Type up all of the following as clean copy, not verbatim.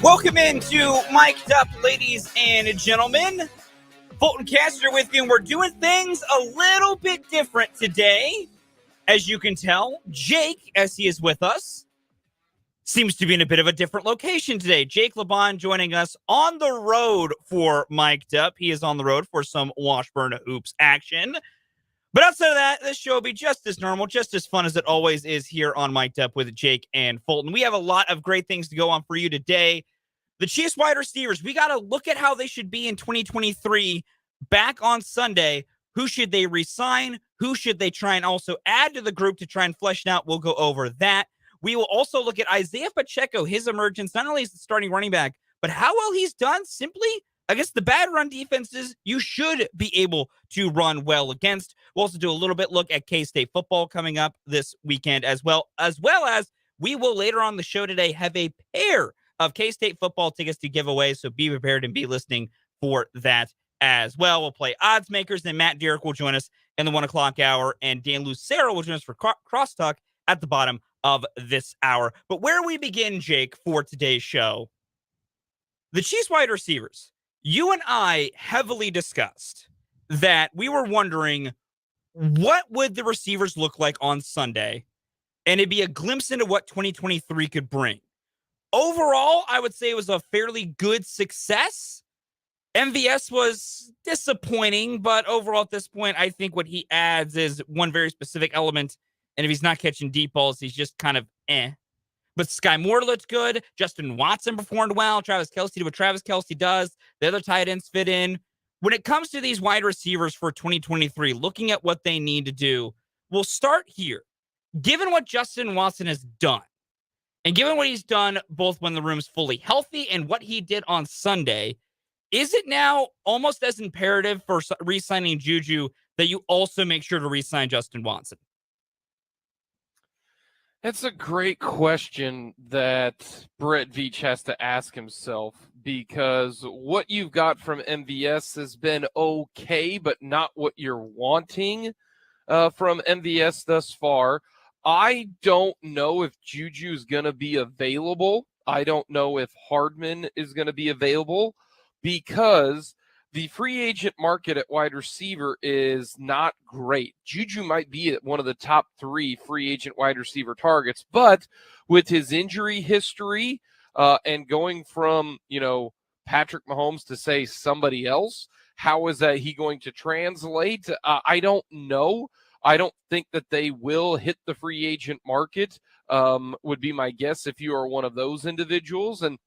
Welcome into Mic'd Up, ladies and gentlemen. Fulton Caster with you, and we're doing things a little bit different today. As you can tell, Jake, as he is with us, seems to be in a bit of a different location today. Jake LeBon joining us on the road for Mic'd Up. He is on the road for some Washburn Hoops action. But outside of that, this show will be just as normal, just as fun as it always is here on Mic'd Up with Jake and Fulton. We have a lot of great things to go on for you today. The Chiefs wide receivers, we got to look at how they should be in 2023 back on Sunday. Who should they re-sign? Who should they try and also add to the group to try and flesh it out? We'll go over that. We will also look at Isiah Pacheco, his emergence, not only as the starting running back, but how well he's done simply against the bad run defenses you should be able to run well against. We'll also do a little bit look at K-State football coming up this weekend as well as we will later on the show today have a pair of K-State football tickets to give away, so be prepared and be listening for that as well. We'll play odds makers, then Matt Derrick will join us in the 1 o'clock hour, and Dan Lucero will join us for CrossTalk at the bottom of this hour. But where we begin, Jake, for today's show, the Chiefs wide receivers. You and I heavily discussed that we were wondering what would the receivers look like on Sunday, and it'd be a glimpse into what 2023 could bring. Overall, I would say it was a fairly good success. MVS was disappointing, but overall at this point, I think what he adds is one very specific element, and if he's not catching deep balls, he's just kind of eh. But Sky Moore looked good. Justin Watson performed well. Travis Kelce did what Travis Kelce does. The other tight ends fit in. When it comes to these wide receivers for 2023, looking at what they need to do, we'll start here. Given what Justin Watson has done, and given what he's done both when the room's fully healthy and what he did on Sunday, is it now almost as imperative for re-signing Juju that you also make sure to re-sign Justin Watson? That's a great question that Brett Veach has to ask himself, because what you've got from MVS has been okay, but not what you're wanting from MVS thus far. I don't know if Juju is going to be available. I don't know if Hardman is going to be available, because the free agent market at wide receiver is not great. Juju might be at one of the top 3 free agent wide receiver targets, but with his injury history and going from, Patrick Mahomes to say somebody else, how is that he going to translate? I don't know. I don't think that they will hit the free agent market, would be my guess if you are one of those individuals. And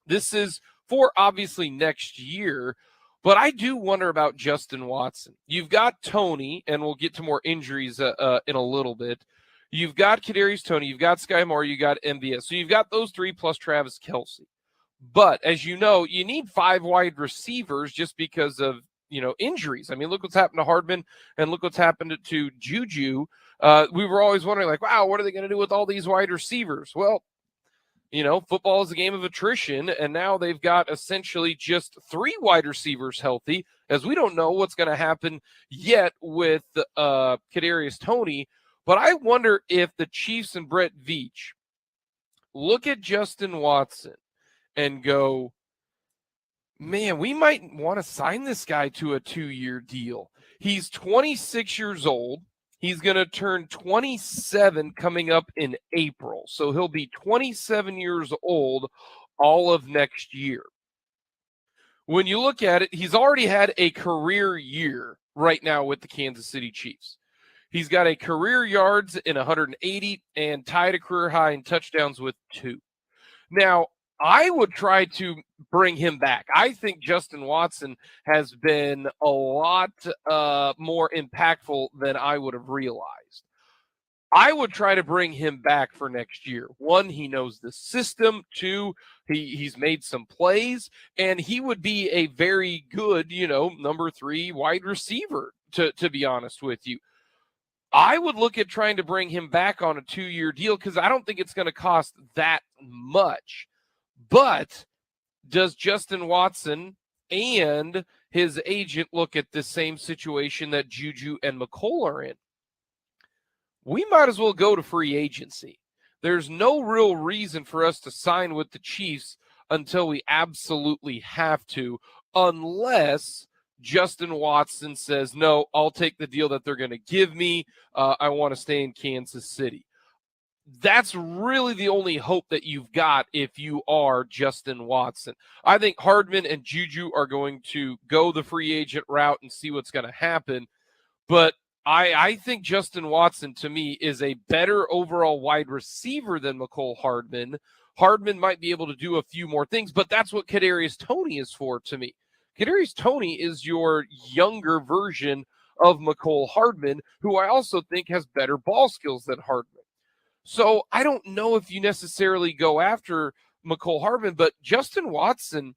this is for obviously next year. But I do wonder about Justin Watson. You've got Tony, and we'll get to more injuries in a little bit. You've got Kadarius Toney, you've got Sky Moore, you got MVS. So you've got those 3 plus Travis Kelce. But as you know, you need 5 wide receivers just because of injuries. I mean, look what's happened to Hardman, and look what's happened to Juju. We were always wondering, wow, what are they going to do with all these wide receivers? Well, football is a game of attrition, and now they've got essentially just 3 wide receivers healthy, as we don't know what's going to happen yet with Kadarius Toney. But I wonder if the Chiefs and Brett Veach look at Justin Watson and go, man, we might want to sign this guy to a 2-year deal. He's 26 years old. He's going to turn 27 coming up in April. So he'll be 27 years old all of next year. When you look at it, he's already had a career year right now with the Kansas City Chiefs. He's got a career yards in 180 and tied a career high in touchdowns with 2. Now, I would try to bring him back. I think Justin Watson has been a lot more impactful than I would have realized. I would try to bring him back for next year. 1, he knows the system. 2, he's made some plays, and he would be a very good, number 3 wide receiver, to be honest with you. I would look at trying to bring him back on a 2-year deal, because I don't think it's going to cost that much. But does Justin Watson and his agent look at the same situation that Juju and McColl are in? we might as well go to free agency. There's no real reason for us to sign with the Chiefs until we absolutely have to, unless Justin Watson says, no, I'll take the deal that they're going to give me. I want to stay in Kansas City. That's really the only hope that you've got if you are Justin Watson. I think Hardman and Juju are going to go the free agent route and see what's going to happen. But I think Justin Watson, to me, is a better overall wide receiver than Mecole Hardman. Hardman might be able to do a few more things, but that's what Kadarius Toney is for to me. Kadarius Toney is your younger version of Mecole Hardman, who I also think has better ball skills than Hardman. So I don't know if you necessarily go after Mecole Hardman, but Justin Watson,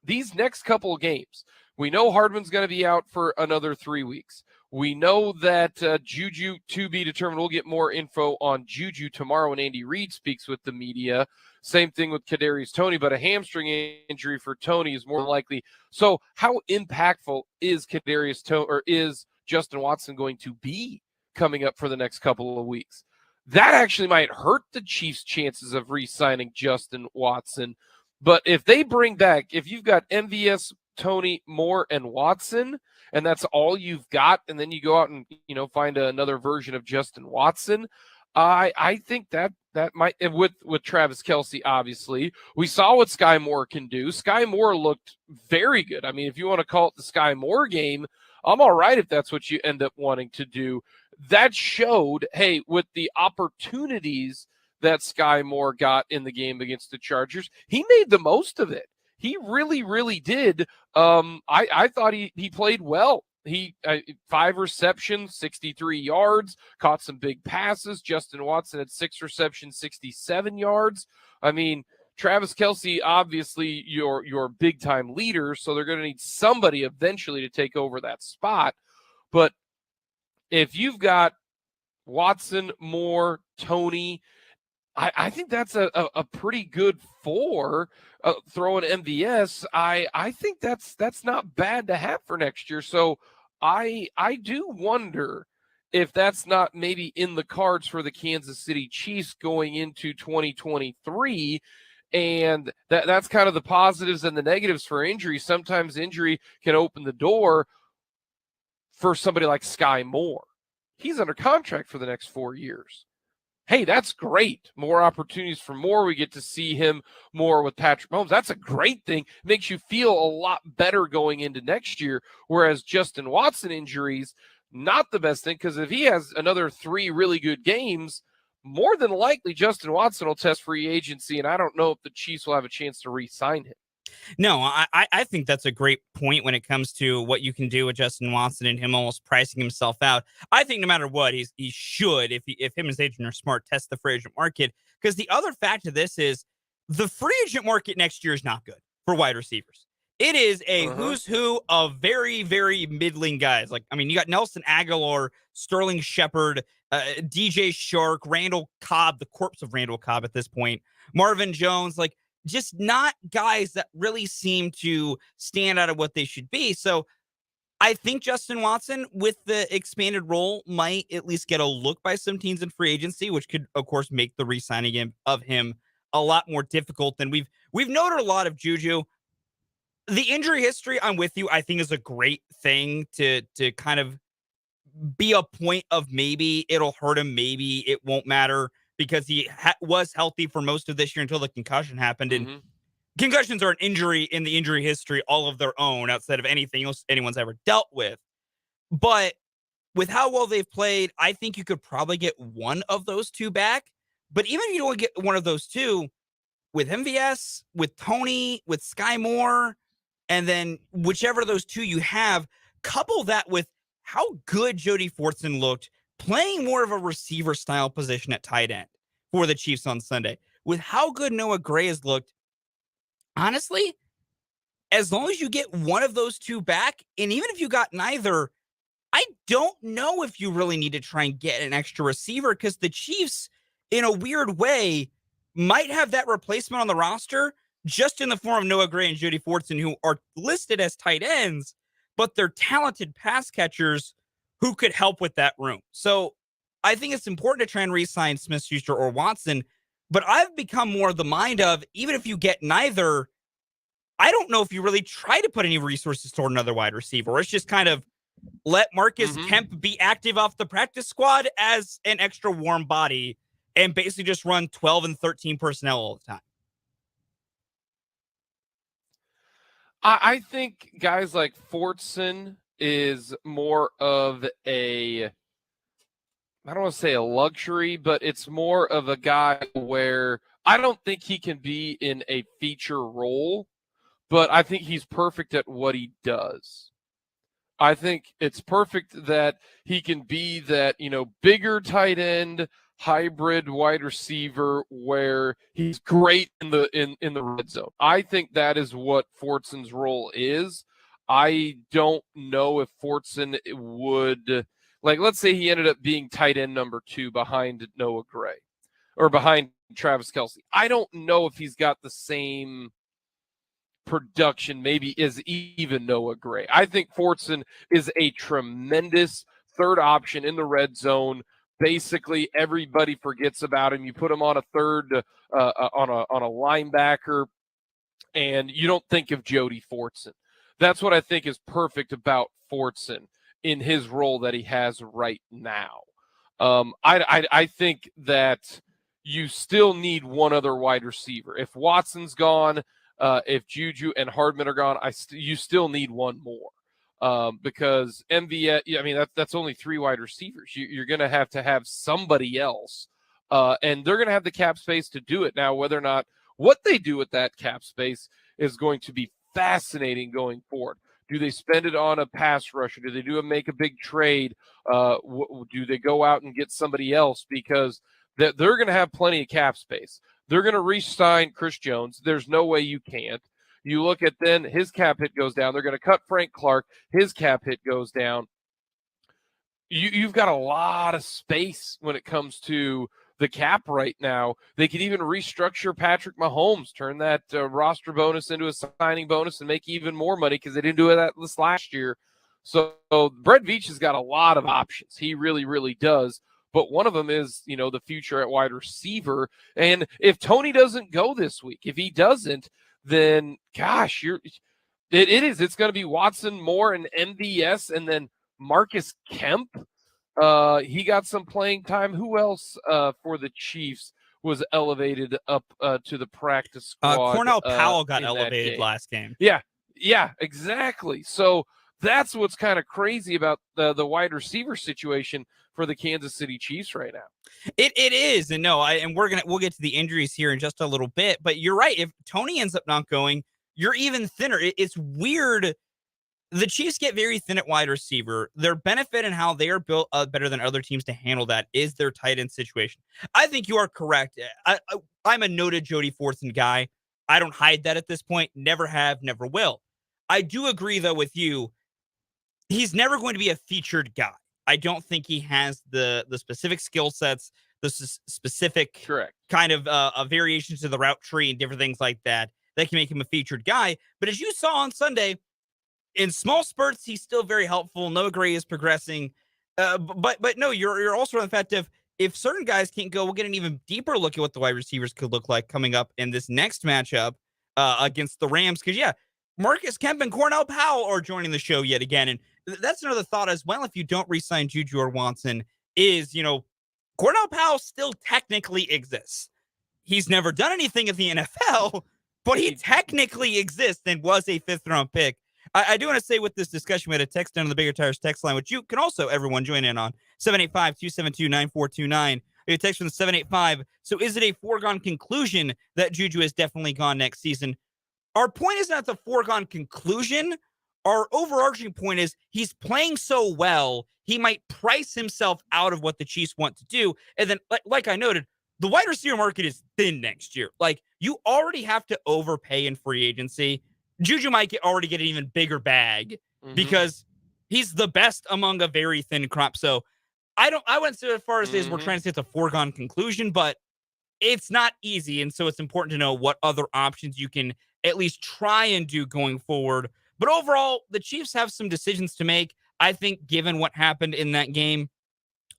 these next couple of games, we know Hardman's going to be out for another 3 weeks. We know that Juju, to be determined. We'll get more info on Juju tomorrow when Andy Reid speaks with the media. Same thing with Kadarius Toney, but a hamstring injury for Toney is more likely. So how impactful is Kadarius Toney, or is Justin Watson going to be coming up for the next couple of weeks? That actually might hurt the Chiefs' chances of re-signing Justin Watson. But if they bring back, if you've got MVS, Toney, Moore, and Watson, and that's all you've got, and then you go out and find another version of Justin Watson, I think that might, with Travis Kelce, obviously. We saw what Sky Moore can do. Sky Moore looked very good. I mean, if you want to call it the Sky Moore game, I'm all right if that's what you end up wanting to do. That showed, hey, with the opportunities that Sky Moore got in the game against the Chargers, he made the most of it. He really, really did. I thought he played well. He 5 receptions, 63 yards, caught some big passes. Justin Watson had 6 receptions, 67 yards. I mean, Travis Kelce, obviously your big-time leader, so they're going to need somebody eventually to take over that spot. But if you've got Watson, Moore, Toney, I think that's a pretty good 4. Throwing MVS, I think that's not bad to have for next year. So I do wonder if that's not maybe in the cards for the Kansas City Chiefs going into 2023. And that's kind of the positives and the negatives for injury. Sometimes injury can open the door for somebody like Sky Moore. He's under contract for the next 4 years. Hey, that's great. More opportunities for Moore. We get to see him more with Patrick Mahomes. That's a great thing. It makes you feel a lot better going into next year. Whereas Justin Watson injuries, not the best thing, because if he has another 3 really good games, more than likely Justin Watson will test free agency, and I don't know if the Chiefs will have a chance to re-sign him. No, I think that's a great point when it comes to what you can do with Justin Watson and him almost pricing himself out. I think no matter what, he should, if him and his agent are smart, test the free agent market. Because the other fact of this is the free agent market next year is not good for wide receivers. It is a who's who of very, very middling guys. Like, I mean, you got Nelson Aguilar, Sterling Shepard, DJ Shark, Randall Cobb, the corpse of Randall Cobb at this point, Marvin Jones, like, just not guys that really seem to stand out of what they should be. So I think Justin Watson, with the expanded role, might at least get a look by some teams in free agency, which could, of course, make the re-signing of him a lot more difficult than we've noted a lot of Juju. The injury history, I'm with you, I think is a great thing to kind of be a point of maybe it'll hurt him, maybe it won't matter, because he was healthy for most of this year until the concussion happened. And concussions are an injury in the injury history all of their own outside of anything else anyone's ever dealt with. But with how well they've played, I think you could probably get one of those 2 back. But even if you don't get one of those 2, with MVS, with Toney, with Sky Moore, and then whichever of those 2 you have, couple that with how good Jody Fortson looked playing more of a receiver style position at tight end for the Chiefs on Sunday, with how good Noah Gray has looked. Honestly, as long as you get one of those 2 back, and even if you got neither, I don't know if you really need to try and get an extra receiver, because the Chiefs, in a weird way, might have that replacement on the roster just in the form of Noah Gray and Jody Fortson, who are listed as tight ends, but they're talented pass catchers who could help with that room. So I think it's important to try and re-sign Smith-Schuster or Watson, but I've become more of the mind of, even if you get neither, I don't know if you really try to put any resources toward another wide receiver, or it's just kind of let Marcus Kemp be active off the practice squad as an extra warm body and basically just run 12 and 13 personnel all the time. I think guys like Fortson is more of a, I don't want to say a luxury, but it's more of a guy where I don't think he can be in a feature role, but I think he's perfect at what he does. I think it's perfect that he can be that, bigger tight end, hybrid wide receiver where he's great in the red zone. I think that is what Fortson's role is. I don't know if Fortson would, let's say he ended up being tight end number 2 behind Noah Gray or behind Travis Kelce. I don't know if he's got the same production maybe is even Noah Gray. I think Fortson is a tremendous third option in the red zone. Basically, everybody forgets about him. You put him on a third, on a linebacker, and you don't think of Jody Fortson. That's what I think is perfect about Fortson in his role that he has right now. I think that you still need one other wide receiver. If Watson's gone, if Juju and Hardman are gone, you still need one more because MVS. That's only 3 wide receivers. You're going to have somebody else, and they're going to have the cap space to do it. Now, whether or not what they do with that cap space is going to be fascinating going forward. Do they spend it on a pass rusher? Do they make a big trade? Do they go out and get somebody else because they're going to have plenty of cap space? They're going to re-sign Chris Jones. There's no way you can't. You look at then his cap hit goes down. They're going to cut Frank Clark. His cap hit goes down. You've got a lot of space when it comes to the cap right now. They could even restructure Patrick Mahomes, turn that roster bonus into a signing bonus and make even more money because they didn't do that this last year. So Brett Veach has got a lot of options. He really, really does. But one of them is, the future at wide receiver. And if Tony doesn't go this week, if he doesn't, then gosh, it's going to be Watson, Moore, and MVS, and then Marcus Kemp. He got some playing time. Who else for the Chiefs was elevated up to the practice squad? Cornell Powell got elevated last game. Yeah, exactly. So that's what's kind of crazy about the wide receiver situation for the Kansas City Chiefs right now. It is, and we'll get to the injuries here in just a little bit. But you're right. If Tony ends up not going, you're even thinner. It's weird. The Chiefs get very thin at wide receiver. Their benefit and how they are built better than other teams to handle that is their tight end situation. I think you are correct. I'm a noted Jody Fortson guy. I don't hide that at this point. Never have, never will. I do agree, though, with you. He's never going to be a featured guy. I don't think he has the specific skill sets, the specific kind of variations to the route tree and different things like that can make him a featured guy. But as you saw on Sunday, in small spurts, he's still very helpful. Noah Gray is progressing. But no, you're also on the fact of if certain guys can't go, we'll get an even deeper look at what the wide receivers could look like coming up in this next matchup against the Rams. Because, Marcus Kemp and Cornell Powell are joining the show yet again. And that's another thought as well. If you don't re-sign Juju or Watson, is, Cornell Powell still technically exists. He's never done anything in the NFL, but he technically exists and was a 5th-round pick. I do want to say with this discussion, we had a text on the Bigger Tires text line, which you can also, everyone, join in on. 785-272-9429. A text from the 785. So is it a foregone conclusion that Juju is definitely gone next season? Our point is not the foregone conclusion. Our overarching point is he's playing so well, he might price himself out of what the Chiefs want to do. And then, like I noted, the wide receiver market is thin next year. You already have to overpay in free agency. Juju might already get an even bigger bag because he's the best among a very thin crop. So I wouldn't say as far as we're trying to say it's a foregone conclusion, but it's not easy. And so it's important to know what other options you can at least try and do going forward. But overall, the Chiefs have some decisions to make. I think given what happened in that game,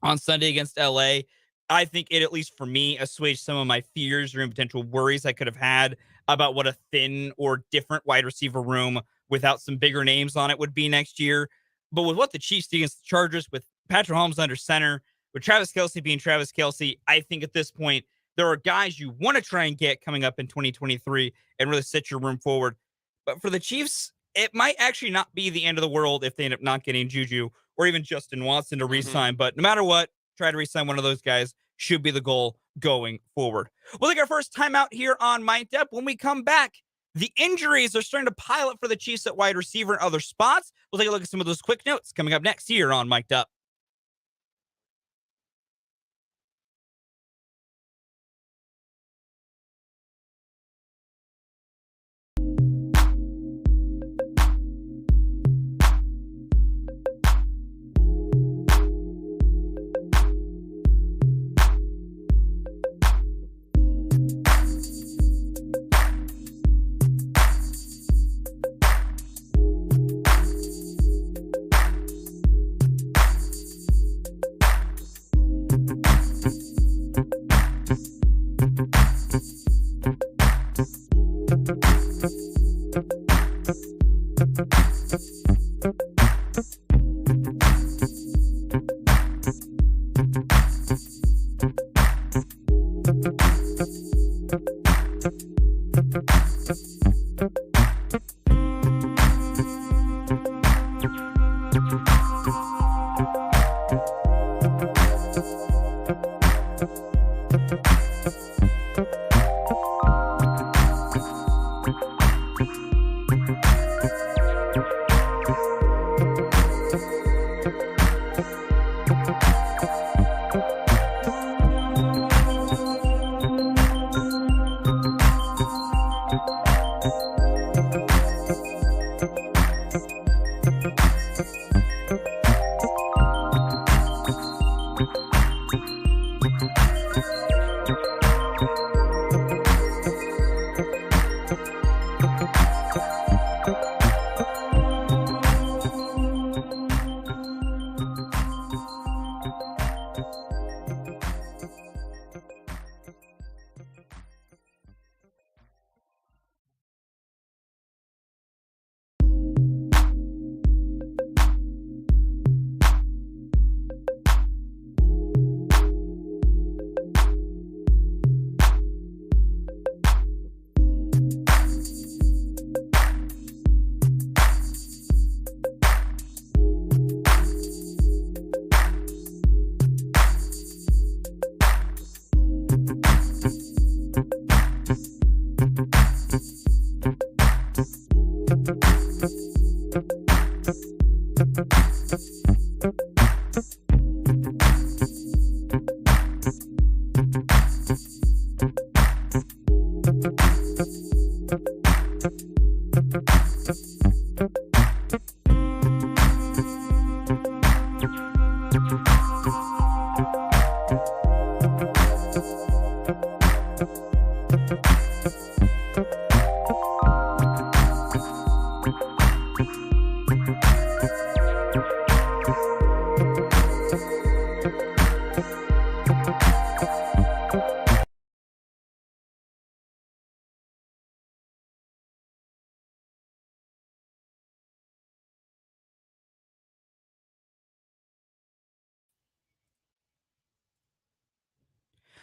on Sunday against LA. I think it, at least for me, assuaged some of my fears or potential worries I could have had about what a thin or different wide receiver room without some bigger names on it would be next year. But with what the Chiefs did against the Chargers, with Patrick Mahomes under center, with Travis Kelce being Travis Kelce, I think at this point, there are guys you want to try and get coming up in 2023 and really set your room forward. But for the Chiefs, it might actually not be the end of the world if they end up not getting Juju or even Justin Watson to re-sign. But no matter what, try to re-sign one of those guys should be the goal going forward. We'll take our first timeout here on Mic'd Up. When we come back, the injuries are starting to pile up for the Chiefs at wide receiver and other spots. We'll take a look at some of those quick notes coming up next here on Mic'd Up.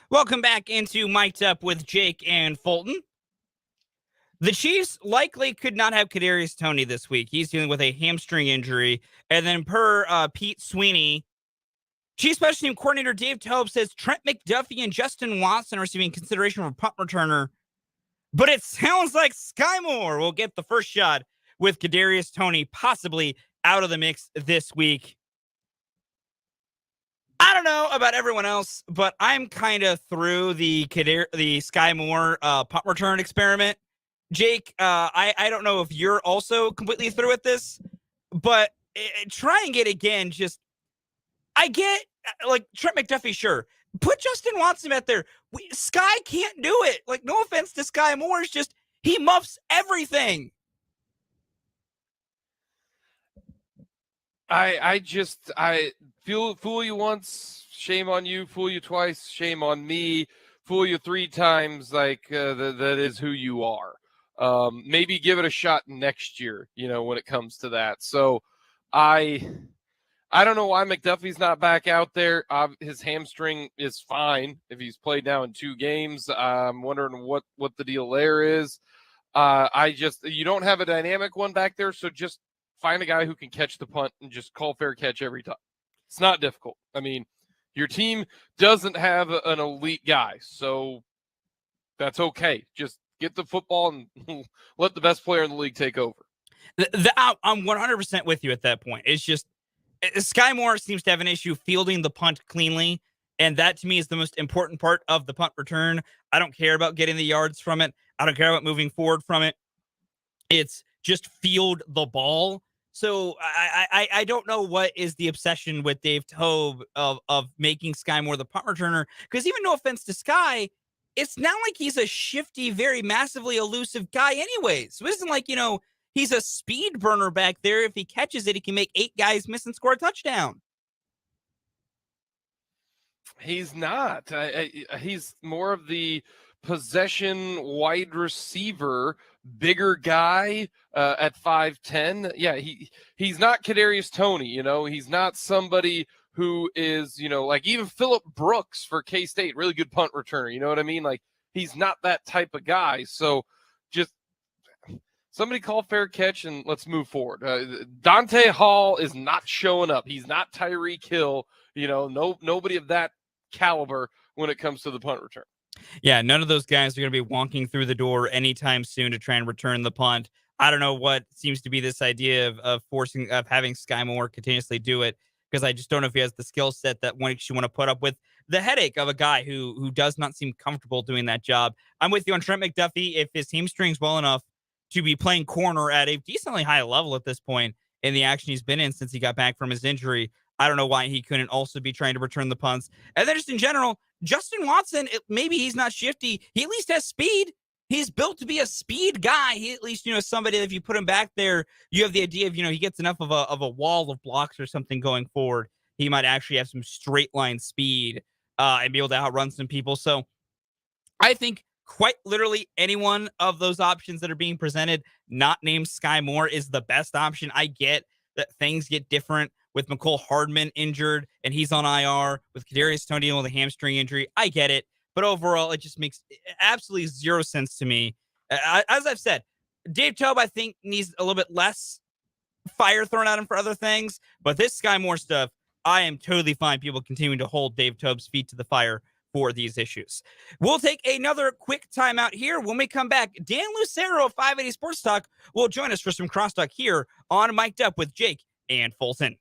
Welcome back into Mic'd Up with Jake and Fulton. The Chiefs likely could not have Kadarius Toney this week. He's dealing with a hamstring injury. And then per Pete Sweeney, Chiefs special team coordinator Dave Toub says Trent McDuffie and Justin Watson are receiving consideration for punt returner. But it sounds like Sky Moore will get the first shot with Kadarius Toney possibly out of the mix this week. I don't know about everyone else, but I'm kind of through the Sky Moore punt return experiment. Jake, I don't know if you're also completely through with this, but trying it again, I get like Trent McDuffie, sure. Put Justin Watson out there. Sky can't do it. Like, no offense to Sky Moore, it's just he muffs everything. fool you once, shame on you. Fool you twice, shame on me. Fool you 3 times, like that is who you are. Maybe give it a shot next year, when it comes to that. So I don't know why McDuffie's not back out there. His hamstring is fine if he's played now in 2 games. I'm wondering what the deal there is. You don't have a dynamic one back there, so just find a guy who can catch the punt and just call fair catch every time. It's not difficult. I mean, your team doesn't have an elite guy, so that's okay. Just get the football and let the best player in the league take over. I'm 100% with you at that point. It's just Sky Moore seems to have an issue fielding the punt cleanly, and that to me is the most important part of the punt return. I don't care about getting the yards from it. I don't care about moving forward from it. It's just field the ball. So I don't know what is the obsession with Dave Toub of making Sky Moore the punt returner, because even no offense to Sky, it's not like he's a shifty, very massively elusive guy anyways. So it isn't like, he's a speed burner back there. If he catches it, he can make 8 guys miss and score a touchdown. He's not. He's more of the possession wide receiver, bigger guy at 5'10". Yeah, he's not Kadarius Toney, he's not somebody who is, like even Phillip Brooks for K-State, really good punt returner, you know what I mean? Like, he's not that type of guy. So just somebody call fair catch and let's move forward. Dante Hall is not showing up. He's not Tyreek Hill, nobody of that caliber when it comes to the punt return. Yeah, none of those guys are going to be walking through the door anytime soon to try and return the punt. I don't know what seems to be this idea of having Sky Moore continuously do it, because I just don't know if he has the skill set that makes you want to put up with the headache of a guy who does not seem comfortable doing that job. I'm with you on Trent McDuffie. If his hamstring's well enough to be playing corner at a decently high level at this point in the action he's been in since he got back from his injury, I don't know why he couldn't also be trying to return the punts. And then just in general, Justin Watson, maybe he's not shifty. He at least has speed. He's built to be a speed guy. He at least, somebody that if you put him back there, you have the idea of, he gets enough of a wall of blocks or something going forward. He might actually have some straight line speed and be able to outrun some people. So I think quite literally any one of those options that are being presented, not named Sky Moore, is the best option. I get that things get different with McCole Hardman injured and he's on IR, with Kadarius Toney with a hamstring injury. I get it. But overall, it just makes absolutely zero sense to me. As I've said, Dave Toub, I think, needs a little bit less fire thrown at him for other things. But this Sky Moore stuff, I am totally fine people continuing to hold Dave Toub's feet to the fire for these issues. We'll take another quick timeout here. When we come back, Dan Lucero of 580 Sports Talk will join us for some CrossTalk here on Mic'd Up with Jake and Fulton.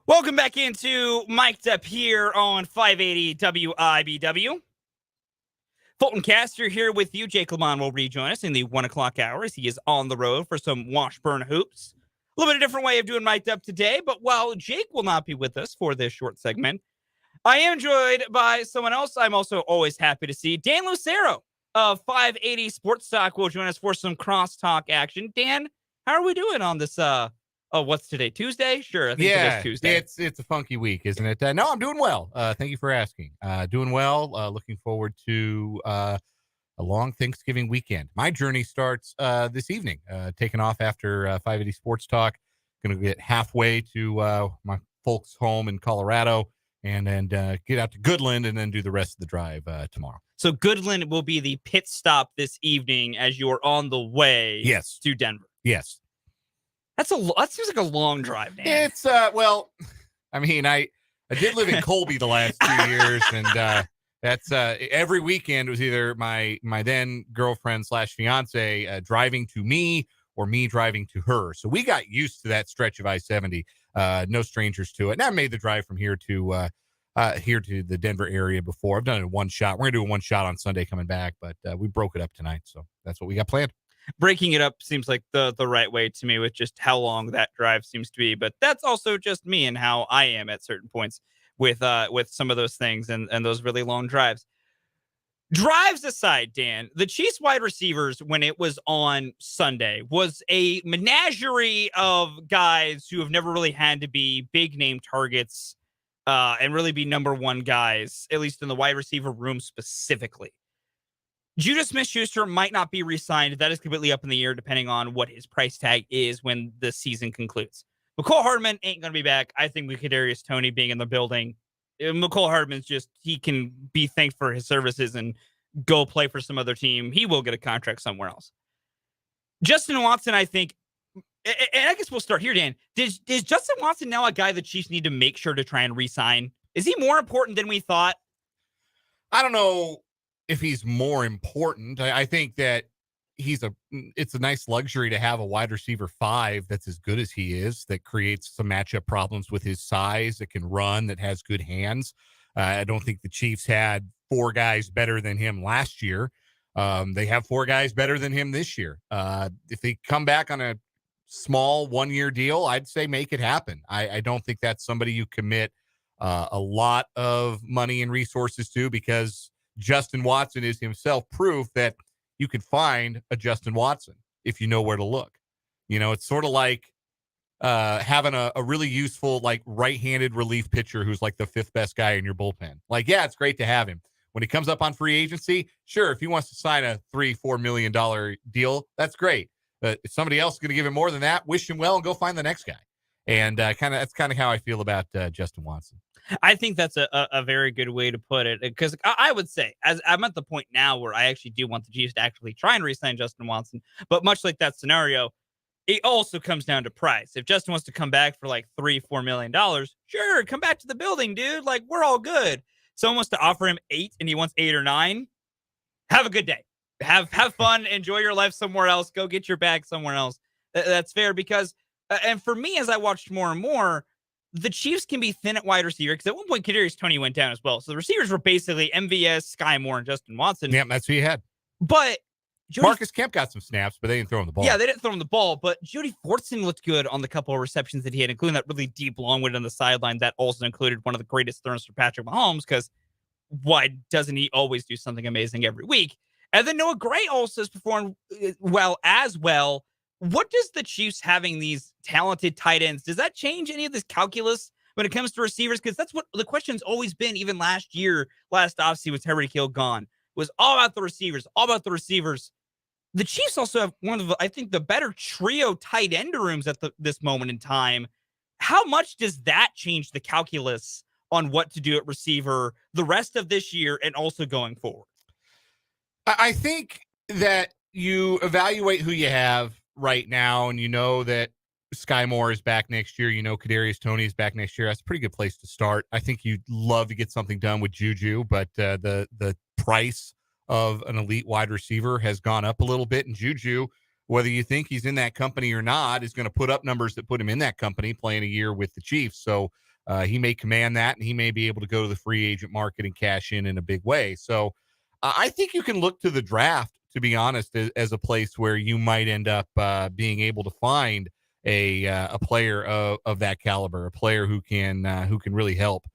Welcome back into Mic'd Up here on 580 WIBW. Fulton Caster here with you. Jake Lamont will rejoin us in the 1 o'clock hours. He is on the road for some Washburn hoops. A little bit of a different way of doing Mic'd Up today, but while Jake will not be with us for this short segment, I am joined by someone else I'm also always happy to see. Dan Lucero of 580 Sports Talk will join us for some CrossTalk action. Dan, how are we doing on this what's today? Tuesday? Sure, I think today's Tuesday. It's a funky week, isn't it? No, I'm doing well. Thank you for asking. Doing well. Looking forward to a long Thanksgiving weekend. My journey starts this evening. Taking off after 580 Sports Talk. Going to get halfway to my folks' home in Colorado, and then get out to Goodland, and then do the rest of the drive tomorrow. So Goodland will be the pit stop this evening as you're on the way to Denver. Yes. That seems like a long drive, man. It's well, I mean, I did live in Colby the last 2 years, and that's every weekend was either my then girlfriend / fiance driving to me or me driving to her. So we got used to that stretch of I-70. No strangers to it. And I made the drive from here to the Denver area before. I've done it in one shot. We're gonna do a one shot on Sunday coming back, but we broke it up tonight, so that's what we got planned. Breaking it up seems like the right way to me with just how long that drive seems to be. But that's also just me and how I am at certain points with some of those things and those really long drives. Drives aside, Dan, the Chiefs wide receivers, when it was on Sunday, was a menagerie of guys who have never really had to be big name targets and really be number one guys, at least in the wide receiver room specifically. Judas Smith-Schuster might not be re-signed. That is completely up in the air depending on what his price tag is when the season concludes. McCole Hardman ain't going to be back. I think with Kadarius Toney being in the building, McCole Hardman's he can be thanked for his services and go play for some other team. He will get a contract somewhere else. Justin Watson, I think, and I guess we'll start here, Dan. Is Justin Watson now a guy the Chiefs need to make sure to try and re-sign? Is he more important than we thought? I don't know if he's more important. I think that it's a nice luxury to have a wide receiver 5 that's as good as he is, that creates some matchup problems with his size, that can run, that has good hands. I don't think the Chiefs had 4 guys better than him last year. They have 4 guys better than him this year. If they come back on a small 1-year deal, I'd say make it happen. I don't think that's somebody you commit a lot of money and resources to, because Justin Watson is himself proof that you can find a Justin Watson if you know where to look. You know, it's sort of like having a really useful, like, right-handed relief pitcher who's like the 5th best guy in your bullpen. Like, yeah, it's great to have him. When he comes up on free agency, sure, if he wants to sign a $3-4 million deal, that's great. But if somebody else is going to give him more than that, wish him well and go find the next guy. And that's kind of how I feel about Justin Watson. I think that's a very good way to put it, because I would say, as I'm at the point now where I actually do want the Chiefs to actually try and re-sign Justin Watson, but much like that scenario, it also comes down to price. If Justin wants to come back for like $3-4 million, sure, come back to the building, dude. Like, we're all good. Someone wants to offer him 8 and he wants 8 or 9. Have a good day. Have fun. Enjoy your life somewhere else. Go get your bag somewhere else. That's fair because, and for me, as I watched more and more, the Chiefs can be thin at wide receiver because at one point, Kadarius Toney went down as well. So the receivers were basically MVS, Sky Moore, and Justin Watson. Yeah, that's who you had. But Marcus Kemp got some snaps, but they didn't throw him the ball. Yeah, they didn't throw him the ball, but Jody Fortson looked good on the couple of receptions that he had, including that really deep long one on the sideline that also included one of the greatest throws for Patrick Mahomes, because why doesn't he always do something amazing every week? And then Noah Gray also has performed well as well. What does the Chiefs having these talented tight ends, does that change any of this calculus when it comes to receivers? Because that's what the question's always been, even last offseason with Tyreek Hill gone, was all about the receivers, all about the receivers. The Chiefs also have one of, I think, the better trio tight end rooms at this moment in time. How much does that change the calculus on what to do at receiver the rest of this year and also going forward? I think that you evaluate who you have right now, and you know that Sky Moore is back next year. You know Kadarius Toney is back next year. That's a pretty good place to start. I think you'd love to get something done with Juju, but the price of an elite wide receiver has gone up a little bit. And Juju, whether you think he's in that company or not, is going to put up numbers that put him in that company playing a year with the Chiefs. So he may command that, and he may be able to go to the free agent market and cash in a big way. So I think you can look to the draft, to be honest, as a place where you might end up being able to find a player of that caliber, a player who can really help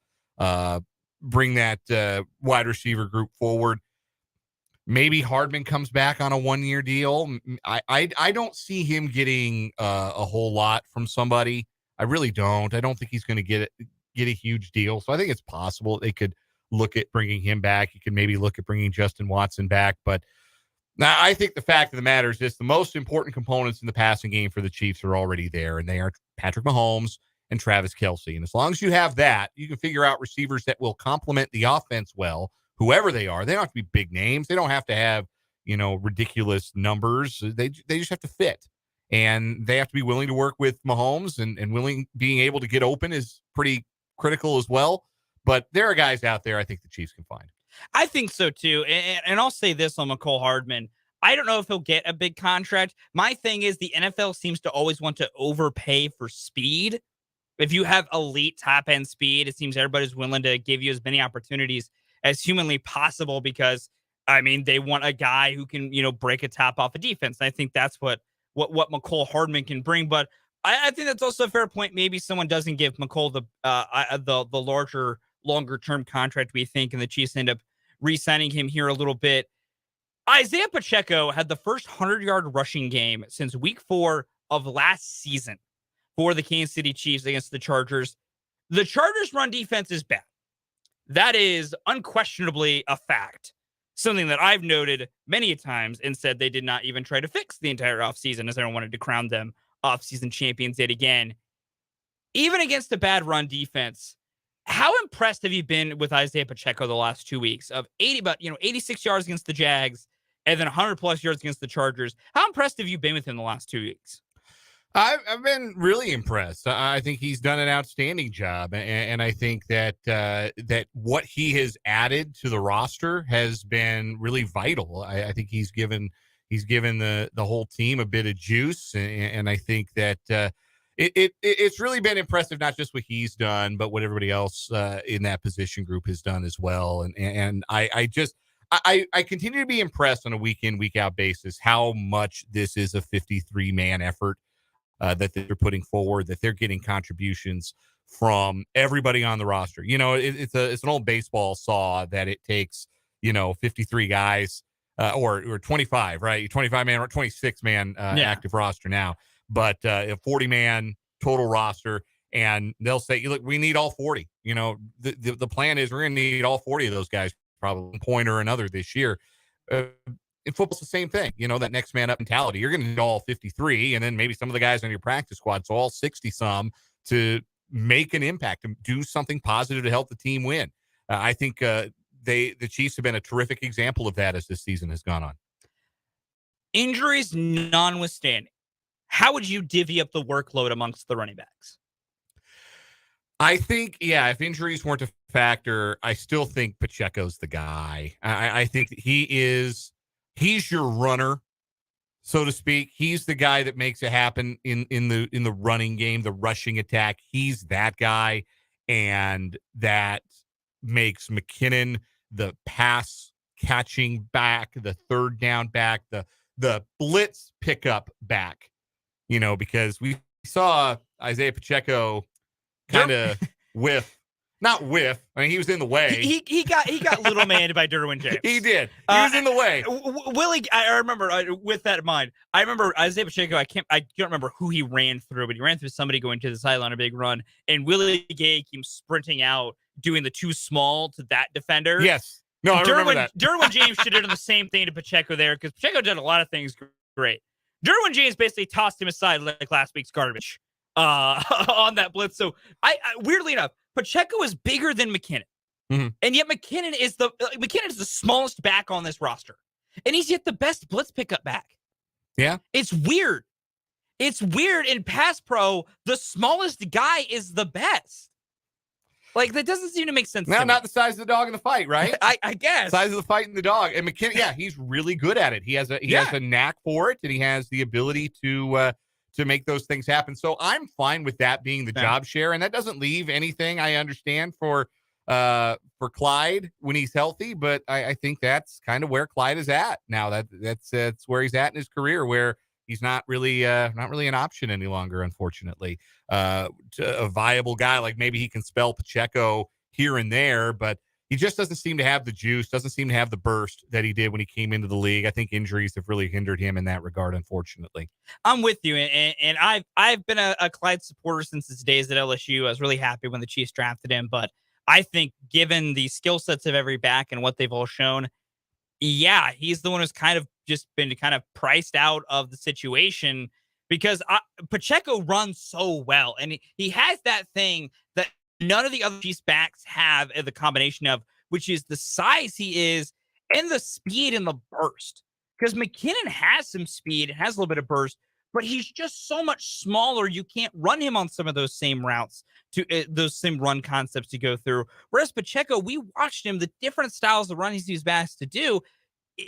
bring that wide receiver group forward. Maybe Hardman comes back on a 1-year deal. I don't see him getting a whole lot from somebody. I really don't. I don't think he's going to get a huge deal. So I think it's possible they could look at bringing him back. You could maybe look at bringing Justin Watson back. But now I think the fact of the matter is this: the most important components in the passing game for the Chiefs are already there, and they are Patrick Mahomes and Travis Kelce. And as long as you have that, you can figure out receivers that will complement the offense well, whoever they are. They don't have to be big names. They don't have to have, ridiculous numbers. They just have to fit. And they have to be willing to work with Mahomes, and being able to get open is pretty critical as well. But there are guys out there I think the Chiefs can find. I think so too. And I'll say this on McCole Hardman. I don't know if he'll get a big contract. My thing is the NFL seems to always want to overpay for speed. If you have elite top end speed, it seems everybody's willing to give you as many opportunities as humanly possible because, they want a guy who can, break a top off a defense. And I think that's what McCole Hardman can bring. But I think that's also a fair point. Maybe someone doesn't give McCole the larger, longer term contract we think, and the Chiefs end up re-signing him here a little bit. Isiah Pacheco had the first 100-yard rushing game since week 4 of last season for the Kansas City Chiefs against the Chargers. The Chargers' run defense is bad. That is unquestionably a fact. Something that I've noted many times and said they did not even try to fix the entire offseason, as everyone wanted to crown them offseason champions yet again. Even against a bad run defense, how impressed have you been with Isiah Pacheco the last 2 weeks of 86 yards against the Jags and then 100+ yards against the Chargers? How impressed have you been with him the last 2 weeks? I've been really impressed. I think he's done an outstanding job, and I think that that what he has added to the roster has been really vital. I think he's given the whole team a bit of juice, and I think that it's really been impressive, not just what he's done, but what everybody else in that position group has done as well. And I continue to be impressed on a week in, week out basis how much this is a 53-man effort. That they're putting forward, that they're getting contributions from everybody on the roster. It's an old baseball saw that it takes, 53 guys or 25, right? 25-man or 26-man active roster now, but a 40-man total roster. And they'll say, look, we need all 40. The plan is we're going to need all 40 of those guys, probably one point or another this year. In football's the same thing, that next man up mentality. You're going to need all 53, and then maybe some of the guys on your practice squad, so all 60-some, to make an impact and do something positive to help the team win. I think the Chiefs have been a terrific example of that as this season has gone on. Injuries notwithstanding, how would you divvy up the workload amongst the running backs? I think, if injuries weren't a factor, I still think Pacheco's the guy. I think that he's your runner. so to speak. He's the guy that makes it happen in the running game, the rushing attack. He's that guy, and that makes McKinnon the pass catching back, the third down back, the blitz pickup back. Because we saw Isiah Pacheco kind of not whiff. I mean, he was in the way. He got little manned by Derwin James. He did. He was in the way. Willie, I remember with that in mind. I remember Isiah Pacheco. I don't remember who he ran through, but he ran through somebody going to the sideline, a big run, and Willie Gay came sprinting out, doing the too small to that defender. Yes. No, I remember that. Derwin James should have done the same thing to Pacheco there, because Pacheco did a lot of things great. Derwin James basically tossed him aside like last week's garbage on that blitz. So I weirdly enough, Pacheco is bigger than McKinnon. Mm-hmm. And yet McKinnon is the smallest back on this roster. And he's yet the best blitz pickup back. Yeah. It's weird. It's weird. In pass pro, the smallest guy is the best. Like, that doesn't seem to make sense. Now, not the size of the dog in the fight, right? I guess. Size of the fight in the dog. And McKinnon, yeah, he's really good at it. He has a knack for it, and he has the ability to make those things happen. So I'm fine with that being the job share, and that doesn't leave anything, I understand, for Clyde when he's healthy, but I think that's kind of where Clyde is at now. That's where he's at in his career, where he's not really an option any longer, unfortunately. To a viable guy, like maybe he can spell Pacheco here and there, but he just doesn't seem to have the juice, doesn't seem to have the burst that he did when he came into the league. I think injuries have really hindered him in that regard, unfortunately. I'm with you, and I've been a Clyde supporter since his days at LSU. I was really happy when the Chiefs drafted him, but I think given the skill sets of every back and what they've all shown, yeah, he's the one who's kind of just been kind of priced out of the situation, because Pacheco runs so well, and he has that thing that none of the other Chiefs backs have, the combination of, which is the size he is and the speed and the burst. Because McKinnon has some speed, has a little bit of burst, but he's just so much smaller. You can't run him on some of those same routes, to those same run concepts to go through. Whereas Pacheco, we watched him, the different styles of running he's backs to do.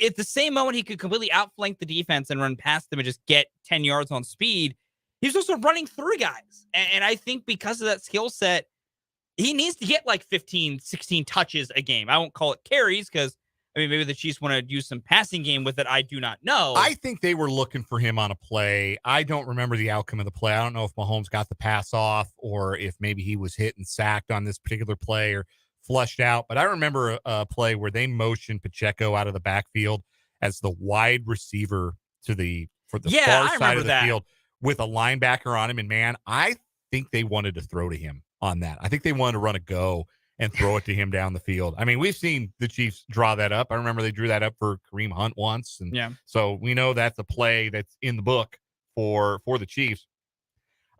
At the same moment, he could completely outflank the defense and run past them and just get 10 yards on speed. He's also running through guys. And I think because of that skill set, he needs to get like 15, 16 touches a game. I won't call it carries, because maybe the Chiefs want to use some passing game with it. I do not know. I think they were looking for him on a play. I don't remember the outcome of the play. I don't know if Mahomes got the pass off, or if maybe he was hit and sacked on this particular play, or flushed out. But I remember a play where they motioned Pacheco out of the backfield as the wide receiver for the far side of the field with a linebacker on him. And man, I think they wanted to throw to him on that. I think they wanted to run a go and throw it to him down the field. I mean, we've seen the Chiefs draw that up. I remember they drew that up for Kareem Hunt once. And so we know that's a play that's in the book for the Chiefs.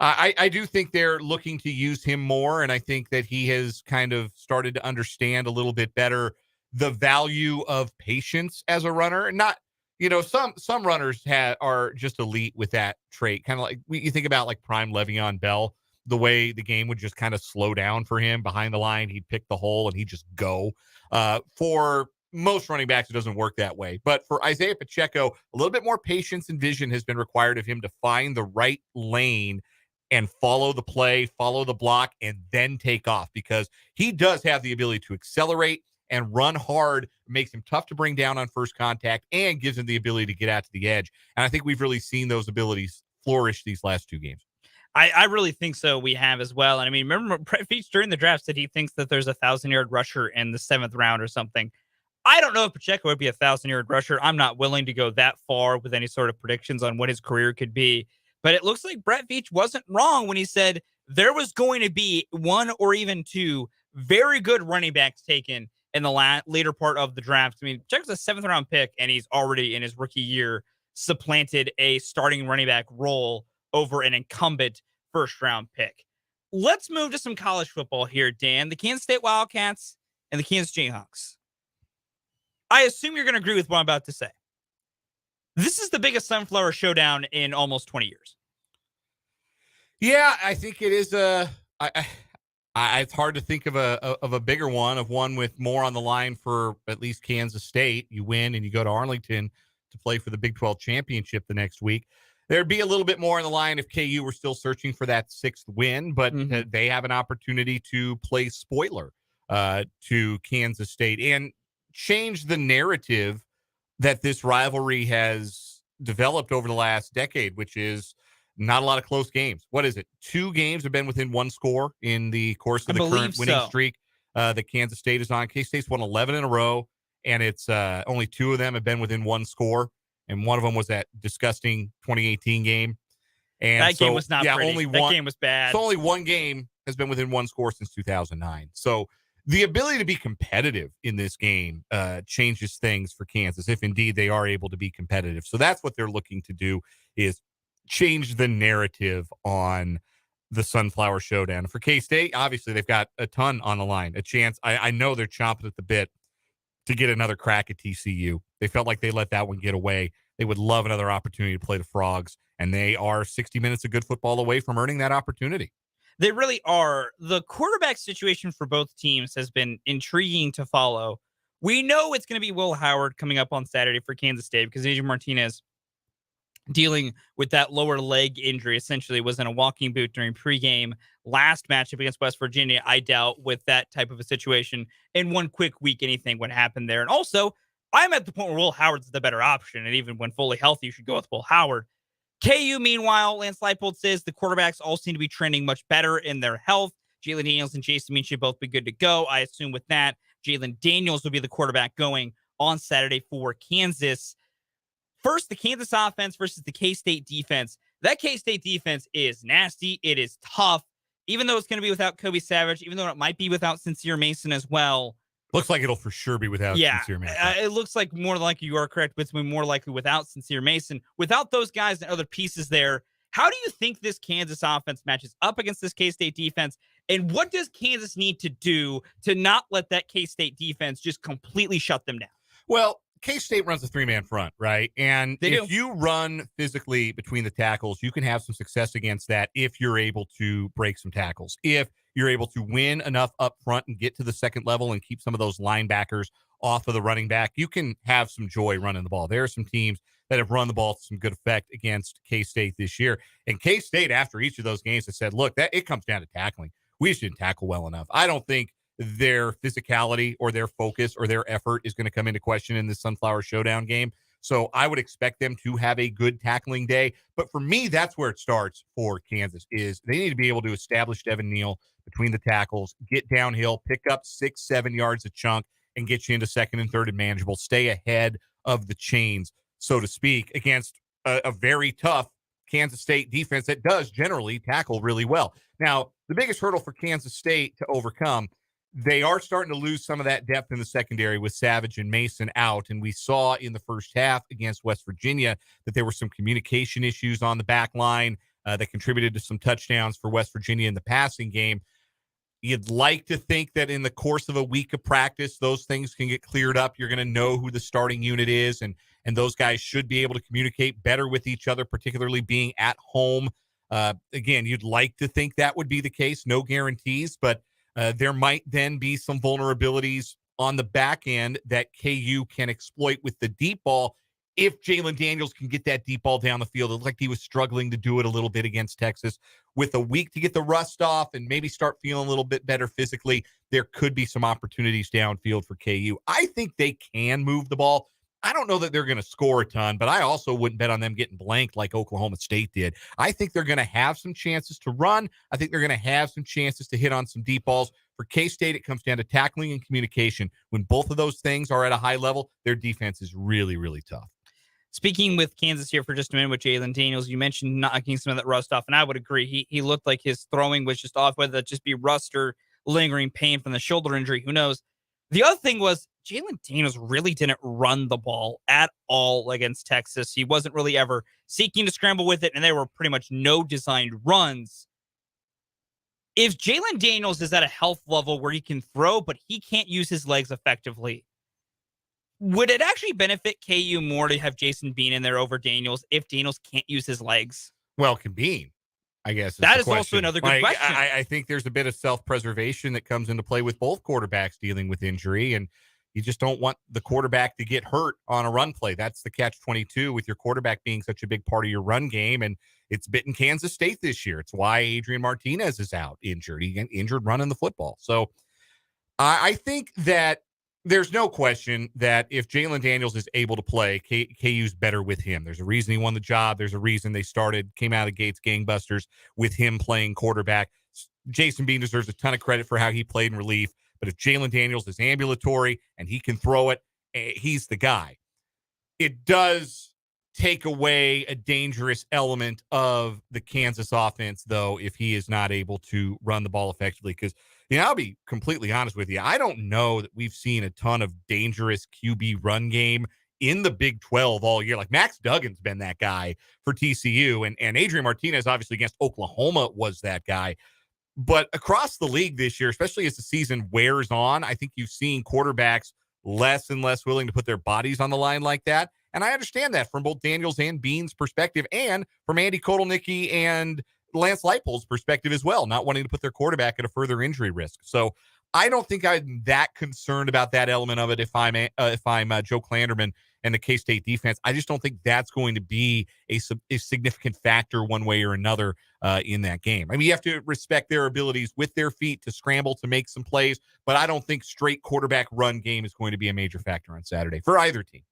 I do think they're looking to use him more, and I think that he has kind of started to understand a little bit better the value of patience as a runner. Not, some runners are just elite with that trait. Kind of like you think about like prime Le'Veon Bell, the way the game would just kind of slow down for him behind the line. He'd pick the hole and he'd just go. For most running backs, it doesn't work that way. But for Isiah Pacheco, a little bit more patience and vision has been required of him to find the right lane and follow the play, follow the block, and then take off, because he does have the ability to accelerate and run hard, makes him tough to bring down on first contact, and gives him the ability to get out to the edge. And I think we've really seen those abilities flourish these last two games. I really think so. We have as well. And I mean, remember Brett Veach during the draft said he thinks that there's 1,000-yard rusher in the 7th round or something. I don't know if Pacheco would be 1,000-yard rusher. I'm not willing to go that far with any sort of predictions on what his career could be. But it looks like Brett Veach wasn't wrong when he said there was going to be one or even two very good running backs taken in the later part of the draft. I mean, Pacheco's a 7th-round pick, and he's already in his rookie year supplanted a starting running back role over an incumbent first-round pick. Let's move to some college football here, Dan. The Kansas State Wildcats and the Kansas Jayhawks. I assume you're going to agree with what I'm about to say. This is the biggest sunflower showdown in almost 20 years. Yeah, I think it is. It's hard to think of a bigger one, of one with more on the line for at least Kansas State. You win and you go to Arlington to play for the Big 12 championship the next week. There'd be a little bit more on the line if KU were still searching for that 6th win, but they have an opportunity to play spoiler to Kansas State and change the narrative that this rivalry has developed over the last decade, which is not a lot of close games. What is it? 2 games have been within 1 score in the course of the current winning streak that Kansas State is on. K-State's won 11 in a row, and it's only 2 of them have been within 1 score, and one of them was that disgusting 2018 game. And that game was not pretty. Only that one game was bad. So only 1 game has been within 1 score since 2009. So the ability to be competitive in this game changes things for Kansas, if indeed they are able to be competitive. So that's what they're looking to do, is change the narrative on the Sunflower Showdown. For K-State, obviously they've got a ton on the line, a chance. I know they're chomping at the bit to get another crack at TCU. They felt like they let that one get away. They would love another opportunity to play the Frogs, and they are 60 minutes of good football away from earning that opportunity. They really are. The quarterback situation for both teams has been intriguing to follow. We know it's going to be Will Howard coming up on Saturday for Kansas State because Adrian Martinez, dealing with that lower leg injury, essentially was in a walking boot during pregame last matchup against West Virginia. I doubt with that type of a situation in 1 quick week anything would happen there. And also, I'm at the point where Will Howard's the better option, and even when fully healthy, you should go with Will Howard. KU, meanwhile, Lance Leipold says the quarterbacks all seem to be trending much better in their health. Jalen Daniels and Jason Mean should both be good to go. I assume with that, Jalen Daniels will be the quarterback going on Saturday for Kansas. First, the Kansas offense versus the K-State defense. That K-State defense is nasty. It is tough. Even though it's going to be without Kobe Savage, even though it might be without Sincere Mason as well. Looks like it'll for sure be without Sincere Mason. It looks like more likely you are correct, but it's more likely without Sincere Mason. Without those guys and other pieces there, how do you think this Kansas offense matches up against this K-State defense? And what does Kansas need to do to not let that K-State defense just completely shut them down? Well, K-State runs a 3-man front, right? And if you run physically between the tackles, you can have some success against that if you're able to break some tackles. If you're able to win enough up front and get to the second level and keep some of those linebackers off of the running back, you can have some joy running the ball. There are some teams that have run the ball to some good effect against K-State this year. And K-State, after each of those games, has said, look, it comes down to tackling. We just didn't tackle well enough. I don't think their physicality or their focus or their effort is going to come into question in this Sunflower Showdown game. So I would expect them to have a good tackling day. But for me, that's where it starts for Kansas, is they need to be able to establish Devin Neal between the tackles, get downhill, pick up 6-7 yards a chunk, and get you into second and third and manageable. Stay ahead of the chains, so to speak, against a very tough Kansas State defense that does generally tackle really well. Now, the biggest hurdle for Kansas State to overcome, they are starting to lose some of that depth in the secondary with Savage and Mason out. And we saw in the first half against West Virginia that there were some communication issues on the back line that contributed to some touchdowns for West Virginia in the passing game. You'd like to think that in the course of a week of practice, those things can get cleared up. You're going to know who the starting unit is, and those guys should be able to communicate better with each other, particularly being at home. Again, you'd like to think that would be the case. No guarantees, but there might then be some vulnerabilities on the back end that KU can exploit with the deep ball. If Jalen Daniels can get that deep ball down the field, it looked like he was struggling to do it a little bit against Texas. With a week to get the rust off and maybe start feeling a little bit better physically, there could be some opportunities downfield for KU. I think they can move the ball. I don't know that they're going to score a ton, but I also wouldn't bet on them getting blanked like Oklahoma State did. I think they're going to have some chances to run. I think they're going to have some chances to hit on some deep balls. For K-State, it comes down to tackling and communication. When both of those things are at a high level, their defense is really, really tough. Speaking with Kansas here for just a minute with Jalen Daniels, you mentioned knocking some of that rust off, and I would agree. He looked like his throwing was just off, whether it just be rust or lingering pain from the shoulder injury. Who knows? The other thing was Jalen Daniels really didn't run the ball at all against Texas. He wasn't really ever seeking to scramble with it, and there were pretty much no designed runs. If Jalen Daniels is at a health level where he can throw, but he can't use his legs effectively, would it actually benefit KU more to have Jason Bean in there over Daniels if Daniels can't use his legs? Well, can Bean, I guess. That is also another good question. I think there's a bit of self-preservation that comes into play with both quarterbacks dealing with injury. And, You just don't want the quarterback to get hurt on a run play. That's the catch-22 with your quarterback being such a big part of your run game, and it's bitten Kansas State this year. It's why Adrian Martinez is out injured. He got injured running the football. So I think that there's no question that if Jalen Daniels is able to play, KU's better with him. There's a reason he won the job. There's a reason they came out of the gates gangbusters with him playing quarterback. Jason Bean deserves a ton of credit for how he played in relief. But if Jalen Daniels is ambulatory and he can throw it, he's the guy. It does take away a dangerous element of the Kansas offense, though, if he is not able to run the ball effectively. Because, I'll be completely honest with you. I don't know that we've seen a ton of dangerous QB run game in the Big 12 all year. Like Max Duggan's been that guy for TCU, and Adrian Martinez, obviously, against Oklahoma was that guy. But across the league this year, especially as the season wears on, I think you've seen quarterbacks less and less willing to put their bodies on the line like that. And I understand that from both Daniels and Bean's perspective, and from Andy Kotelnicki and Lance Leipold's perspective as well, not wanting to put their quarterback at a further injury risk. So I don't think I'm that concerned about that element of it if I'm Joe Klanderman and the K-State defense. I just don't think that's going to be a significant factor one way or another in that game. I mean, you have to respect their abilities with their feet to scramble, to make some plays, but I don't think straight quarterback run game is going to be a major factor on Saturday for either team.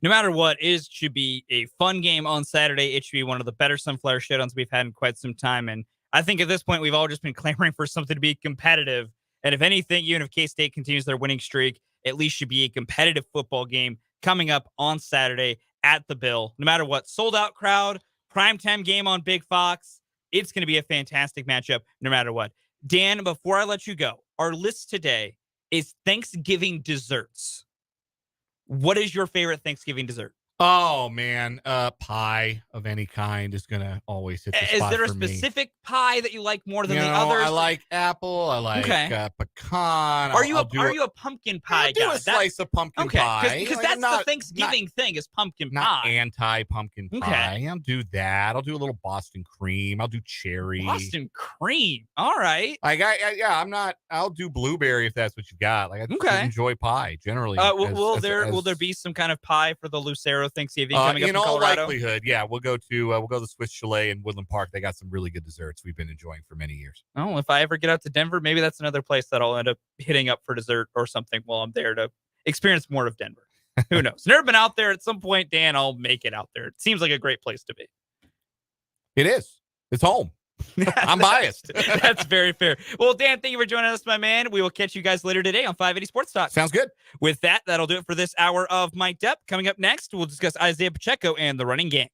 No matter what, it should be a fun game on Saturday. It should be one of the better Sunflower Showdowns we've had in quite some time. And I think at this point, we've all just been clamoring for something to be competitive. And if anything, even if K-State continues their winning streak, at least should be a competitive football game coming up on Saturday at the Bill. No matter what, sold out crowd, primetime game on Big Fox. It's going to be a fantastic matchup no matter what. Dan, before I let you go, our list today is Thanksgiving desserts. What is your favorite Thanksgiving dessert? Oh, man. Pie of any kind is going to always hit the spot. Is there a for me. specific pie that you like more than the others? I like apple. I like pecan. Are you a pumpkin pie I'll do guy? a slice of pumpkin pie. Because that's the Thanksgiving thing is pumpkin pie. Not anti-pumpkin pie. I'll do that. I'll do a little Boston cream. I'll do cherry. Boston cream. All right. I'll do blueberry if that's what you got. Like I just enjoy pie generally. Will there be some kind of pie for the Lucero Thanksgiving coming up in Colorado? In all likelihood, yeah. We'll go to the Swiss Chalet in Woodland Park. They got some really good desserts we've been enjoying for many years. Oh, if I ever get out to Denver, maybe that's another place that I'll end up hitting up for dessert or something while I'm there to experience more of Denver. Who knows? Never been out there. At some point, Dan, I'll make it out there. It seems like a great place to be. It is. It's home. I'm biased. That's very fair. Well, Dan, thank you for joining us, my man. We will catch you guys later today on 580 Sports Talk. Sounds good. With that, that'll do it for this hour of Mic'd Up. Coming up next, we'll discuss Isiah Pacheco and the running game.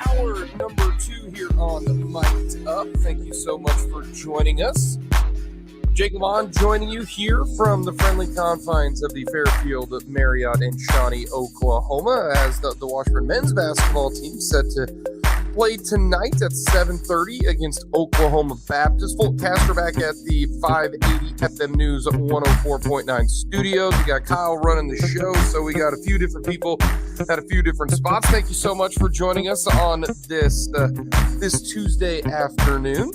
Hour number 2 here on Mic'd Up. Thank you so much for joining us. Jake Lamont joining you here from the friendly confines of the Fairfield Marriott in Shawnee, Oklahoma, as the Washburn men's basketball team set to play tonight at 7:30 against Oklahoma Baptist. Fulton Caster back at the 580 FM News 104.9 studios. We got Kyle running the show, so we got a few different people at a few different spots. Thank you so much for joining us on this Tuesday afternoon.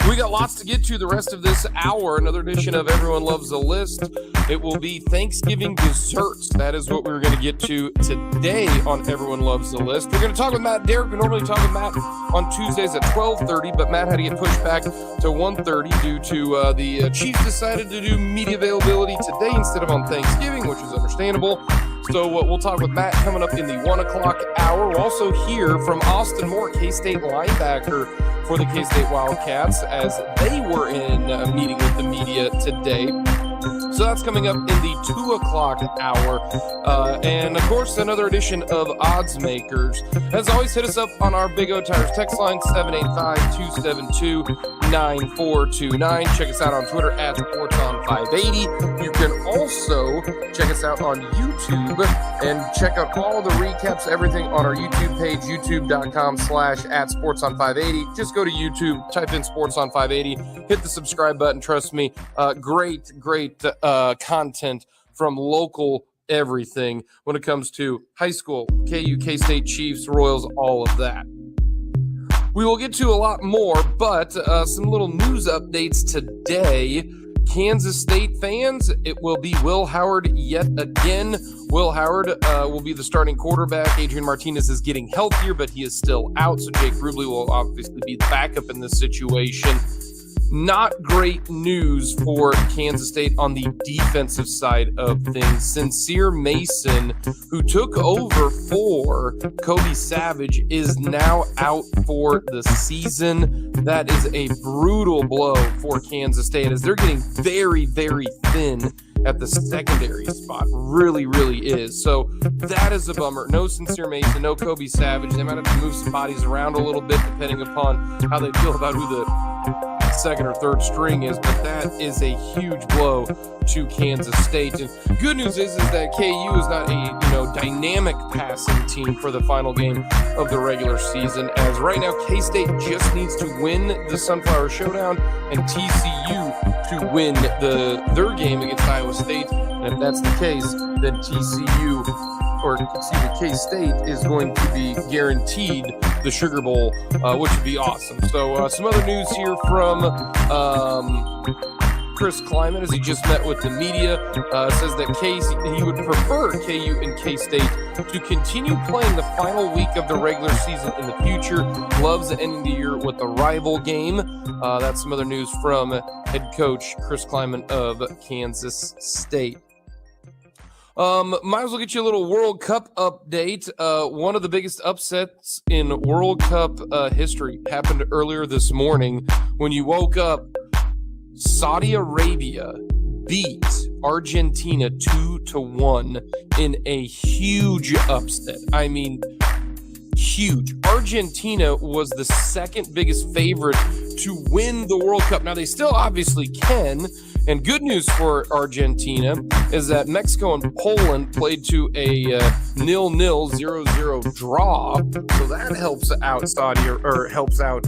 We got lots to get to the rest of this hour. Another edition of Everyone Loves the List. It will be Thanksgiving desserts. That is what we're going to get to today on Everyone Loves the List. We're going to talk with Matt Derrick. We normally talk with Matt on Tuesdays at 12:30, but Matt had to get pushed back to 1:30 due to the Chiefs decided to do media availability today instead of on Thanksgiving, which is understandable. So we'll talk with Matt coming up in the 1 o'clock hour. We'll also hear from Austin Moore, K-State linebacker for the K-State Wildcats, as they were in a meeting with the media today. So that's coming up in the 2 o'clock hour. And, of course, another edition of Odds Makers. As always, hit us up on our Big O Tires text line, 785-272-9429. Check us out on Twitter at SportsOn580. You can also check us out on YouTube and check out all the recaps, everything on our YouTube page, youtube.com/@SportsOn580. Just go to YouTube, type in SportsOn580, hit the subscribe button. Trust me, great content from local everything when it comes to high school, KU, K-State, Chiefs, Royals, all of that. We will get to a lot more, but some little news updates today. Kansas State fans, it will be Will Howard yet again. Will Howard will be the starting quarterback. Adrian Martinez is getting healthier, but he is still out, so Jake Rubley will obviously be the backup in this situation. Not great news for Kansas State on the defensive side of things. Sincere Mason, who took over for Kobe Savage, is now out for the season. That is a brutal blow for Kansas State, as they're getting very, very thin at the secondary spot. Really, really is. So that is a bummer. No Sincere Mason, no Kobe Savage. They might have to move some bodies around a little bit depending upon how they feel about who the second or third string is, but that is a huge blow to Kansas State. And good news is that KU is not a dynamic passing team for the final game of the regular season, as right now K-State just needs to win the Sunflower Showdown and TCU to win their game against Iowa State. And if that's the case, then K-State is going to be guaranteed the Sugar Bowl, which would be awesome. So some other news here from Chris Kleiman, as he just met with the media, says that he would prefer KU and K-State to continue playing the final week of the regular season in the future. Loves ending the year with a rival game. That's some other news from head coach Chris Kleiman of Kansas State. Might as well get you a little World Cup update. One of the biggest upsets in World Cup history happened earlier this morning. When you woke up, Saudi Arabia beat Argentina 2-1 in a huge upset. I mean, huge. Argentina was the second biggest favorite to win the World Cup. Now, they still obviously can, And good news for Argentina is that Mexico and Poland played to a 0-0, 0-0 draw. So that helps out helps out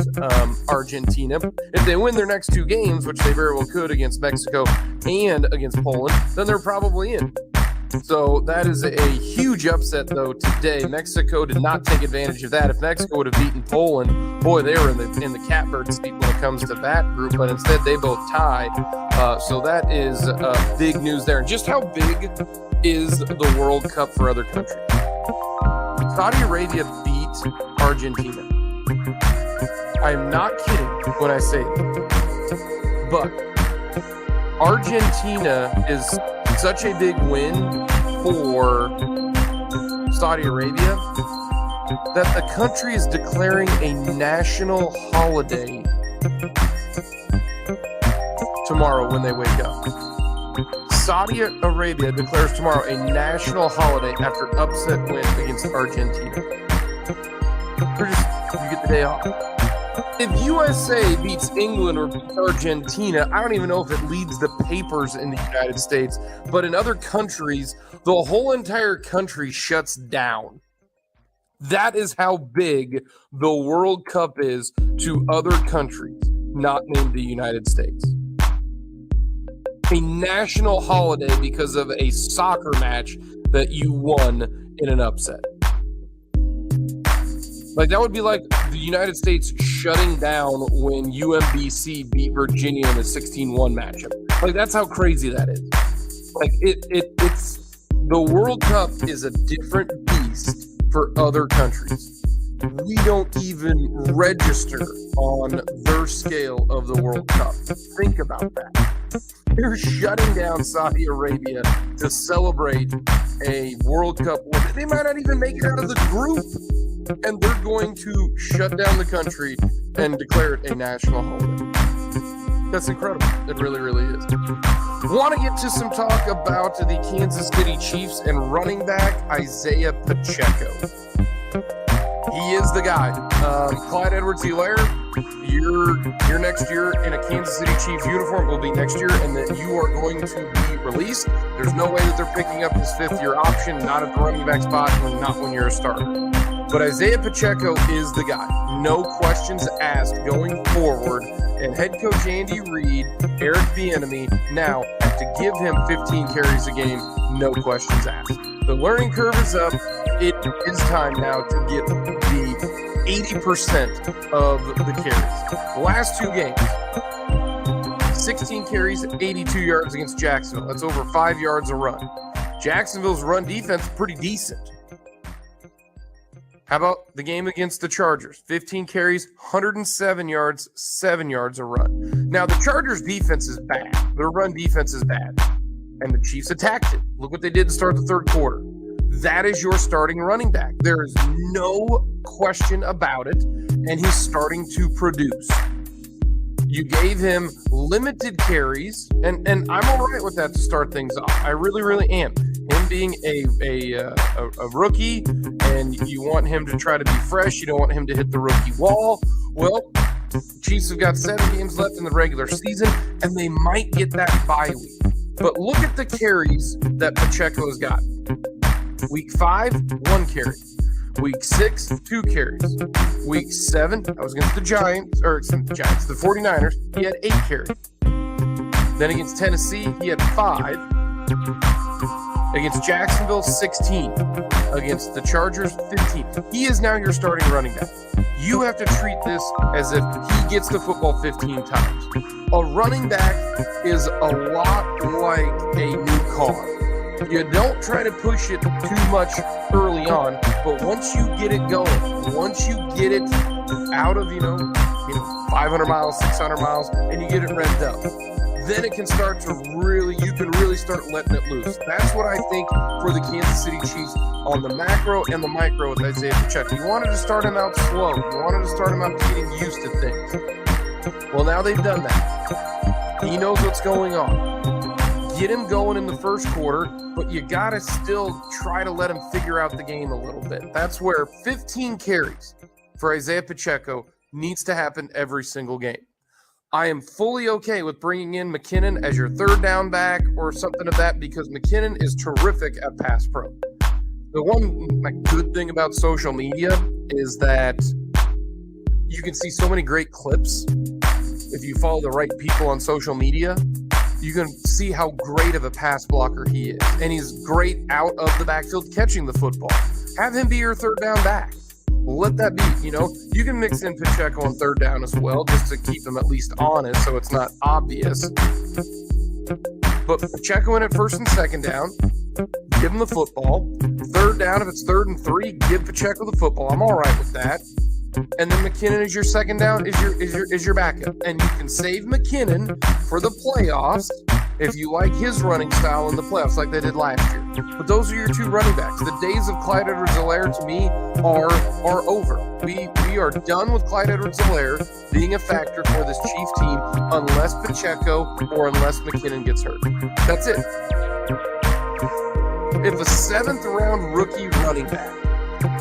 Argentina. If they win their next two games, which they very well could against Mexico and against Poland, then they're probably in. So that is a huge upset, though, today. Mexico did not take advantage of that. If Mexico would have beaten Poland, boy, they were in the catbird seat when it comes to that group, but instead they both tied. So that is big news there. And just how big is the World Cup for other countries? Saudi Arabia beat Argentina. I'm not kidding when I say that. But Argentina is such a big win for Saudi Arabia that the country is declaring a national holiday tomorrow when they wake up. Saudi Arabia declares tomorrow a national holiday after upset win against Argentina. You get the day off. If USA beats England or beats Argentina, I don't even know if it leads the papers in the United States, but in other countries, the whole entire country shuts down. That is how big the World Cup is to other countries, not named the United States. A national holiday because of a soccer match that you won in an upset. Like, that would be like the United States shutting down when UMBC beat Virginia in a 16-1 matchup. Like, that's how crazy that is. Like, it's the World Cup is a different beast for other countries. We don't even register on their scale of the World Cup. Think about that. They're shutting down Saudi Arabia to celebrate a World Cup win. They might not even make it out of the group. And they're going to shut down the country and declare it a national holiday. That's incredible. It really, really is. Want to get to some talk about the Kansas City Chiefs and running back Isiah Pacheco. He is the guy. Clyde Edwards-Helaire, your next year in a Kansas City Chiefs uniform will be next year, and that you are going to be released. There's no way that they're picking up his fifth-year option, not at the running back spot, and not when you're a starter. But Isiah Pacheco is the guy. No questions asked going forward. And head coach Andy Reid, Eric Bieniemy, now have to give him 15 carries a game. No questions asked. The learning curve is up. It is time now to get the 80% of the carries. Last two games, 16 carries, 82 yards against Jacksonville. That's over 5 yards a run. Jacksonville's run defense is pretty decent. How about the game against the Chargers? 15 carries, 107 yards, 7 yards a run. Now, the Chargers' defense is bad. Their run defense is bad. And the Chiefs attacked it. Look what they did to start the third quarter. That is your starting running back. There is no question about it. And he's starting to produce. You gave him limited carries. And I'm all right with that to start things off. I really, really am. Him being a rookie, and you want him to try to be fresh. You don't want him to hit the rookie wall. Well, Chiefs have got 7 games left in the regular season, and they might get that bye week. But look at the carries that Pacheco has got. Week 5, 1 carry. Week 6, 2 carries. Week 7, that was against the the 49ers, he had 8 carries. Then against Tennessee, he had 5. Against Jacksonville, 16. Against the Chargers, 15. He is now your starting running back. You have to treat this as if he gets the football 15 times. A running back is a lot like a new car. You don't try to push it too much early on, but once you get it going, once you get it out of, 500 miles, 600 miles, and you get it revved up, then it can start to you can really start letting it loose. That's what I think for the Kansas City Chiefs on the macro and the micro with Isiah Pacheco. You wanted to start him out slow. You wanted to start him out getting used to things. Well, now they've done that. He knows what's going on. Get him going in the first quarter, but you got to still try to let him figure out the game a little bit. That's where 15 carries for Isiah Pacheco needs to happen every single game. I am fully okay with bringing in McKinnon as your third down back or something of that because McKinnon is terrific at pass pro. The one good thing about social media is that you can see so many great clips. If you follow the right people on social media, you can see how great of a pass blocker he is. And he's great out of the backfield catching the football. Have him be your third down back. Let that be, you can mix in Pacheco on third down as well, just to keep him at least honest so it's not obvious. But Pacheco in at first and second down, give him the football. Third down, if it's 3rd and 3, give Pacheco the football. I'm all right with that. And then McKinnon is your second down, is your backup. And you can save McKinnon for the playoffs if you like his running style in the playoffs like they did last year. But those are your two running backs. The days of Clyde Edwards-Helaire to me are over. We are done with Clyde Edwards-Helaire being a factor for this Chief team unless Pacheco or unless McKinnon gets hurt. That's it. If a 7th round rookie running back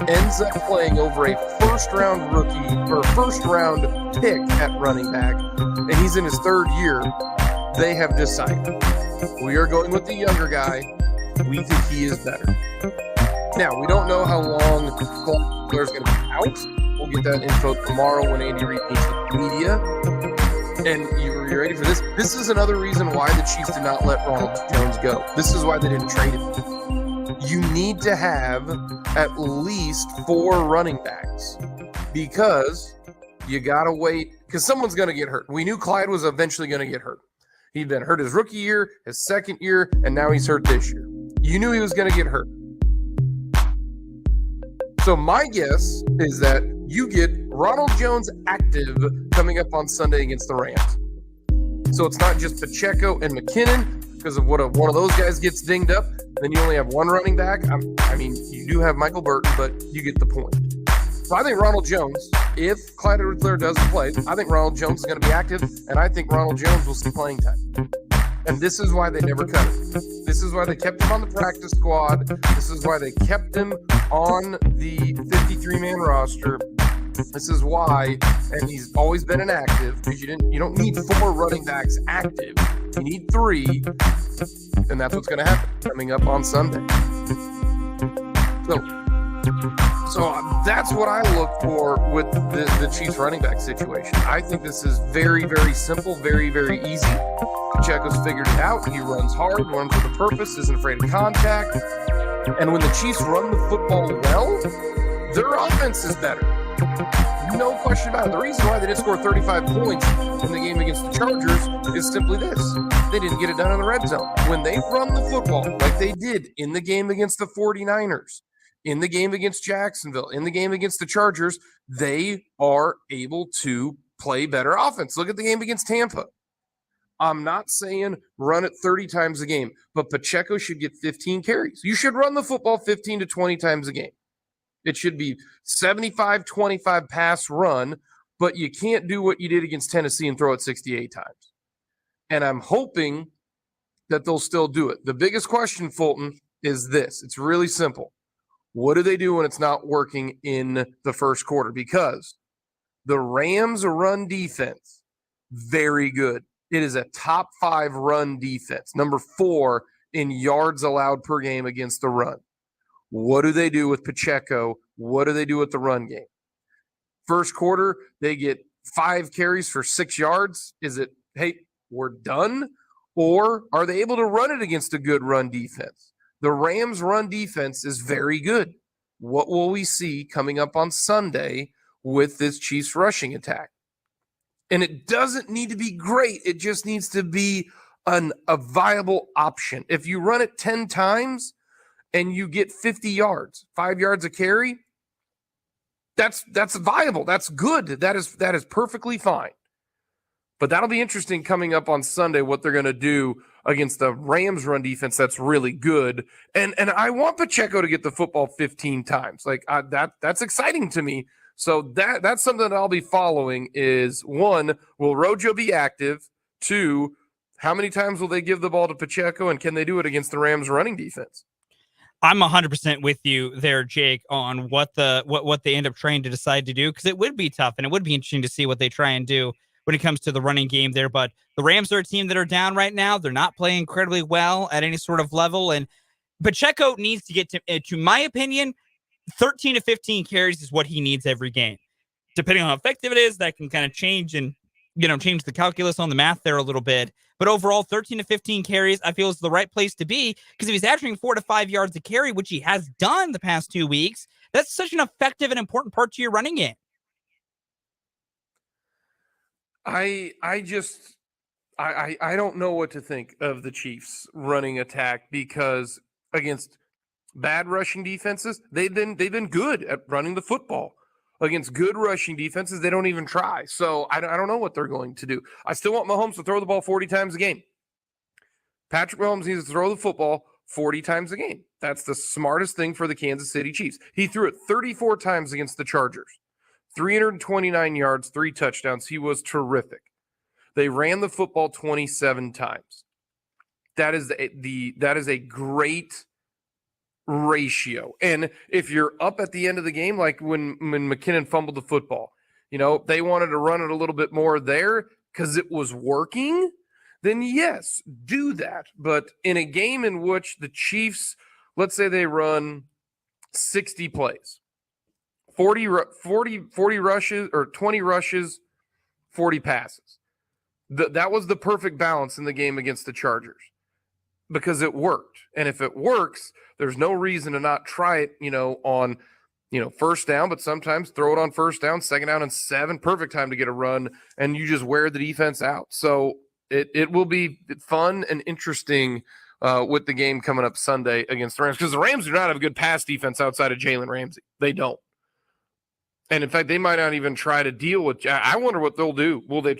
ends up playing over a first-round rookie or first-round pick at running back, and he's in his 3rd year, they have decided we are going with the younger guy. We think he is better. Now, we don't know how long Claire's going to be out. We'll get that info tomorrow when Andy Reid meets with the media. And you ready for this? This is another reason why the Chiefs did not let Ronald Jones go. This is why they didn't trade him. You need to have at least 4 running backs because you got to wait because someone's going to get hurt. We knew Clyde was eventually going to get hurt. He'd been hurt his rookie year, his 2nd year, and now he's hurt this year. You knew he was going to get hurt. So my guess is that you get Ronald Jones active coming up on Sunday against the Rams. So it's not just Pacheco and McKinnon because of what one of those guys gets dinged up. Then you only have 1 running back. I mean, you do have Michael Burton, but you get the point. So I think Ronald Jones, if Clyde Edwards-Helaire doesn't play, I think Ronald Jones is going to be active, and I think Ronald Jones will see playing time. And this is why they never cut him. This is why they kept him on the practice squad. This is why they kept him on the 53-man roster. This is why, and he's always been inactive because you don't need 4 running backs active. You need 3, and that's what's going to happen coming up on Sunday. So that's what I look for with the Chiefs running back situation. I think this is very, very simple, very, very easy. Pacheco's figured it out. He runs hard, runs with a purpose, isn't afraid of contact. And when the Chiefs run the football well, their offense is better. No question about it. The reason why they didn't score 35 points in the game against the Chargers is simply this. They didn't get it done in the red zone. When they run the football like they did in the game against the 49ers, in the game against Jacksonville, in the game against the Chargers, they are able to play better offense. Look at the game against Tampa. I'm not saying run it 30 times a game, but Pacheco should get 15 carries. You should run the football 15 to 20 times a game. It should be 75-25 pass run, but you can't do what you did against Tennessee and throw it 68 times. And I'm hoping that they'll still do it. The biggest question, Fulton, is this. It's really simple. What do they do when it's not working in the first quarter? Because the Rams' run defense, very good. It is a top 5 run defense, number 4 in yards allowed per game against the run. What do they do with Pacheco? What do they do with the run game? First quarter, they get 5 carries for 6 yards. Is it, hey, we're done? Or are they able to run it against a good run defense? The Rams' run defense is very good. What will we see coming up on Sunday with this Chiefs rushing attack? And it doesn't need to be great. It just needs to be a viable option. If you run it 10 times and you get 50 yards, 5 yards a carry, that's viable. That's good. That is perfectly fine. But that'll be interesting coming up on Sunday, what they're going to do against the Rams run defense that's really good. And I want Pacheco to get the football 15 times. Like that's exciting to me. So that's something that I'll be following is 1, will Rojo be active? 2, how many times will they give the ball to Pacheco, and can they do it against the Rams running defense? I'm 100% with you there, Jake, on what they end up trying to decide to do, because it would be tough and it would be interesting to see what they try and do when it comes to the running game there. But the Rams are a team that are down right now. They're not playing incredibly well at any sort of level. And Pacheco needs to get to my opinion, 13 to 15 carries is what he needs every game. Depending on how effective it is, that can kind of change and, change the calculus on the math there a little bit. But overall, 13 to 15 carries, I feel is the right place to be, because if he's averaging 4 to 5 yards a carry, which he has done the past 2 weeks, that's such an effective and important part to your running game. I don't know what to think of the Chiefs running attack, because against bad rushing defenses, they've been good at running the football. Against good rushing defenses, they don't even try. So I don't know what they're going to do. I still want Mahomes to throw the ball 40 times a game. Patrick Mahomes needs to throw the football 40 times a game. That's the smartest thing for the Kansas City Chiefs. He threw it 34 times against the Chargers. 329 yards, 3 touchdowns. He was terrific. They ran the football 27 times. That is a great ratio. And if you're up at the end of the game, like when McKinnon fumbled the football, they wanted to run it a little bit more there because it was working, then yes, do that. But in a game in which the Chiefs, let's say they run 60 plays, 40 rushes or 20 rushes, 40 passes. That was the perfect balance in the game against the Chargers, because it worked. And if it works, there's no reason to not try it, on, first down, but sometimes throw it on first down, second down and 7, perfect time to get a run, and you just wear the defense out. So it will be fun and interesting with the game coming up Sunday against the Rams, because the Rams do not have a good pass defense outside of Jalen Ramsey. They don't. And in fact, they might not even try to deal with. I wonder what they'll do. Will they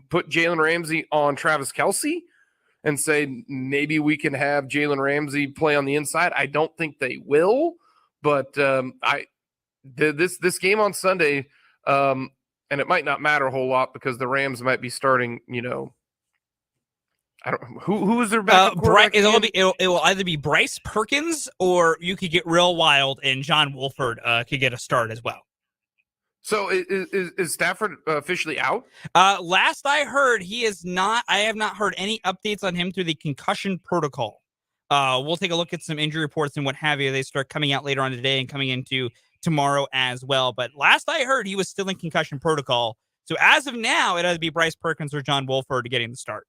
put Jalen Ramsey on Travis Kelce and say maybe we can have Jalen Ramsey play on the inside? I don't think they will. But this game on Sunday, and it might not matter a whole lot because the Rams might be starting. I don't. Who is their backup quarterback? It will either be Bryce Perkins, or you could get real wild and John Wolford could get a start as well. So is Stafford officially out? Last I heard, he is not. I have not heard any updates on him through the concussion protocol. We'll take a look at some injury reports and what have you. They start coming out later on today and coming into tomorrow as well. But last I heard, he was still in concussion protocol. So as of now, it either be Bryce Perkins or John Wolford getting the start.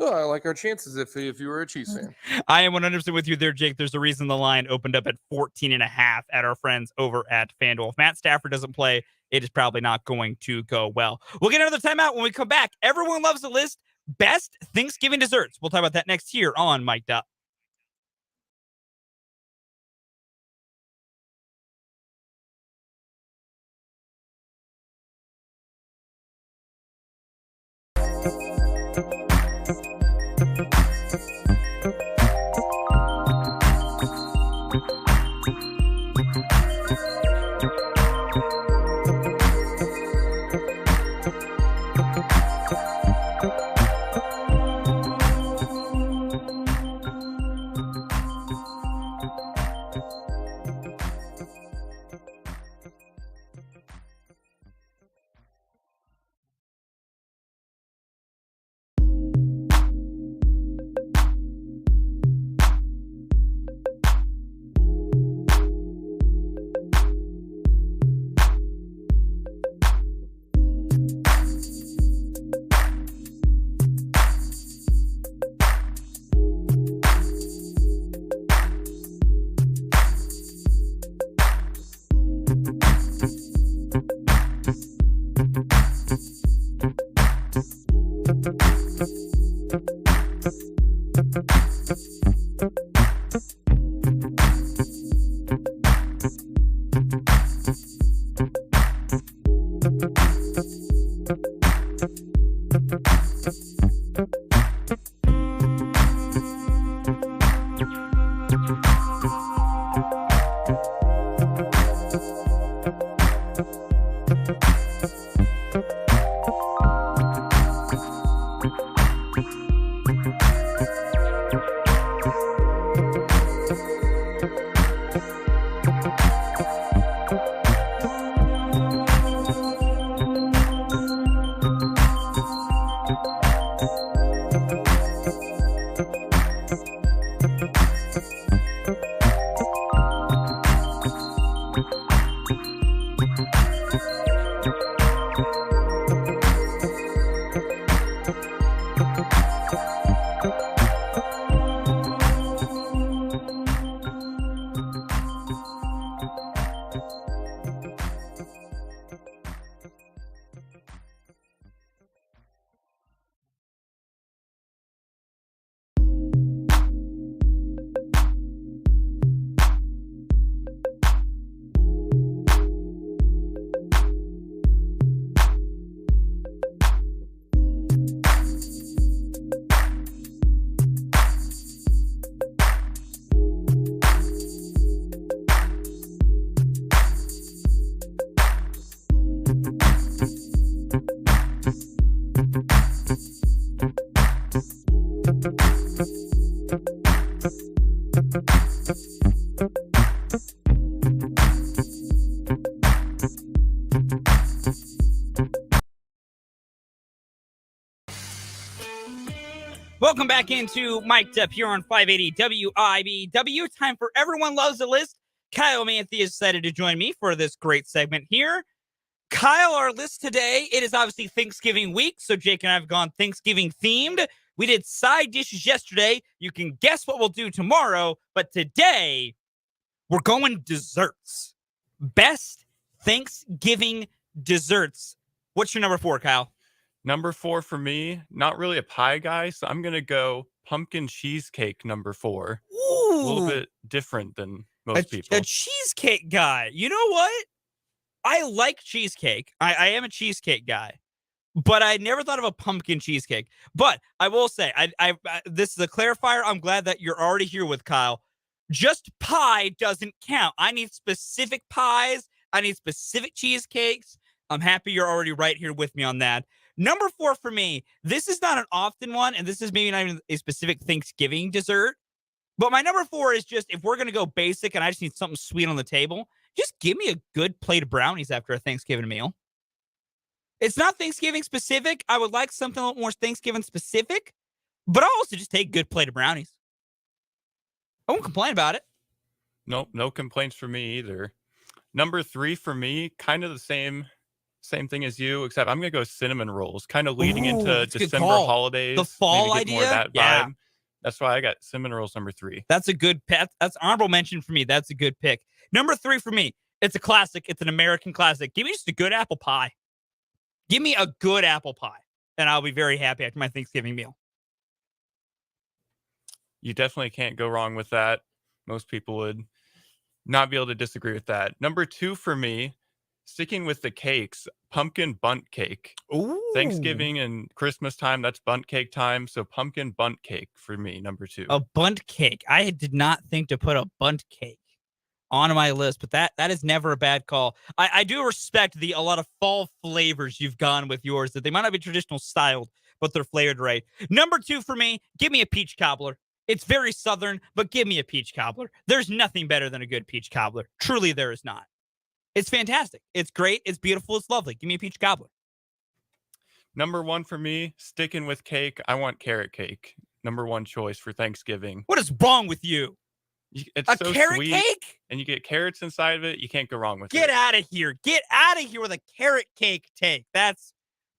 Oh, I like our chances if you were a Chiefs fan. I am 100% with you there, Jake. There's a reason the line opened up at 14.5 at our friends over at FanDuel. If Matt Stafford doesn't play, it is probably not going to go well. We'll get another timeout when we come back. Everyone loves the list. Best Thanksgiving desserts. We'll talk about that next here on Mic'd Up. Welcome back into Mic'd Up here on 580 WIBW. Time for Everyone Loves the List. Kyle Manthe is excited to join me for this great segment here. Kyle, our list today, it is obviously Thanksgiving week, so Jake and I have gone Thanksgiving themed. We did side dishes yesterday. You can guess what we'll do tomorrow, but today we're going desserts. Best Thanksgiving desserts. What's your number 4, Kyle? Number 4 for me, not really a pie guy, so I'm going to go pumpkin cheesecake number 4. Ooh, A little bit different than most people. A cheesecake guy. You know what? I like cheesecake. I am a cheesecake guy, but I never thought of a pumpkin cheesecake. But I will say, I this is a clarifier. I'm glad that you're already here with Kyle. Just pie doesn't count. I need specific pies. I need specific cheesecakes. I'm happy you're already right here with me on that. Number 4 for me, this is not an often one, and this is maybe not even a specific Thanksgiving dessert. But my number 4 is just, if we're going to go basic and I just need something sweet on the table, just give me a good plate of brownies after a Thanksgiving meal. It's not Thanksgiving specific. I would like something a little more Thanksgiving specific, but I'll also just take a good plate of brownies. I won't complain about it. Nope, no complaints for me either. Number 3 for me, kind of the same thing as you, except I'm going to go cinnamon rolls, kind of leading into December holidays. The fall maybe get idea? more of that Yeah. vibe. That's why I got cinnamon rolls number 3. That's a good pick. That's honorable mention for me. That's a good pick. Number 3 for me, it's a classic. It's an American classic. Give me just a good apple pie. Give me a good apple pie, and I'll be very happy after my Thanksgiving meal. You definitely can't go wrong with that. Most people would not be able to disagree with that. Number 2 for me, sticking with the cakes, pumpkin bundt cake. Ooh. Thanksgiving and Christmas time, that's bundt cake time. So pumpkin bundt cake for me, number 2. A bundt cake. I did not think to put a bundt cake on my list, but that is never a bad call. I do respect a lot of fall flavors you've gone with yours, that they might not be traditional styled, but they're flavored right. Number 2 for me, give me a peach cobbler. It's very Southern, but give me a peach cobbler. There's nothing better than a good peach cobbler. Truly, there is not. It's fantastic. It's great. It's beautiful. It's lovely. Give me a peach cobbler. Number 1 for me, sticking with cake, I want carrot cake. Number 1 choice for Thanksgiving. What is wrong with you? It's A so carrot sweet, cake? and you get carrots inside of it. You can't go wrong with Get it. out of here. Get out of here with a carrot cake take. That's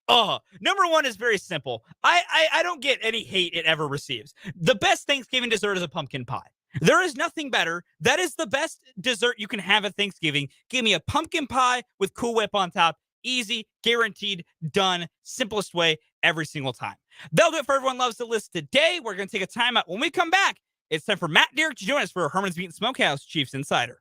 number 1 is very simple. I don't get any hate it ever receives. The best Thanksgiving dessert is a pumpkin pie. There is nothing better. That is the best dessert you can have at Thanksgiving. Give me a pumpkin pie with Cool Whip on top. Easy, guaranteed, done. Simplest way every single time. That'll do it for Everyone Loves the List today. We're going to take a timeout. When we come back, it's time for Matt Derrick to join us for Herman's Beat Smokehouse Chiefs Insider.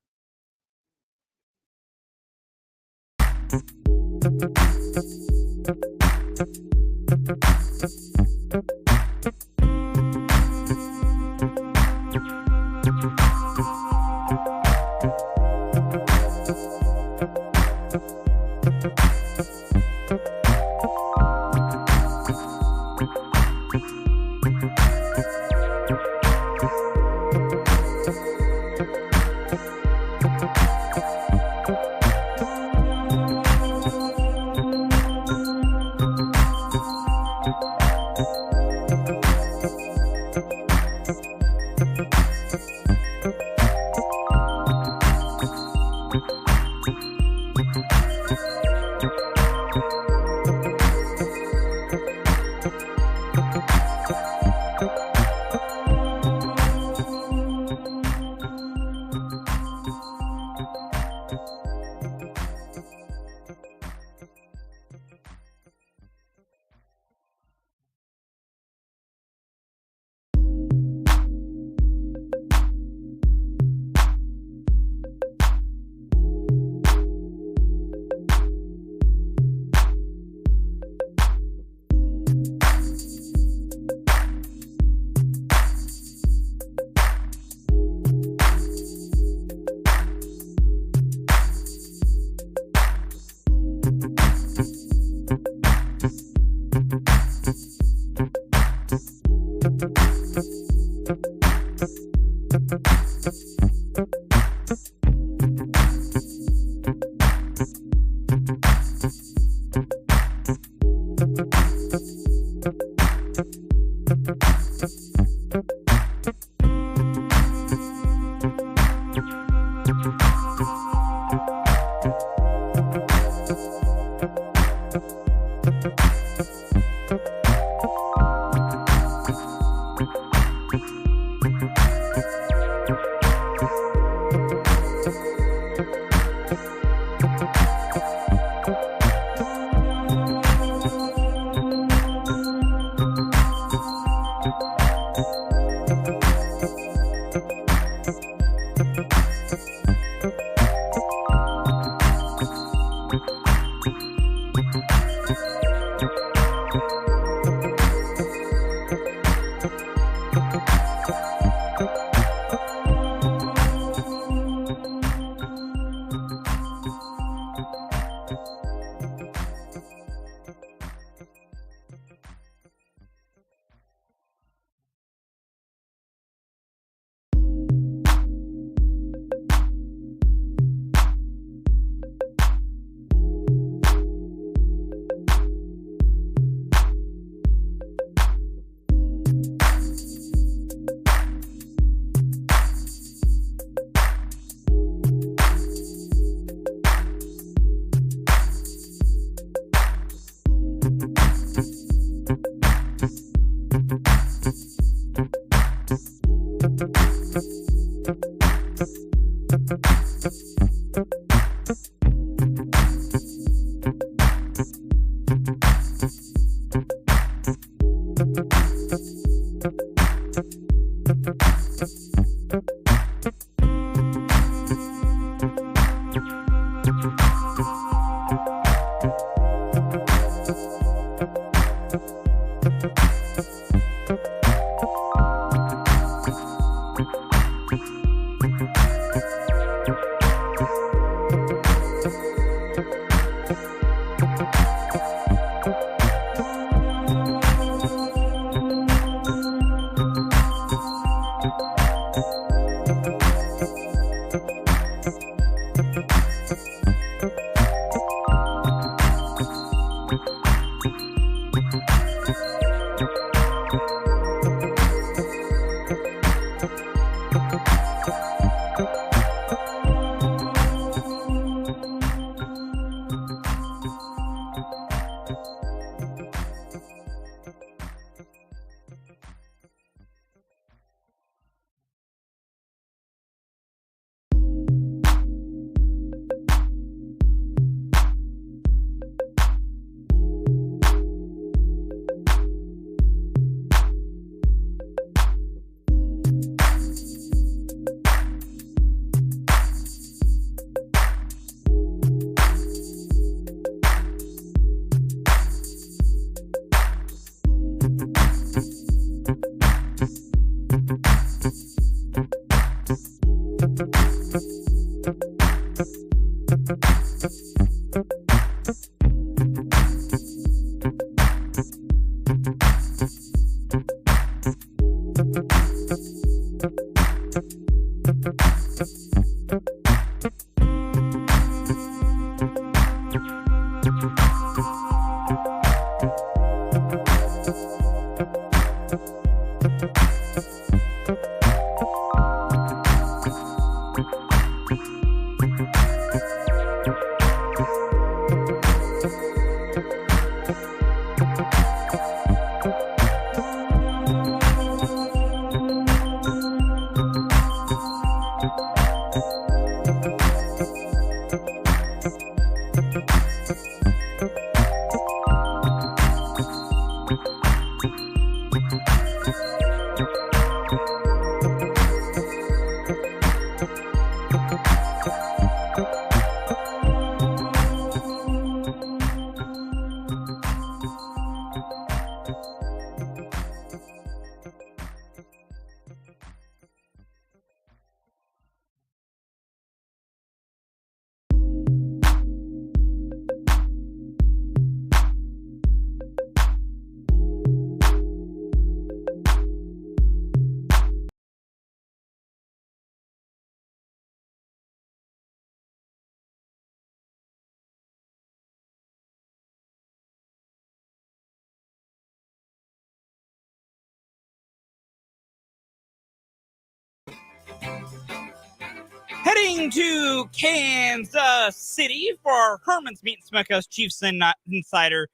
Heading to Kansas City for our Herman's Meat and Smokehouse Chiefs Insider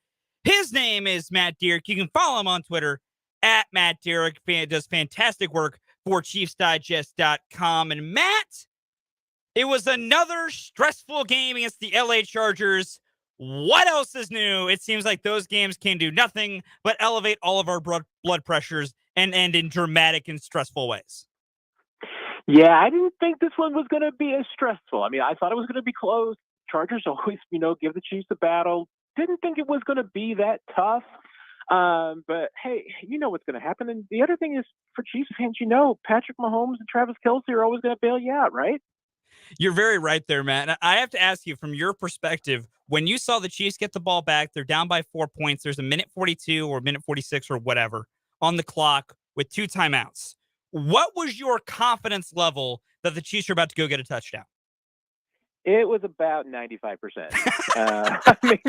His name is Matt Derrick. You can follow him on Twitter at Matt Derrick. Does fantastic work for ChiefsDigest.com. And Matt, it was another stressful game against the LA Chargers. What else is new? It seems like those games can do nothing but elevate all of our blood pressures and end in dramatic and stressful ways. Yeah, I didn't think this one was going to be as stressful. I mean, I thought it was going to be close. Chargers always, give the Chiefs a battle. Didn't think it was going to be that tough. But hey, you know what's going to happen. And the other thing is, for Chiefs fans, Patrick Mahomes and Travis Kelce are always going to bail you out, right? You're very right there, Matt. I have to ask you, from your perspective, when you saw the Chiefs get the ball back, they're down by 4 points. There's a minute 42 or minute 46 or whatever on the clock with 2 timeouts. What was your confidence level that the Chiefs are about to go get a touchdown? It was about 95%. I mean,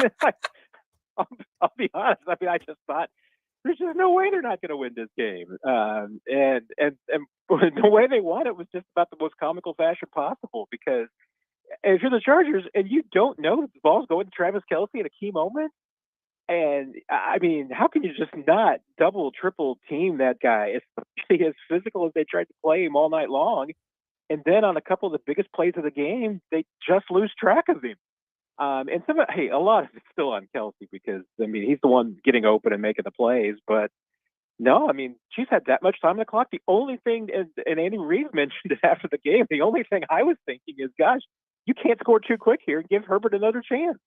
I'll be honest. I mean, I just thought there's just no way they're not going to win this game. And the way they won it was just about the most comical fashion possible, because if you're the Chargers and you don't know that the ball's going to Travis Kelce at a key moment, and I mean, how can you just not double, triple team that guy, especially as physical as they tried to play him all night long? And then on a couple of the biggest plays of the game, they just lose track of him. And a lot of it's still on Kelce, because I mean, he's the one getting open and making the plays. But no, I mean, Chiefs had that much time on the clock. The only thing, and Andy Reid mentioned it after the game, the only thing I was thinking is, gosh, you can't score too quick here and give Herbert another chance.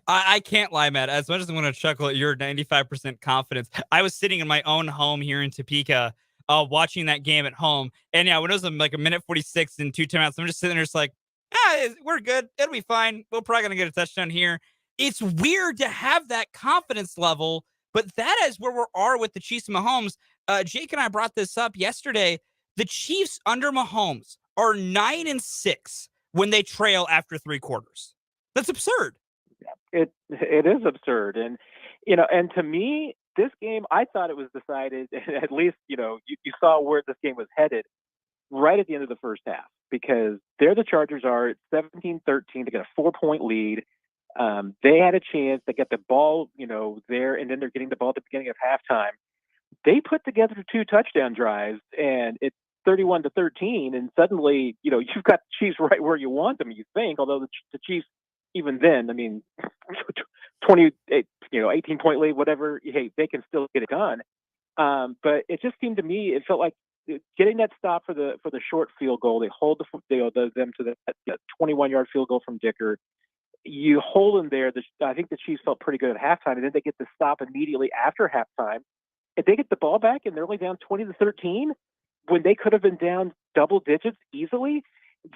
I can't lie, Matt. As much as I'm going to chuckle at your 95% confidence, I was sitting in my own home here in Topeka, watching that game at home. And yeah, when it was like a minute 46 and 2 timeouts, I'm just sitting there, just like, we're good. It'll be fine. We're probably going to get a touchdown here. It's weird to have that confidence level, but that is where we are with the Chiefs and Mahomes. Jake and I brought this up yesterday. The Chiefs under Mahomes are 9-6 when they trail after 3 quarters. That's absurd. It is absurd. And, and to me, this game, I thought it was decided, at least, you saw where this game was headed right at the end of the first half, because there the Chargers are at 17-13 to get a 4-point lead. They had a chance to get the ball, there, and then they're getting the ball at the beginning of halftime. They put together 2 touchdown drives, and it's 31-13, and suddenly, you've got the Chiefs right where you want them, you think, although the Chiefs, even then, I mean, 28, 18-point lead, whatever, hey, they can still get it done. But it just seemed to me, it felt like getting that stop for the short field goal. They hold them to the 21-yard field goal from Dicker. You hold them there. I think the Chiefs felt pretty good at halftime, and then they get the stop immediately after halftime. If they get the ball back and they're only down 20-13, when they could have been down double digits easily,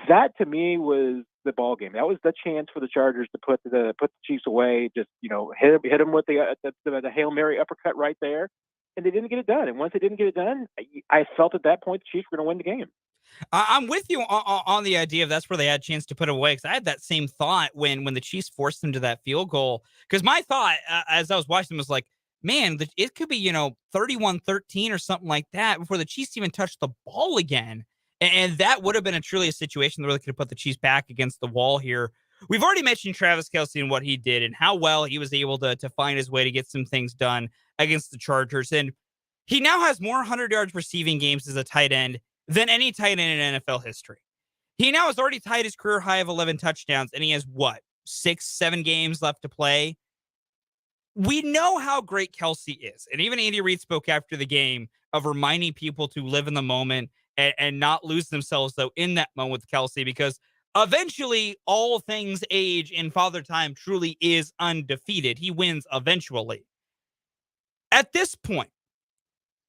that to me was the ball game. That was the chance for the Chargers to put the Chiefs away. Just hit them with the Hail Mary uppercut right there, and they didn't get it done. And once they didn't get it done, I felt at that point the Chiefs were going to win the game. I'm with you on the idea of that's where they had a chance to put it away, because I had that same thought when the Chiefs forced them to that field goal. Because my thought as I was watching them was like, man, it could be 31-13 or something like that before the Chiefs even touched the ball again. And that would have been truly a situation that really could have put the Chiefs back against the wall here. We've already mentioned Travis Kelce and what he did and how well he was able to find his way to get some things done against the Chargers. And he now has more 100 yards receiving games as a tight end than any tight end in NFL history. He now has already tied his career high of 11 touchdowns, and he has 6-7 games left to play. We know how great Kelce is. And even Andy Reid spoke after the game of reminding people to live in the moment and not lose themselves, though, in that moment with Kelce, because eventually all things age and Father Time truly is undefeated. He wins eventually. At this point,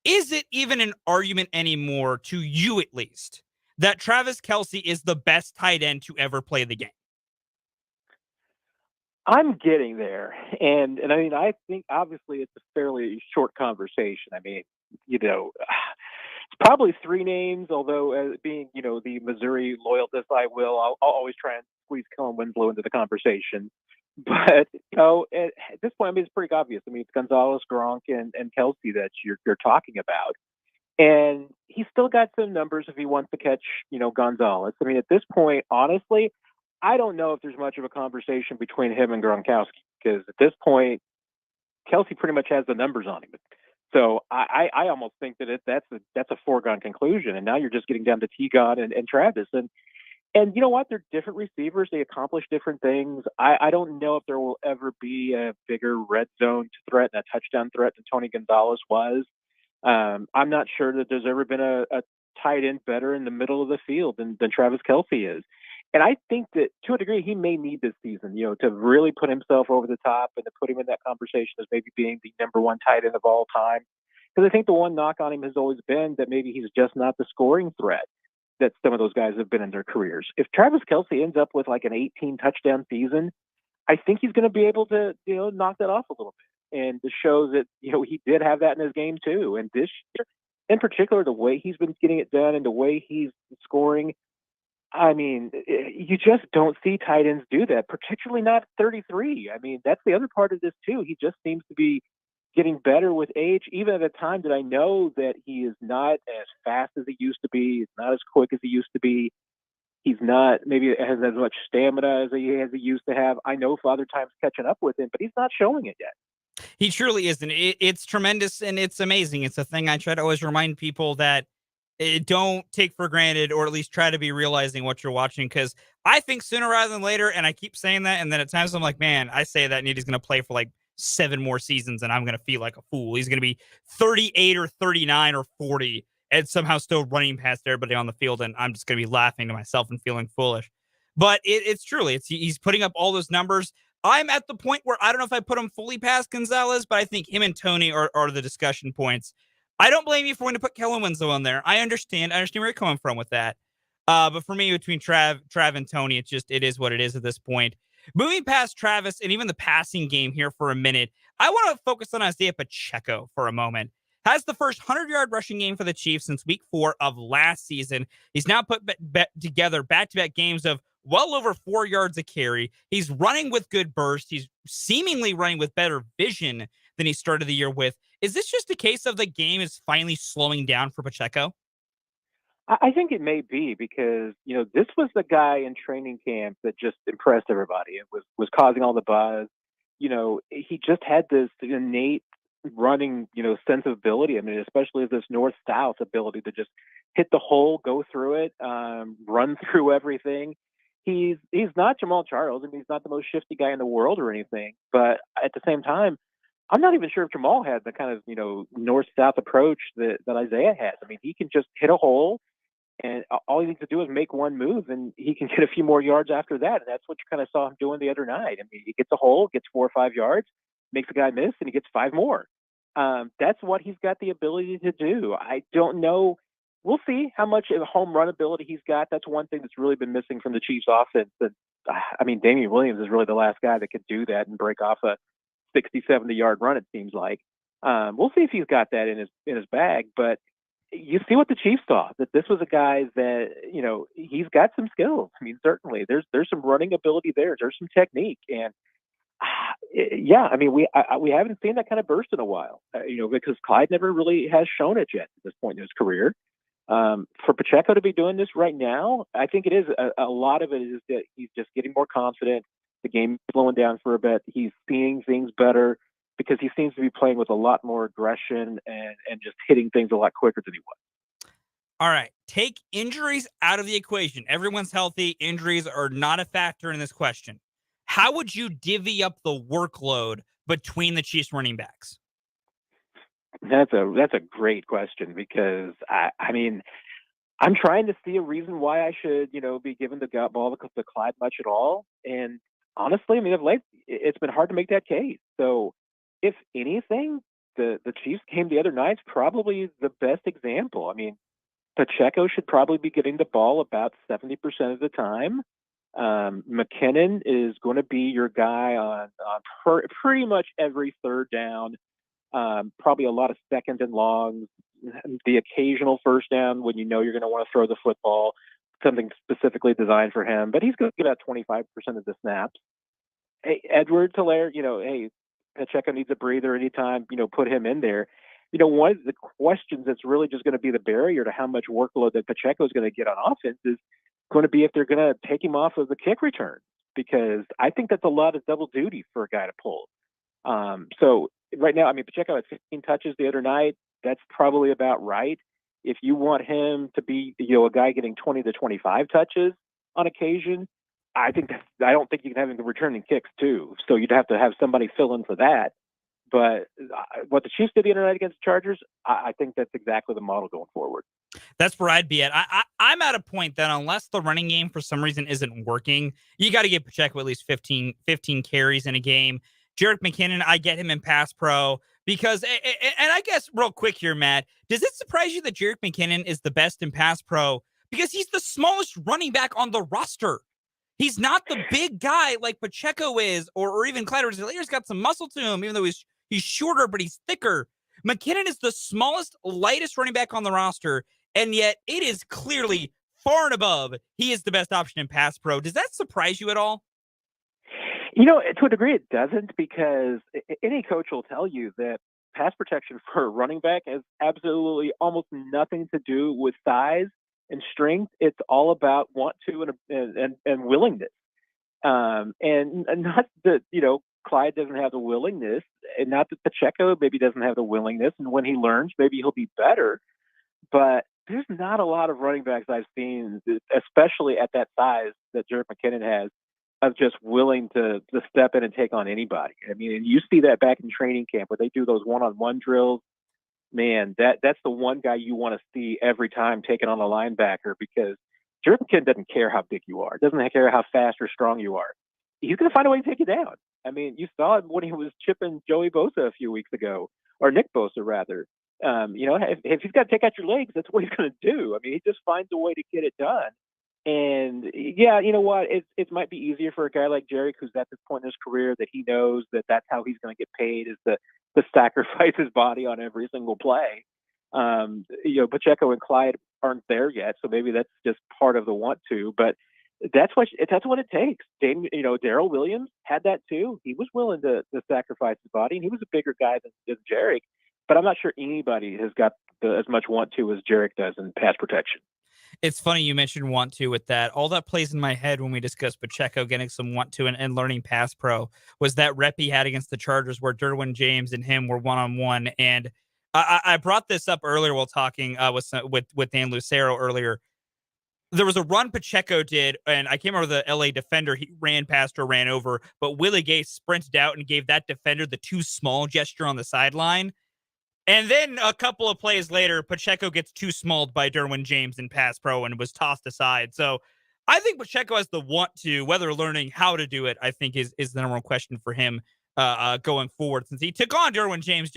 is it even an argument anymore, to you at least, that Travis Kelce is the best tight end to ever play the game? I'm getting there. And I mean, I think obviously it's a fairly short conversation. I mean, it's probably 3 names, although being, the Missouri loyalist I'll always try and squeeze Kellen Winslow into the conversation. But, at this point, I mean, it's pretty obvious. I mean, it's Gonzalez, Gronk, and Kelce that you're talking about. And he's still got some numbers if he wants to catch, Gonzalez. I mean, at this point, honestly, I don't know if there's much of a conversation between him and Gronkowski, because at this point, Kelsey pretty much has the numbers on him. So I almost think that that's a foregone conclusion. And now you're just getting down to T-God and Travis. And you know what? They're different receivers. They accomplish different things. I don't know if there will ever be a bigger red zone threat and a touchdown threat than Tony Gonzalez was. I'm not sure that there's ever been a tight end better in the middle of the field than Travis Kelsey is. And I think that to a degree he may need this season, to really put himself over the top and to put him in that conversation as maybe being the number one tight end of all time. Because I think the one knock on him has always been that maybe he's just not the scoring threat that some of those guys have been in their careers. If Travis Kelsey ends up with like an 18 touchdown season, I think he's going to be able to, knock that off a little bit and to show that, he did have that in his game too. And this year, in particular, the way he's been getting it done and the way he's scoring, I mean, you just don't see tight ends do that, particularly not at 33. I mean, that's the other part of this too. He just seems to be getting better with age, even at a time that I know that he is not as fast as he used to be. He's not as quick as he used to be. He's not maybe has as much stamina as he used to have. I know Father Time's catching up with him, but he's not showing it yet. He truly isn't. It's tremendous and it's amazing. It's a thing I try to always remind people that don't take for granted, or at least try to be realizing what you're watching. Because I think sooner rather than later, and I keep saying that, and then at times I'm like, man, I say that and he's going to play for like 7 more seasons and I'm going to feel like a fool. He's going to be 38 or 39 or 40 and somehow still running past everybody on the field. And I'm just going to be laughing to myself and feeling foolish. But it's truly, he's putting up all those numbers. I'm at the point where I don't know if I put him fully past Gonzalez, but I think him and Tony are the discussion points. I don't blame you for wanting to put Kellen Winslow in there. I understand where you're coming from with that. But for me, between Trav and Tony, it is what it is at this point. Moving past Travis and even the passing game here for a minute, I want to focus on Isiah Pacheco for a moment. Has the first 100-yard rushing game for the Chiefs since week 4 of last season. He's now put together back-to-back games of well over 4 yards a carry. He's running with good burst. He's seemingly running with better vision than he started the year with. Is this just a case of the game is finally slowing down for Pacheco? I think it may be because, this was the guy in training camp that just impressed everybody. It was causing all the buzz. He just had this innate running, sense of ability. I mean, especially this north-south ability to just hit the hole, go through it, run through everything. He's not Jamal Charles. I mean, he's not the most shifty guy in the world or anything. But at the same time, I'm not even sure if Jamal had the kind of, north-south approach that Isiah has. I mean, he can just hit a hole, and all he needs to do is make one move, and he can get a few more yards after that. And that's what you kind of saw him doing the other night. I mean, he gets a hole, gets 4 or 5 yards, makes a guy miss, and he gets 5 more. That's what he's got the ability to do. I don't know. We'll see how much of a home run ability he's got. That's one thing that's really been missing from the Chiefs offense. Damian Williams is really the last guy that could do that and break off a 60, 70-yard run, it seems like. We'll see if he's got that in his bag, but you see what the Chiefs saw, that this was a guy that, he's got some skills. I mean, certainly there's some running ability there. There's some technique. And we haven't seen that kind of burst in a while, because Clyde never really has shown it yet at this point in his career. For Pacheco to be doing this right now, I think it is a lot of it is that he's just getting more confident. The game is slowing down for a bit. He's seeing things better because he seems to be playing with a lot more aggression and just hitting things a lot quicker than he was. All right. Take injuries out of the equation. Everyone's healthy. Injuries are not a factor in this question. How would you divvy up the workload between the Chiefs running backs? That's a great question because I'm trying to see a reason why I should, be giving the ball to Clyde much at all. And honestly, of late, it's been hard to make that case. So if anything, the Chiefs game the other night's probably the best example. I mean, Pacheco should probably be getting the ball about 70% of the time. McKinnon is going to be your guy on pretty much every third down. Probably a lot of second and longs, the occasional first down when you're going to want to throw the football, something specifically designed for him. But he's going to get about 25% of the snaps. Hey, Edwards-Helaire, hey, Pacheco needs a breather anytime, put him in there. One of the questions that's really just going to be the barrier to how much workload that Pacheco is going to get on offense is going to be if they're going to take him off of the kick return, because I think that's a lot of double duty for a guy to pull. So right now, I mean, Pacheco had 15 touches the other night. That's probably about right. If you want him to be, a guy getting 20 to 25 touches on occasion, I don't think you can have him returning kicks too. So you'd have to have somebody fill in for that. But what the Chiefs did the other night against the Chargers, I think that's exactly the model going forward. That's where I'd be at. I'm at a point that unless the running game for some reason isn't working, you got to give Pacheco at least 15 carries in a game. Jerick McKinnon, I get him in pass pro because, and I guess real quick here, Matt, does it surprise you that Jerick McKinnon is the best in pass pro? Because he's the smallest running back on the roster. He's not the big guy like Pacheco is, or even Clyde Edwards-Helaire's got some muscle to him, even though he's shorter, but he's thicker. McKinnon is the smallest, lightest running back on the roster, and yet it is clearly far and above he is the best option in pass pro. Does that surprise you at all? To a degree it doesn't, because any coach will tell you that pass protection for a running back has absolutely almost nothing to do with size and strength. It's all about want to and willingness. And not that, Clyde doesn't have the willingness, and not that Pacheco maybe doesn't have the willingness. And when he learns, maybe he'll be better. But there's not a lot of running backs I've seen, especially at that size that Jerick McKinnon has, of just willing to step in and take on anybody. I mean, and you see that back in training camp where they do those one-on-one drills. Man, that's the one guy you want to see every time taking on a linebacker, because Jerick McKinnon doesn't care how big you are, doesn't care how fast or strong you are. He's going to find a way to take you down. I mean, you saw it when he was chipping Joey Bosa a few weeks ago, or Nick Bosa rather. If he's got to take out your legs, that's what he's going to do. I mean, he just finds a way to get it done. And yeah, you know what? It might be easier for a guy like Jerick, who's at this point in his career, that he knows that that's how he's going to get paid, is to sacrifice his body on every single play. Pacheco and Clyde aren't there yet, so maybe that's just part of the want to. But that's what it takes. Darrell Williams had that too. He was willing to sacrifice his body, and he was a bigger guy than Jerick. But I'm not sure anybody has got as much want to as Jerick does in pass protection. It's funny you mentioned want to with that. All that plays in my head when we discussed Pacheco getting some want to and learning pass pro was that rep he had against the Chargers where Derwin James and him were one-on-one. And I brought this up earlier while talking with Dan Lucero earlier. There was a run Pacheco did, and I can't remember the LA defender he ran past or ran over, but Willie Gay sprinted out and gave that defender the too small gesture on the sideline. And then a couple of plays later, Pacheco gets too smalled by Derwin James in pass pro and was tossed aside. So I think Pacheco has the want to, whether learning how to do it, I think is the number one question for him going forward. Since he took on Derwin James,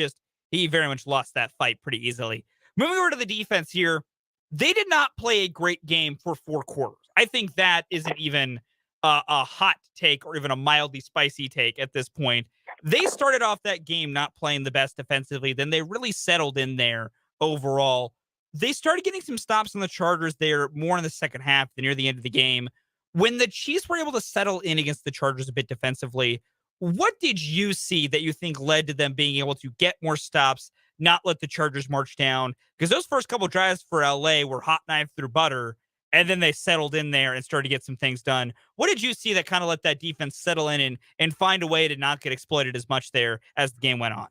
he very much lost that fight pretty easily. Moving over to the defense here, they did not play a great game for 4 quarters. I think that isn't even a hot take or even a mildly spicy take at this point. They started off that game not playing the best defensively. Then they really settled in there overall. They started getting some stops on the Chargers there more in the second half than near the end of the game. When the Chiefs were able to settle in against the Chargers a bit defensively, what did you see that you think led to them being able to get more stops, not let the Chargers march down? Because those first couple drives for LA were hot knife through butter, and then they settled in there and started to get some things done. What did you see that kind of let that defense settle in and find a way to not get exploited as much there as the game went on?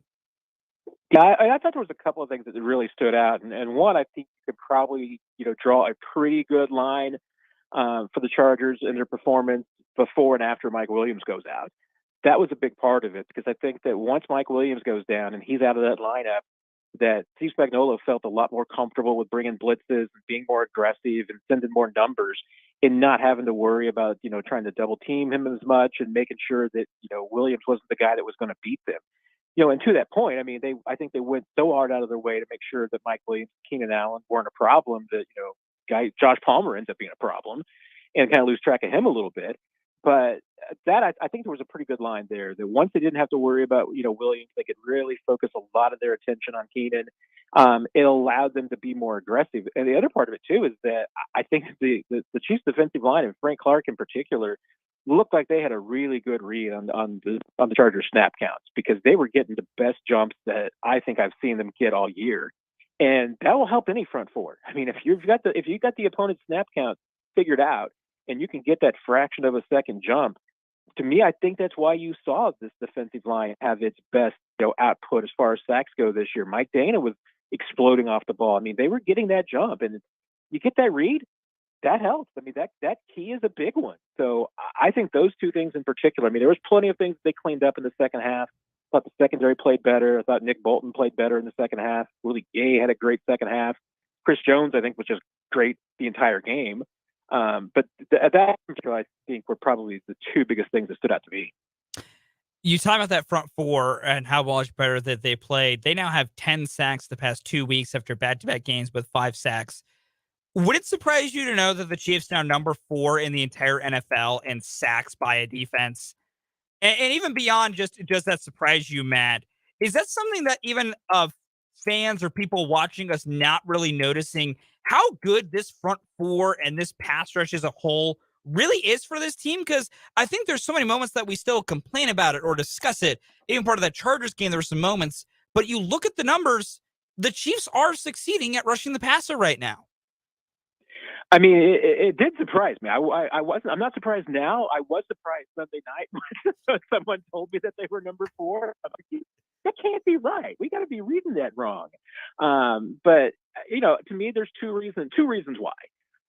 Yeah, I thought there was a couple of things that really stood out. And one, I think you could probably, draw a pretty good line for the Chargers and their performance before and after Mike Williams goes out. That was a big part of it, because I think that once Mike Williams goes down and he's out of that lineup, that Steve Spagnuolo felt a lot more comfortable with bringing blitzes and being more aggressive and sending more numbers, and not having to worry about, trying to double team him as much and making sure that, Williams wasn't the guy that was going to beat them. And to that point, I mean, I think they went so hard out of their way to make sure that Mike Williams and Keenan Allen weren't a problem that, Josh Palmer ends up being a problem and kind of lose track of him a little bit. But that, I think there was a pretty good line there, that once they didn't have to worry about, Williams, they could really focus a lot of their attention on Keenan. It allowed them to be more aggressive. And the other part of it, too, is that I think the Chiefs defensive line, and Frank Clark in particular, looked like they had a really good read on the Chargers snap counts, because they were getting the best jumps that I think I've seen them get all year. And that will help any front four. I mean, if you've got the opponent's snap count figured out, and you can get that fraction of a second jump, to me, I think that's why you saw this defensive line have its best output as far as sacks go this year. Mike Dana was exploding off the ball. I mean, they were getting that jump, and you get that read, that helps. I mean, that key is a big one. So I think those two things in particular. I mean, there was plenty of things they cleaned up in the second half. I thought the secondary played better. I thought Nick Bolton played better in the second half. Willie Gay had a great second half. Chris Jones, I think, was just great the entire game. But that in particular, I think, were probably the two biggest things that stood out to me. You talk about that front four and how much better that they played. They now have 10 sacks the past 2 weeks after back-to-back games with 5 sacks. Would it surprise you to know that the Chiefs now number 4 in the entire NFL in sacks by a defense? And even beyond just that surprise you, Matt, is that something that even fans or people watching us not really noticing how good this front four and this pass rush as a whole really is for this team? Because I think there's so many moments that we still complain about it or discuss it. Even part of that Chargers game, there were some moments. But you look at the numbers, the Chiefs are succeeding at rushing the passer right now. I mean, it did surprise me. I'm not surprised now. I was surprised Sunday night when someone told me that they were number 4. I'm like, that can't be right. We got to be reading that wrong. But to me, there's two reasons why.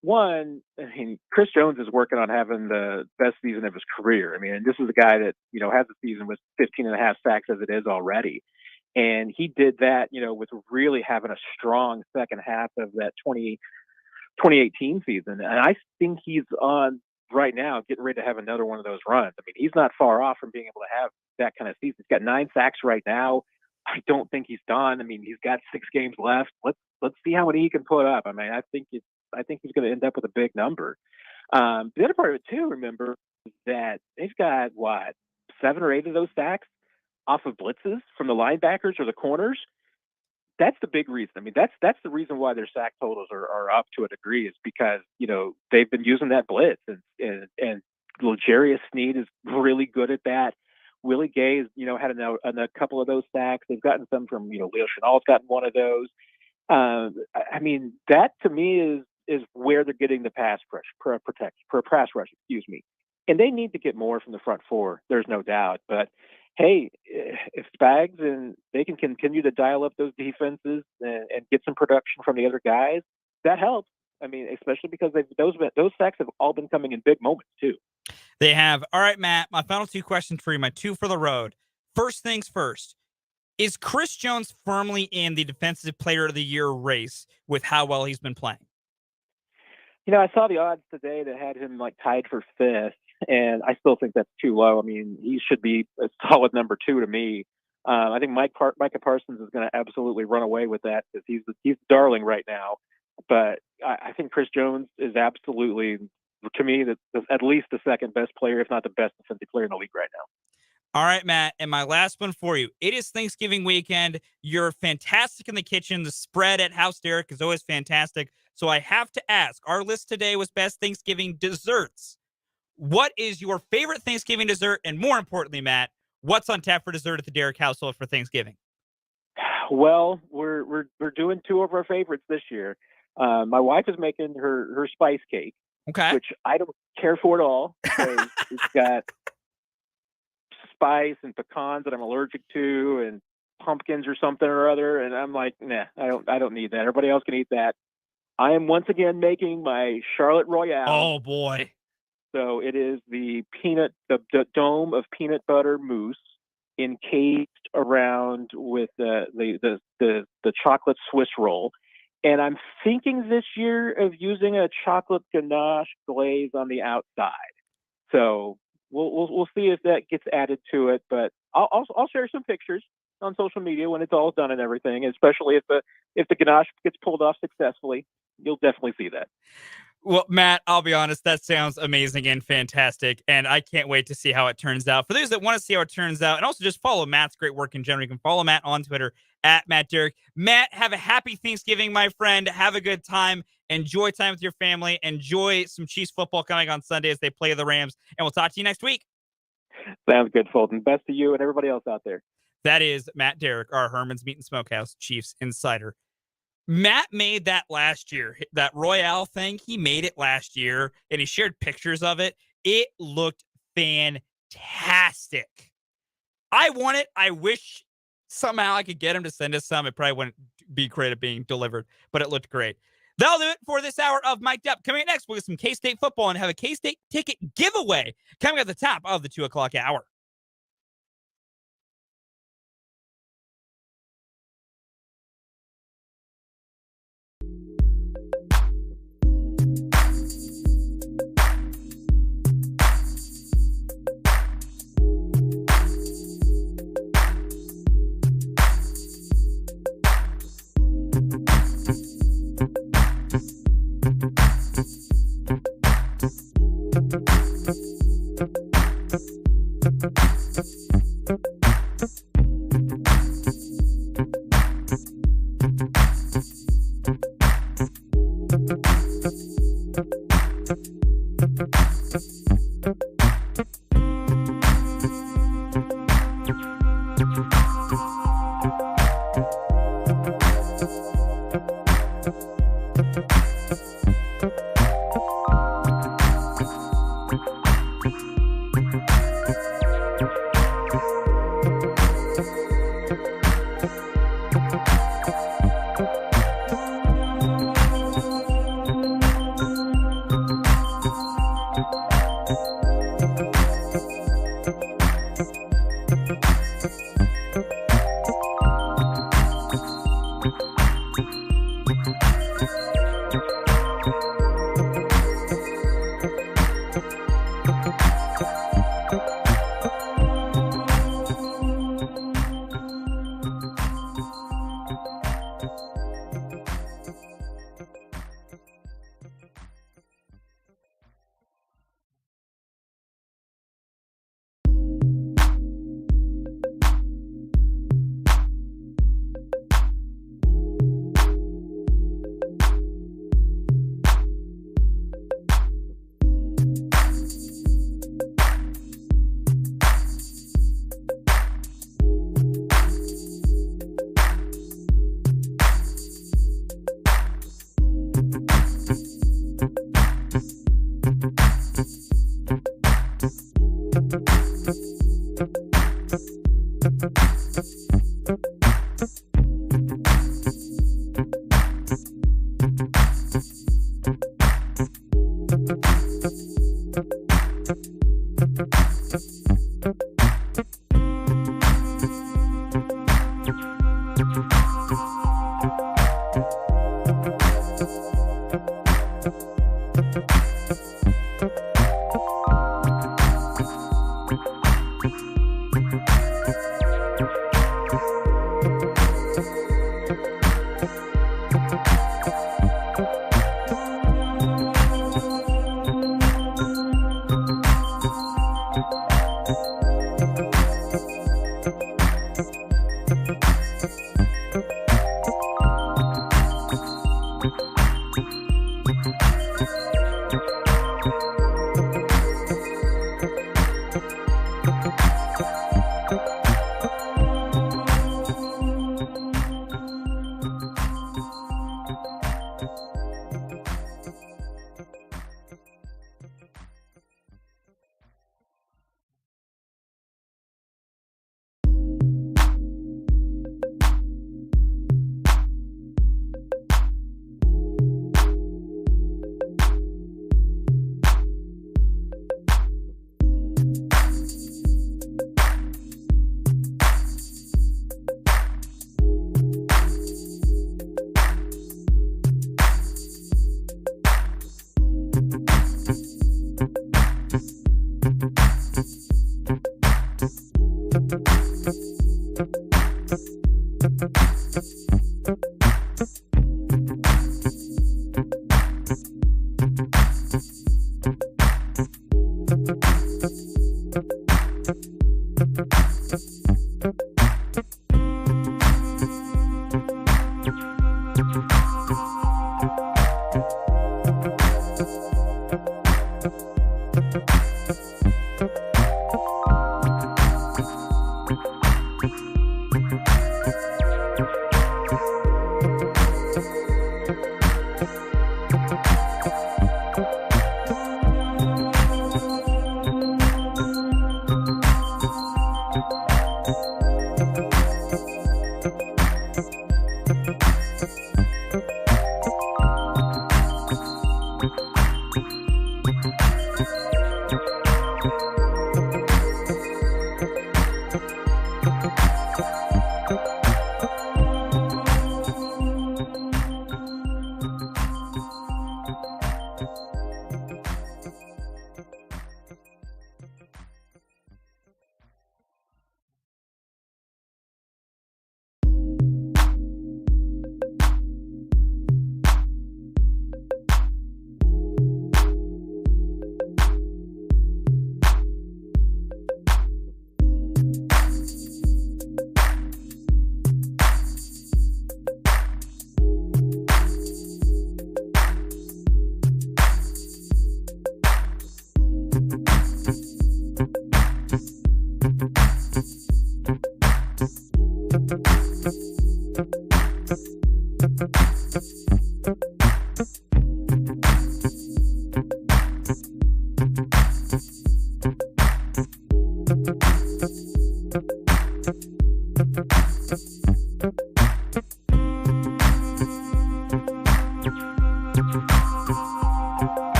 One, I mean, Chris Jones is working on having the best season of his career. I mean, and this is a guy that has a season with 15.5 sacks as it is already. And he did that, with really having a strong second half of that 2018 season. And I think he's on right now, getting ready to have another one of those runs. I mean, he's not far off from being able to have that kind of season. He's got 9 sacks right now. I don't think he's done. I mean, he's got 6 games left. Let's see how many he can put up. I mean, I think he's going to end up with a big number. The other part of it too, remember, is that they've got 7 or 8 of those sacks off of blitzes from the linebackers or the corners. That's the big reason. I mean, that's the reason why their sack totals are up to a degree, is because they've been using that blitz, and L'Jarius Sneed is really good at that. Willie Gay has had a couple of those sacks. They've gotten some from Leo Chenal's gotten one of those. I mean, that to me is where they're getting the pass rush, pass rush, and they need to get more from the front four. There's no doubt, but hey, if Spags and they can continue to dial up those defenses and get some production from the other guys, that helps. I mean, especially because those sacks have all been coming in big moments too. They have. All right, Matt, my final 2 questions for you, my 2 for the road. First things first, is Chris Jones firmly in the Defensive Player of the Year race with how well he's been playing? I saw the odds today that had him tied for 5th. And I still think that's too low. I mean, he should be a solid number 2 to me. I think Micah Parsons is going to absolutely run away with that because he's the darling right now. But I think Chris Jones is absolutely, to me, at least the second best player, if not the best defensive player in the league right now. All right, Matt, and my last one for you. It is Thanksgiving weekend. You're fantastic in the kitchen. The spread at House Derrick is always fantastic. So I have to ask, our list today was best Thanksgiving desserts. What is your favorite Thanksgiving dessert? And more importantly, Matt, what's on tap for dessert at the Derrick household for Thanksgiving? Well, we're doing 2 of our favorites this year. My wife is making her spice cake, which I don't care for at all because it's got spice and pecans that I'm allergic to, and pumpkins or something or other. And I'm like, nah, I don't need that. Everybody else can eat that. I am once again making my Charlotte Royale. Oh boy. So it is the dome of peanut butter mousse encased around with the chocolate Swiss roll. And I'm thinking this year of using a chocolate ganache glaze on the outside. So we'll see if that gets added to it. But I'll share some pictures on social media when it's all done and everything, especially if the ganache gets pulled off successfully. You'll definitely see that. Well, Matt, I'll be honest, that sounds amazing and fantastic, and I can't wait to see how it turns out. For those that want to see how it turns out, and also just follow Matt's great work in general, you can follow Matt on Twitter at Matt Derrick. Matt, have a happy Thanksgiving, my friend. Have a good time. Enjoy time with your family. Enjoy some Chiefs football coming on Sunday as they play the Rams, and we'll talk to you next week. Sounds good, Fulton. Best to you and everybody else out there. That is Matt Derrick, our Herman's Meat and Smokehouse Chiefs insider. Matt made that last year. That Royale thing, he made it last year, and he shared pictures of it. It looked fantastic. I want it. I wish somehow I could get him to send us some. It probably wouldn't be great at being delivered, but it looked great. That'll do it for this hour of Mic'd Up. Coming up next, we'll get some K-State football and have a K-State ticket giveaway coming at the top of the 2 o'clock hour.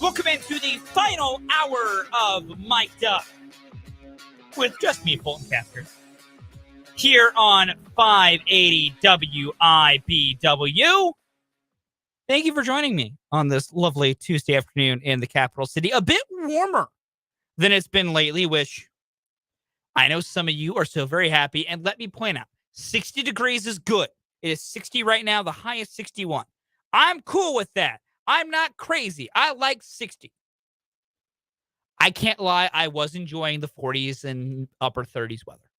Welcome into the final hour of Mic'd Up with just me, Fulton Caster, here on 580 WIBW. Thank you for joining me on this lovely Tuesday afternoon in the capital city. A bit warmer than it's been lately, which I know some of you are so very happy. And let me point out, 60 degrees is good. It is 60 right now, the high is 61. I'm cool with that. I'm not crazy. I like 60. I can't lie. I was enjoying the 40s and upper 30s weather.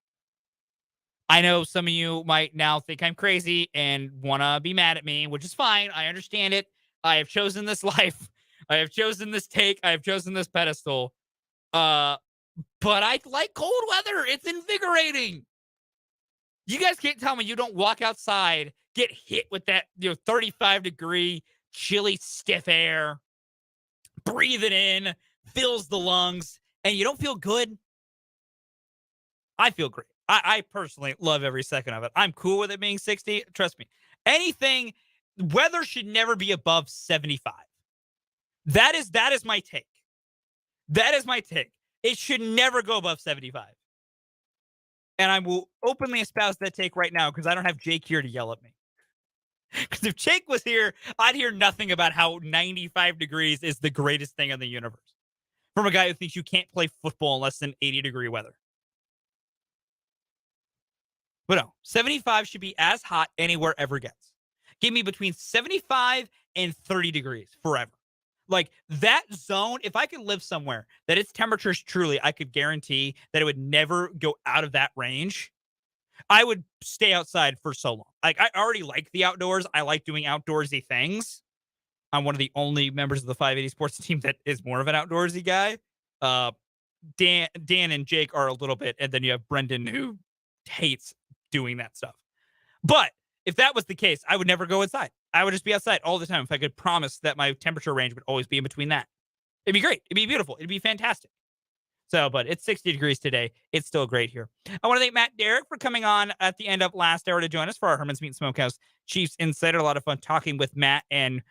I know some of you might now think I'm crazy and want to be mad at me, which is fine. I understand it. I have chosen this life. I have chosen this take. I have chosen this pedestal. But I like cold weather. It's invigorating. You guys can't tell me you don't walk outside, get hit with that 35-degree chilly, stiff air, breathe it in, fills the lungs, and you don't feel good. I feel great. I personally love every second of it. I'm cool with it being 60. Trust me. Anything weather should never be above 75. That is my take. That is my take. It should never go above 75. And I will openly espouse that take right now because I don't have Jake here to yell at me. Because if Jake was here, I'd hear nothing about how 95 degrees is the greatest thing in the universe. From a guy who thinks you can't play football in less than 80-degree weather. But no, 75 should be as hot anywhere ever gets. Give me between 75 and 30 degrees forever. Like that zone, if I could live somewhere that its temperatures truly, I could guarantee that it would never go out of that range. I would stay outside for so long. Like I already like the outdoors. I like doing outdoorsy things. I'm one of the only members of the 580 sports team that is more of an outdoorsy guy. Dan and Jake are a little bit, and then you have Brendan who hates doing that stuff. But if that was the case, I would never go inside. I would just be outside all the time if I could promise that my temperature range would always be in between that. It'd be great. It'd be beautiful. It'd be fantastic. So, but it's 60 degrees today. It's still great here. I want to thank Matt Derrick for coming on at the end of last hour to join us for our Herman's Meat Smokehouse Chiefs Insider. A lot of fun talking with Matt and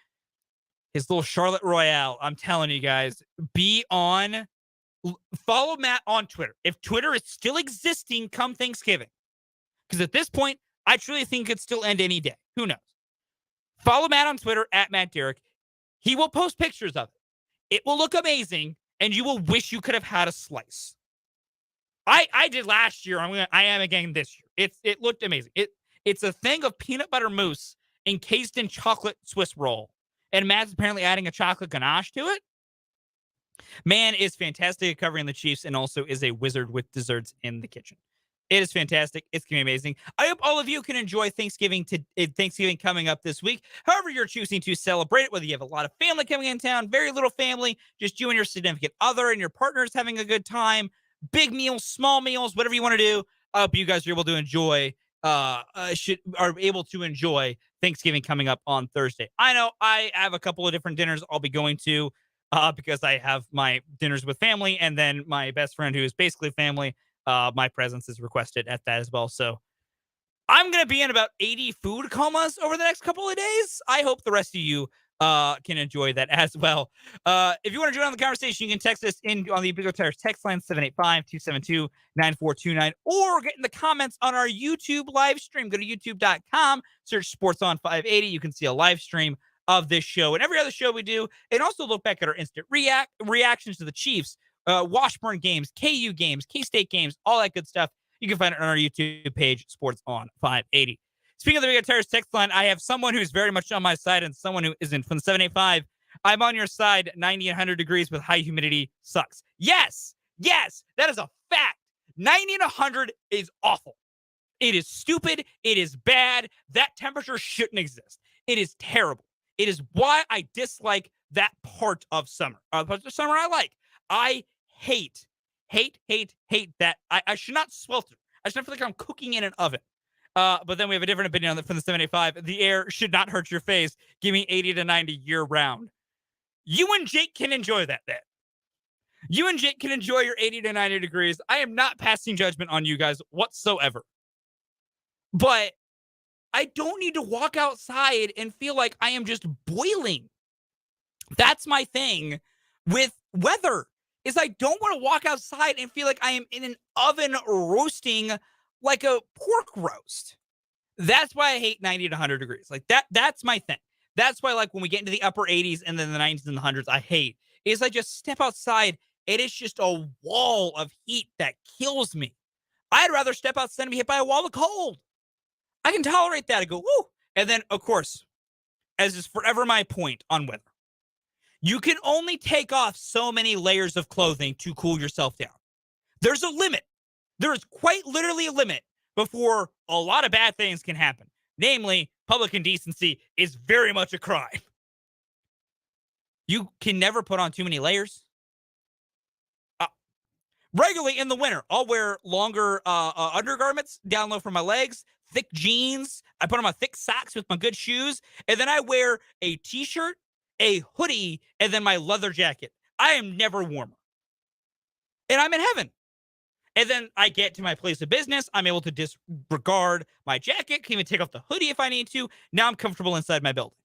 his little Charlotte Royale. I'm telling you guys, follow Matt on Twitter. If Twitter is still existing come Thanksgiving, because at this point, I truly think it could still end any day. Who knows? Follow Matt on Twitter at Matt Derrick. He will post pictures of it. It will look amazing, and you will wish you could have had a slice. I did last year. I am again this year. It looked amazing. It's a thing of peanut butter mousse encased in chocolate Swiss roll, and Matt's apparently adding a chocolate ganache to it. Man is fantastic at covering the Chiefs and also is a wizard with desserts in the kitchen. It is fantastic. It's going to be amazing. I hope all of you can enjoy Thanksgiving coming up this week. However you're choosing to celebrate it, whether you have a lot of family coming in town, very little family, just you and your significant other and your partners having a good time, big meals, small meals, whatever you want to do. I hope you guys are able to enjoy Thanksgiving coming up on Thursday. I know I have a couple of different dinners I'll be going to because I have my dinners with family and then my best friend who is basically family. My presence is requested at that as well. So I'm going to be in about 80 food comas over the next couple of days. I hope the rest of you can enjoy that as well. If you want to join on the conversation, you can text us in on the Big O Tires text line 785-272-9429 or get in the comments on our YouTube live stream. Go to youtube.com, search Sports on 580. You can see a live stream of this show and every other show we do, and also look back at our instant reactions to the Chiefs, Washburn games, KU games, K-State games, all that good stuff. You can find it on our YouTube page, Sports on 580. Speaking of the Big O Tires text line, I have someone who's very much on my side and someone who isn't. From the 785, I'm on your side. 90 and 100 degrees with high humidity sucks. Yes, that is a fact. 90 and 100 is awful. It is stupid. It is bad. That temperature shouldn't exist. It is terrible. It is why I dislike that part of summer. Part of summer I like. I hate that. I should not swelter. I should not feel like I'm cooking in an oven. But then we have a different opinion on that from the 785. The air should not hurt your face. Give me 80 to 90 year round. You and Jake can enjoy that then. You and Jake can enjoy your 80 to 90 degrees. I am not passing judgment on you guys whatsoever. But I don't need to walk outside and feel like I am just boiling. That's my thing with weather, is I don't want to walk outside and feel like I am in an oven roasting like a pork roast. That's why I hate 90 to 100 degrees. Like that's my thing. That's why, like, when we get into the upper 80s and then the 90s and the 100s, I hate is I just step outside. It is just a wall of heat that kills me. I'd rather step outside and be hit by a wall of cold. I can tolerate that. I go, woo. And then, of course, as is forever my point on weather, you can only take off so many layers of clothing to cool yourself down. There's a limit. There is quite literally a limit before a lot of bad things can happen. Namely, public indecency is very much a crime. You can never put on too many layers. Regularly in the winter, I'll wear longer undergarments down low from my legs, thick jeans. I put on my thick socks with my good shoes, and then I wear a t-shirt, a hoodie, and then my leather jacket. I am never warmer. And I'm in heaven. And then I get to my place of business. I'm able to disregard my jacket, can even take off the hoodie if I need to. Now I'm comfortable inside my building.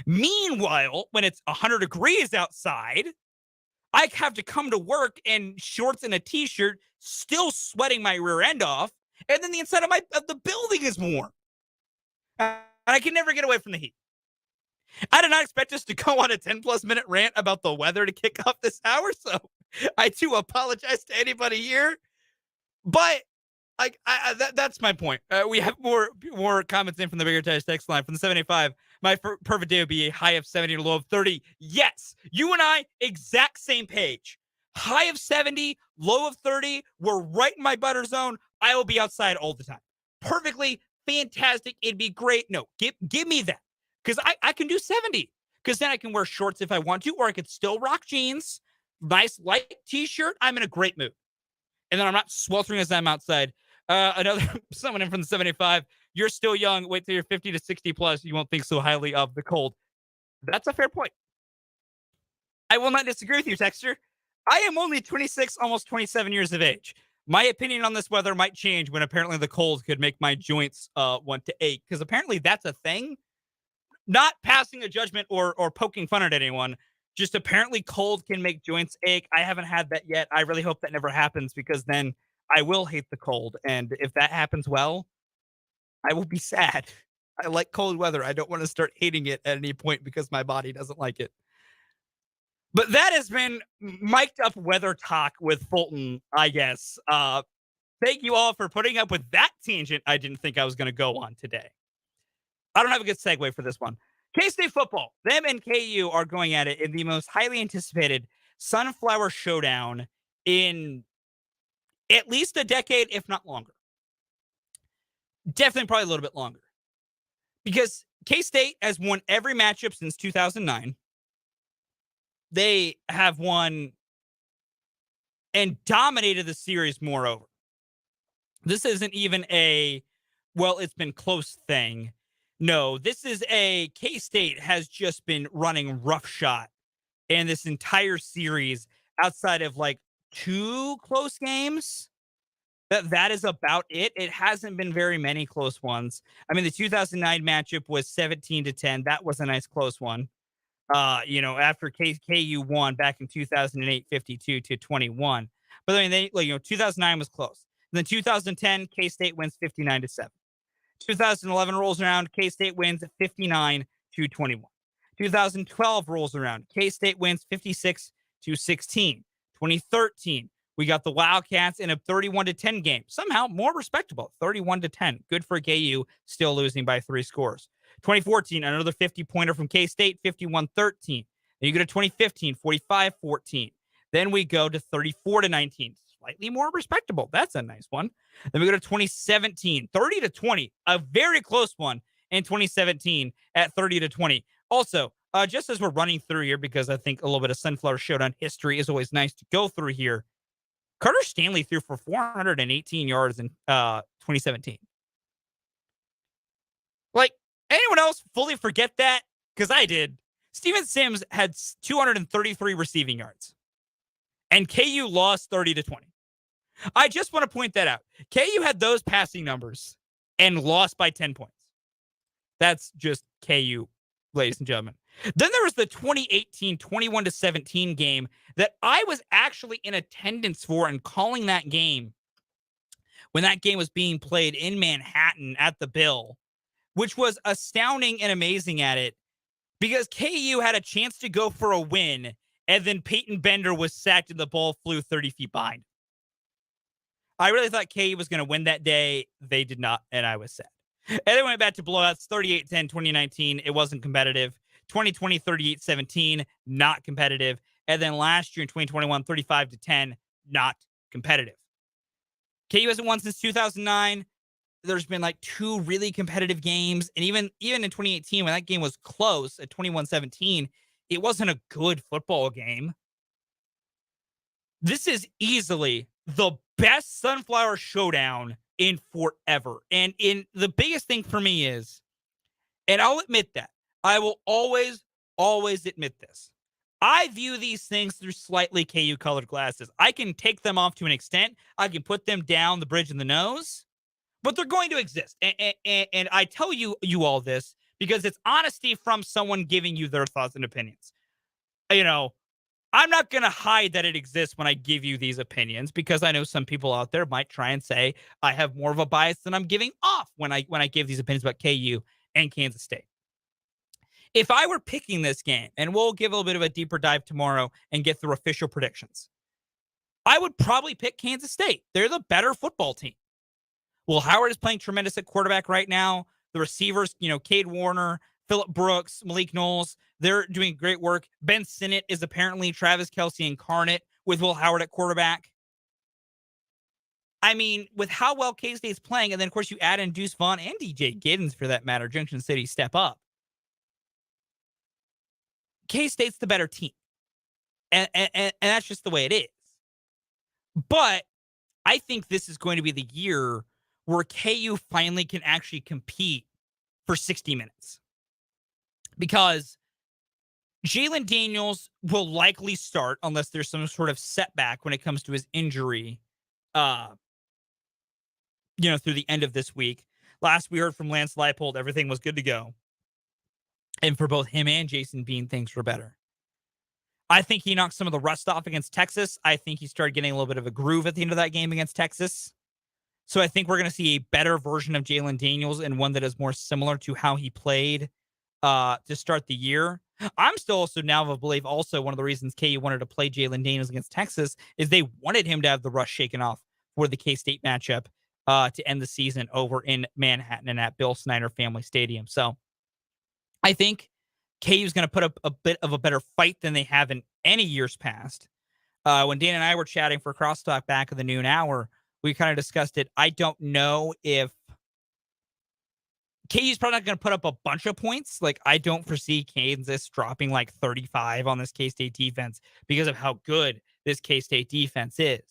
Meanwhile, when it's 100 degrees outside, I have to come to work in shorts and a t-shirt, still sweating my rear end off, and then the inside of the building is warm. And I can never get away from the heat. I did not expect us to go on a 10-plus minute rant about the weather to kick off this hour, so I do apologize to anybody here. But that's my point. We have more comments in from the Bigger Times text line from the 785. My perfect day would be a high of 70 to low of 30. Yes, you and I, exact same page. High of 70, low of 30. We're right in my butter zone. I will be outside all the time. Perfectly fantastic. It'd be great. No, give me that. Because I can do 70. Because then I can wear shorts if I want to, or I could still rock jeans, nice light t-shirt. I'm in a great mood. And then I'm not sweltering as I'm outside. Someone in from the 75. You're still young. Wait till you're 50 to 60 plus. You won't think so highly of the cold. That's a fair point. I will not disagree with you, Texter. I am only 26, almost 27 years of age. My opinion on this weather might change when apparently the cold could make my joints want to ache. Because apparently that's a thing. Not passing a judgment or poking fun at anyone. Just apparently cold can make joints ache. I haven't had that yet. I really hope that never happens because then I will hate the cold. And if that happens, well, I will be sad. I like cold weather. I don't want to start hating it at any point because my body doesn't like it. But that has been mic'd up weather talk with Fulton, I guess. Thank you all for putting up with that tangent I didn't think I was going to go on today. I don't have a good segue for this one. K-State football. Them and KU are going at it in the most highly anticipated Sunflower Showdown in at least a decade, if not longer. Definitely probably a little bit longer. Because K-State has won every matchup since 2009. They have won and dominated the series moreover. This isn't even it's been close thing. No, this is K-State has just been running roughshod in this entire series outside of like 2 close games. That is about it. It hasn't been very many close ones. I mean, the 2009 matchup was 17-10. That was a nice close one. After KU won back in 2008, 52-21. But I mean, 2009 was close. And then 2010, K-State wins 59-7. 2011 rolls around, K-State wins 59-21. 2012 rolls around, K-State wins 56-16. 2013, we got the Wildcats in a 31-10 game. Somehow more respectable, 31-10. Good for KU, still losing by 3 scores. 2014, another 50-pointer from K-State, 51-13. Then you go to 2015, 45-14. Then we go to 34-19. Slightly more respectable. That's a nice one. Then we go to 2017, 30-20, a very close one in 2017 at 30-20. Also, just as we're running through here, because I think a little bit of Sunflower Showdown history is always nice to go through here. Carter Stanley threw for 418 yards in 2017. Like, anyone else fully forget that? Because I did. Steven Sims had 233 receiving yards. And KU lost 30-20. I just want to point that out. KU had those passing numbers and lost by 10 points. That's just KU, ladies and gentlemen. Then there was the 2018 21-17 game that I was actually in attendance for and calling that game when that game was being played in Manhattan at the Bill, which was astounding and amazing at it because KU had a chance to go for a win, and then Peyton Bender was sacked and the ball flew 30 feet behind. I really thought KU was going to win that day. They did not, and I was sad. And they went back to blowouts, 38-10, 2019. It wasn't competitive. 2020, 38-17, not competitive. And then last year in 2021, 35-10, not competitive. KU hasn't won since 2009. There's been like 2 really competitive games. And even in 2018, when that game was close at 21-17, it wasn't a good football game. This is easily the best Sunflower Showdown in forever. And the biggest thing for me is, and I'll admit that, I will always admit this. I view these things through slightly KU colored glasses. I can take them off to an extent. I can put them down the bridge in the nose, but they're going to exist. And I tell you all this because it's honesty from someone giving you their thoughts and opinions. You know, I'm not going to hide that it exists when I give you these opinions because I know some people out there might try and say I have more of a bias than I'm giving off when I give these opinions about KU and Kansas State. If I were picking this game, and we'll give a little bit of a deeper dive tomorrow and get through official predictions, I would probably pick Kansas State. They're the better football team. Will Howard is playing tremendous at quarterback right now. The receivers, Cade Warner, Phillip Brooks, Malik Knowles, they're doing great work. Ben Sinnott is apparently Travis Kelce incarnate with Will Howard at quarterback. I mean, with how well K-State's playing, and then, of course, you add in Deuce Vaughn and DJ Giddens, for that matter, Junction City step up. K-State's the better team. And that's just the way it is. But I think this is going to be the year where KU finally can actually compete for 60 minutes. Because Jalen Daniels will likely start unless there's some sort of setback when it comes to his injury, through the end of this week. Last we heard from Lance Leipold, everything was good to go. And for both him and Jason Bean, things were better. I think he knocked some of the rust off against Texas. I think he started getting a little bit of a groove at the end of that game against Texas. So I think we're going to see a better version of Jalen Daniels and one that is more similar to how he played to start the year. I'm still also now of a belief also one of the reasons KU wanted to play Jalen Daniels against Texas is they wanted him to have the rust shaken off for the K-State matchup to end the season over in Manhattan and at Bill Snyder Family Stadium. So I think KU is going to put up a bit of a better fight than they have in any years past. When Dan and I were chatting for CrossTalk back in the noon hour, we kind of discussed it. I don't know if KU's probably not going to put up a bunch of points. Like, I don't foresee Kansas dropping like 35 on this K-State defense because of how good this K-State defense is.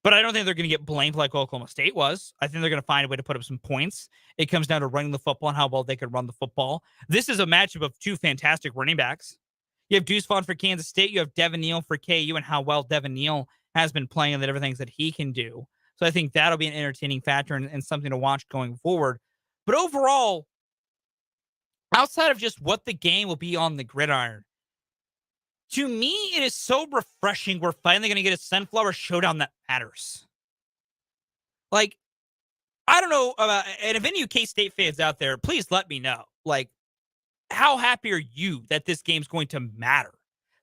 But I don't think they're going to get blamed like Oklahoma State was. I think they're going to find a way to put up some points. It comes down to running the football and how well they can run the football. This is a matchup of two fantastic running backs. You have Deuce Vaughn for Kansas State. You have Devin Neal for KU and how well Devin Neal has been playing and that everything that he can do. So I think that'll be an entertaining factor and something to watch going forward. But overall, outside of just what the game will be on the gridiron, to me, it is so refreshing. We're finally going to get a Sunflower Showdown that matters. Like, I don't know about, and if any of you K-State fans out there, please let me know. Like, how happy are you that this game's going to matter?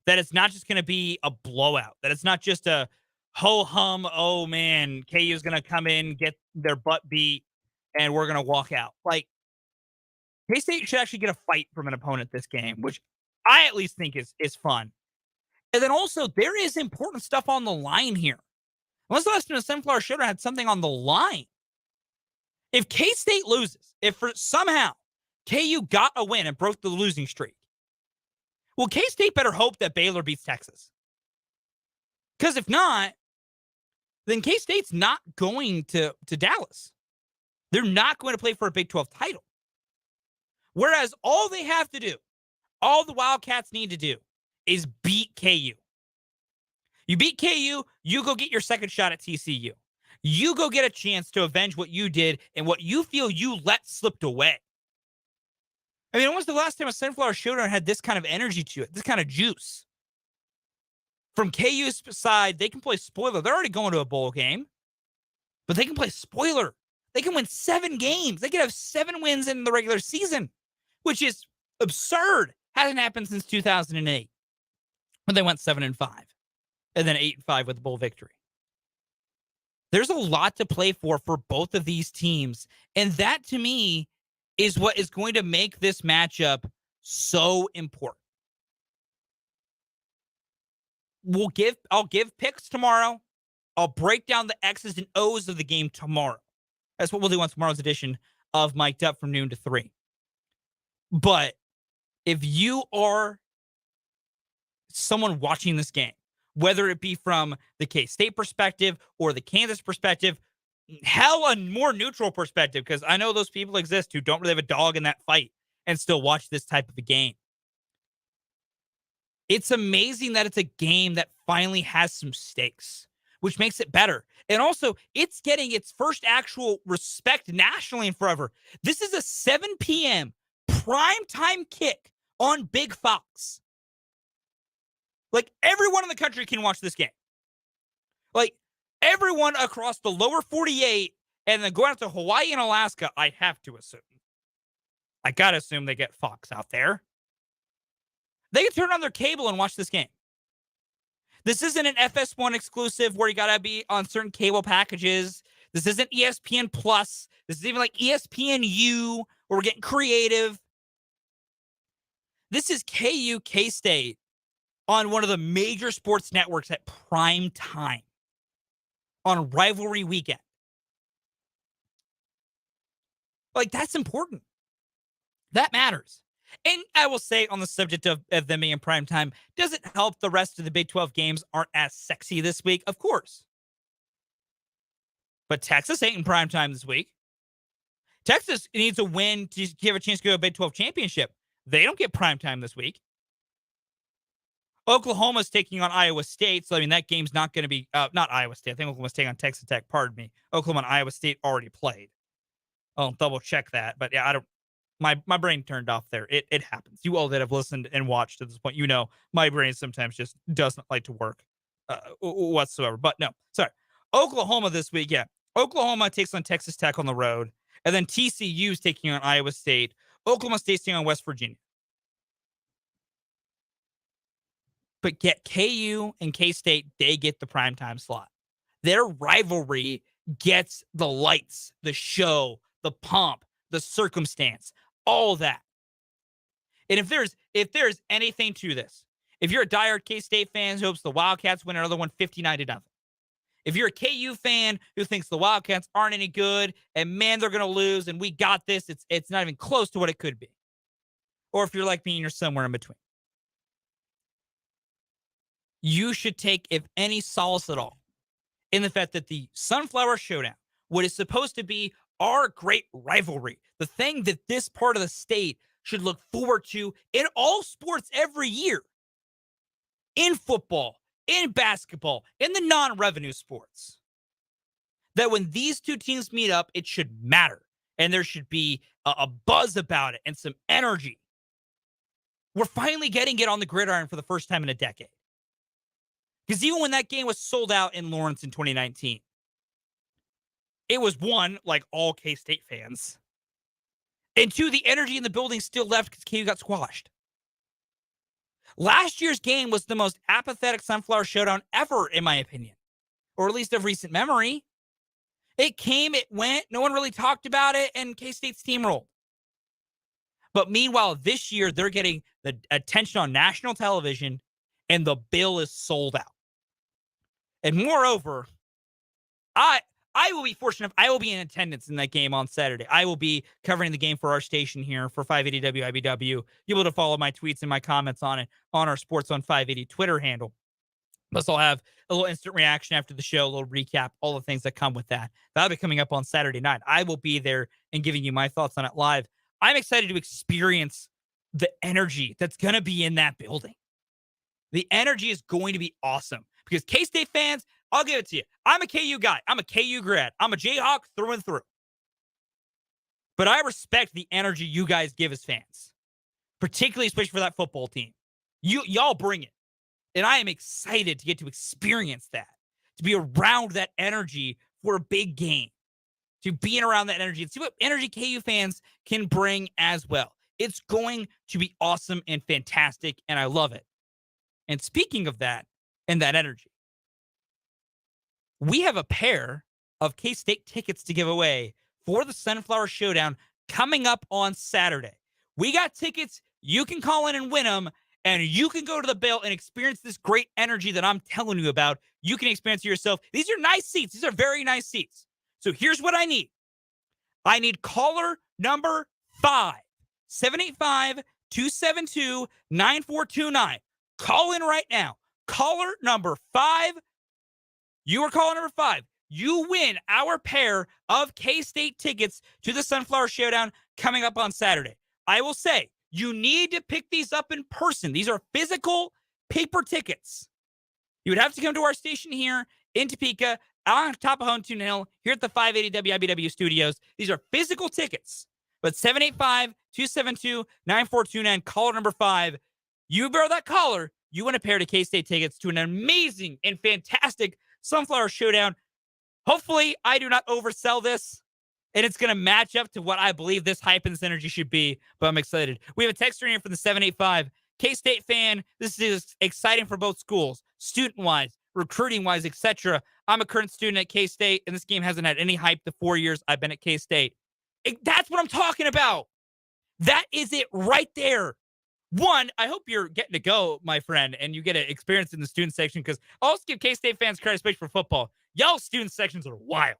That it's not just going to be a blowout. That it's not just a ho-hum, oh man, KU's going to come in, get their butt beat, and we're going to walk out. Like, K-State should actually get a fight from an opponent this game, which I at least think is fun. And then also, there is important stuff on the line here. When's the last time the Sunflower Showdown had something on the line? If K-State loses, if for somehow KU got a win and broke the losing streak, well, K-State better hope that Baylor beats Texas. Because if not, then K-State's not going to Dallas. They're not going to play for a Big 12 title. Whereas all they have to do, all the Wildcats need to do, is beat KU. You beat KU, you go get your second shot at TCU. You go get a chance to avenge what you did and what you feel you let slipped away. I mean, when was the last time a Sunflower Showdown had this kind of energy to it, this kind of juice? From KU's side, they can play spoiler. They're already going to a bowl game, but they can play spoiler. They can win 7 games. They can have 7 wins in the regular season, which is absurd. Hasn't happened since 2008 when they went 7-5 and then 8-5 with the bowl victory. There's a lot to play for both of these teams. And that, to me, is what is going to make this matchup so important. I'll give picks tomorrow. I'll break down the X's and O's of the game tomorrow. That's what we'll do on tomorrow's edition of Mic'd Up from noon to 3. But if you are someone watching this game, whether it be from the K-State perspective or the Kansas perspective, hell, a more neutral perspective, because I know those people exist who don't really have a dog in that fight and still watch this type of a game. It's amazing that it's a game that finally has some stakes, which makes it better. And also, it's getting its first actual respect nationally in forever. This is a 7 p.m. primetime kick on Big Fox. Like, everyone in the country can watch this game. Like, everyone across the lower 48 and then going out to Hawaii and Alaska, I have to assume. I got to assume they get Fox out there. They can turn on their cable and watch this game. This isn't an FS1 exclusive where you got to be on certain cable packages. This isn't ESPN Plus. This is even like ESPNU where we're getting creative. This is KU K-State on one of the major sports networks at prime time on rivalry weekend. Like, that's important. That matters. And I will say on the subject of them being in prime time, does it help the rest of the Big 12 games aren't as sexy this week? Of course. But Texas ain't in prime time this week. Texas needs a win to give a chance to go to a Big 12 championship. They don't get prime time this week. Oklahoma's taking on Iowa State, so I mean that game's not going to be not Iowa State. I think Oklahoma's taking on Texas Tech. Pardon me. Oklahoma and Iowa State already played. I'll double check that, but yeah, I don't. My brain turned off there. It happens. You all that have listened and watched at this point, you know my brain sometimes just doesn't like to work whatsoever. But no, sorry. Oklahoma this week, yeah. Oklahoma takes on Texas Tech on the road, and then TCU's taking on Iowa State. Oklahoma State's taking on West Virginia. But get KU and K-State, they get the primetime slot. Their rivalry gets the lights, the show, the pomp, the circumstance, all that. And if there's anything to this, if you're a diehard K-State fan who hopes the Wildcats win another one 59-0, if you're a KU fan who thinks the Wildcats aren't any good and man, they're going to lose and we got this, it's not even close to what it could be. Or if you're like me and you're somewhere in between. You should take, if any solace at all, in the fact that the Sunflower Showdown, what is supposed to be our great rivalry, the thing that this part of the state should look forward to in all sports every year, in football, in basketball, in the non-revenue sports, that when these two teams meet up, it should matter. And there should be a buzz about it and some energy. We're finally getting it on the gridiron for the first time in a decade. Because even when that game was sold out in Lawrence in 2019, it was one, like all K-State fans. And two, the energy in the building still left because KU got squashed. Last year's game was the most apathetic Sunflower Showdown ever, in my opinion. Or at least of recent memory. It came, it went, no one really talked about it, and K-State steamrolled. But meanwhile, this year, they're getting the attention on national television, and the bill is sold out. And moreover, I will be fortunate. I will be in attendance in that game on Saturday. I will be covering the game for our station here for 580 WIBW. You'll be able to follow my tweets and my comments on it on our Sports on 580 Twitter handle. Plus, I'll have a little instant reaction after the show, a little recap, all the things that come with that. That'll be coming up on Saturday night. I will be there and giving you my thoughts on it live. I'm excited to experience the energy that's going to be in that building. The energy is going to be awesome because K-State fans, I'll give it to you. I'm a KU guy. I'm a KU grad. I'm a Jayhawk through and through. But I respect the energy you guys give as fans, particularly especially for that football team. Y'all bring it. And I am excited to get to experience that, to be around that energy for a big game, to being around that energy and see what energy KU fans can bring as well. It's going to be awesome and fantastic, and I love it. And speaking of that and that energy, we have a pair of K-State tickets to give away for the Sunflower Showdown coming up on Saturday. We got tickets. You can call in and win them, and you can go to the Bill and experience this great energy that I'm telling you about. You can experience it yourself. These are nice seats. These are very nice seats. So here's what I need. I need caller number 5, 785-272-9429. Call in right now. Caller number 5. You are caller number 5. You win our pair of K-State tickets to the Sunflower Showdown coming up on Saturday. I will say, you need to pick these up in person. These are physical paper tickets. You would have to come to our station here in Topeka, on top of Hontune Hill, here at the 580 WIBW studios. These are physical tickets. But 785-272-9429, caller number 5. You bear that caller, you win a pair of K-State tickets to an amazing and fantastic Sunflower Showdown. Hopefully, I do not oversell this, and it's going to match up to what I believe this hype and this energy should be, but I'm excited. We have a texter here from the 785. K-State fan, this is exciting for both schools, student-wise, recruiting-wise, etc. I'm a current student at K-State, and this game hasn't had any hype the 4 years I've been at K-State. That's what I'm talking about. That is it right there. One, I hope you're getting to go, my friend, and you get to experience in the student section, because I'll also give K-State fans credit, especially for football. Y'all student sections are wild.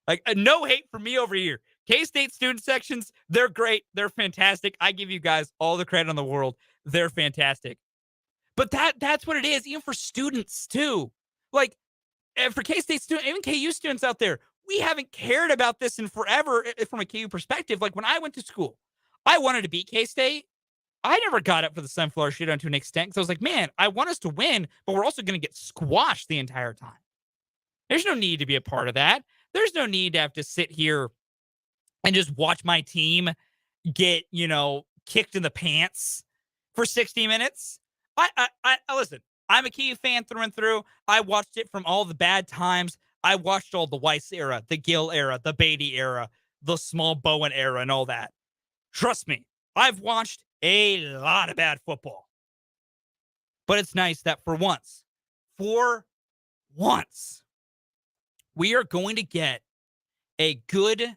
Like, no hate for me over here. K-State student sections, they're great. They're fantastic. I give you guys all the credit in the world. They're fantastic. But that's what it is, even for students, too. Like, for K-State students, even KU students out there, we haven't cared about this in forever from a KU perspective. Like, when I went to school, I wanted to beat K-State. I never got up for the Sunflower Showdown to an extent, because I was like, man, I want us to win, but we're also going to get squashed the entire time. There's no need to be a part of that. There's no need to have to sit here and just watch my team get, kicked in the pants for 60 minutes. I listen, I'm a KU fan through and through. I watched it from all the bad times. I watched all the Weiss era, the Gill era, the Beatty era, the Small Bowen era, and all that. Trust me, I've watched a lot of bad football. But it's nice that for once, we are going to get a good,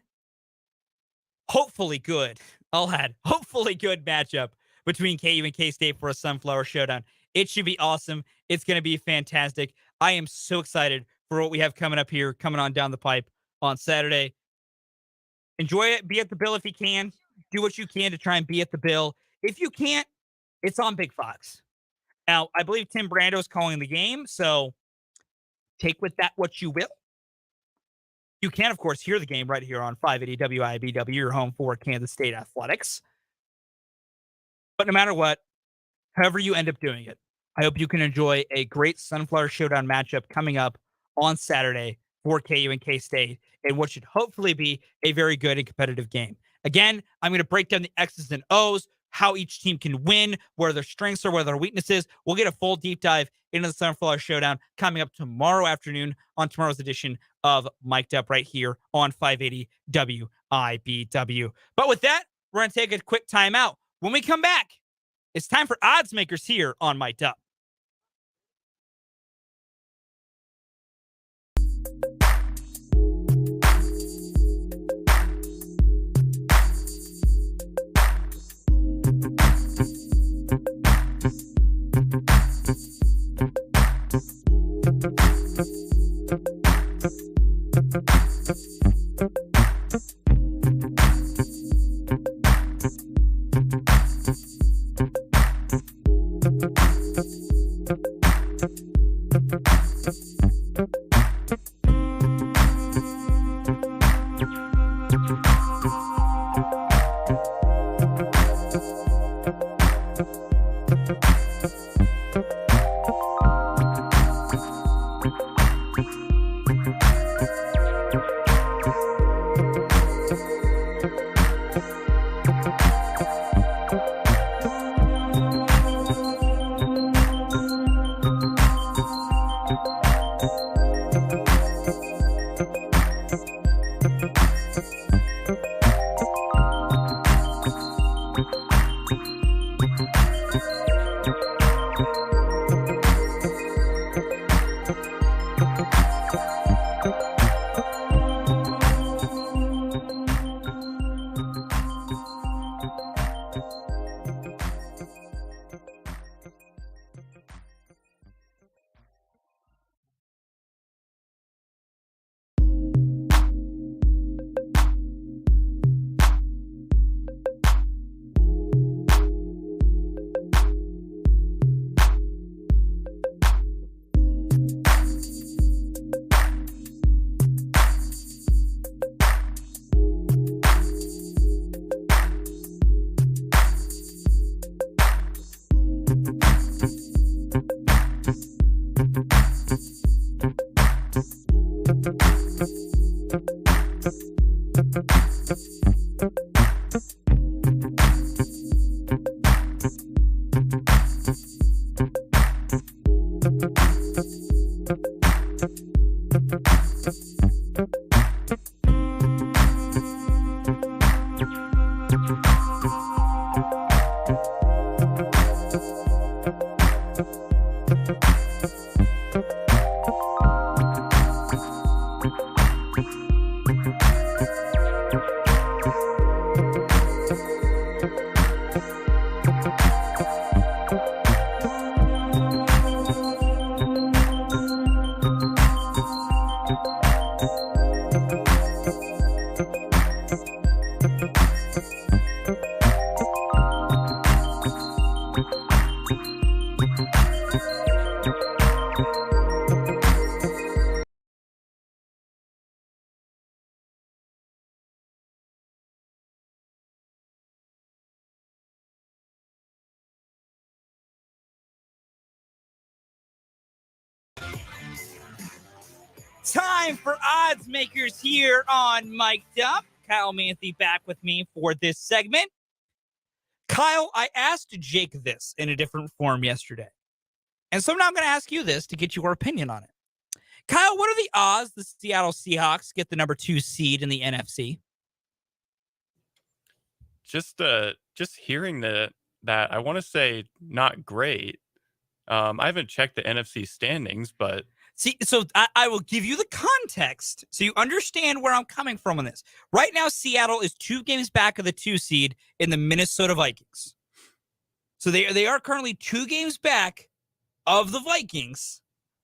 hopefully good matchup between KU and K-State for a Sunflower Showdown. It should be awesome. It's going to be fantastic. I am so excited for what we have coming up here, coming on down the pipe on Saturday. Enjoy it. Be at the Bill if you can. Do what you can to try and be at the Bill. If you can't, it's on Big Fox. Now, I believe Tim Brando is calling the game, so take with that what you will. You can, of course, hear the game right here on 580 WIBW, your home for Kansas State Athletics. But no matter what, however you end up doing it, I hope you can enjoy a great Sunflower Showdown matchup coming up on Saturday for KU and K-State in what should hopefully be a very good and competitive game. Again, I'm going to break down the X's and O's, how each team can win, where their strengths are, where their weaknesses. We'll get a full deep dive into the Sunflower Showdown coming up tomorrow afternoon on tomorrow's edition of Mic'd Up right here on 580 WIBW. But with that, we're going to take a quick timeout. When we come back, it's time for Odds Makers here on Mic'd Up. Time for odds makers here on Mic'd Up. Kyle Manthe back with me for this segment. Kyle, I asked Jake this in a different form yesterday. And so now I'm going to ask you this to get your opinion on it. Kyle, what are the odds the Seattle Seahawks get the number 2 seed in the NFC? Just hearing that I want to say not great. I haven't checked the NFC standings, but see, so I will give you the context so you understand where I'm coming from on this. Right now, Seattle is 2 games back of the 2 seed in the Minnesota Vikings. So they are currently 2 games back of the Vikings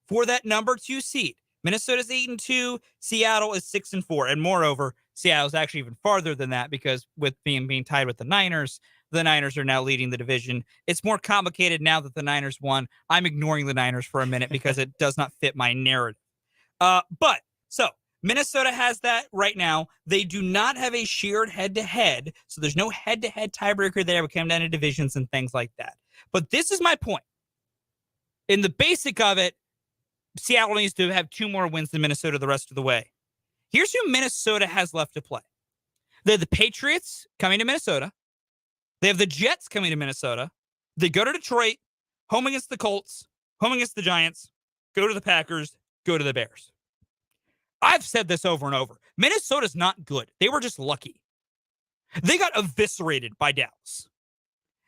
for that number 2 seed. Minnesota's 8-2, Seattle is 6-4, and moreover, Seattle's actually even farther than that because with being tied with the Niners are now leading the division. It's more complicated now that the Niners won. I'm ignoring the Niners for a minute because it does not fit my narrative. But Minnesota has that right now. They do not have a shared head-to-head, so there's no head-to-head tiebreaker there. We come down to divisions and things like that. But this is my point. In the basic of it, Seattle needs to have 2 more wins than Minnesota the rest of the way. Here's who Minnesota has left to play. They have the Patriots coming to Minnesota. They have the Jets coming to Minnesota. They go to Detroit, home against the Colts, home against the Giants, go to the Packers, go to the Bears. I've said this over and over. Minnesota's not good. They were just lucky. They got eviscerated by Dallas.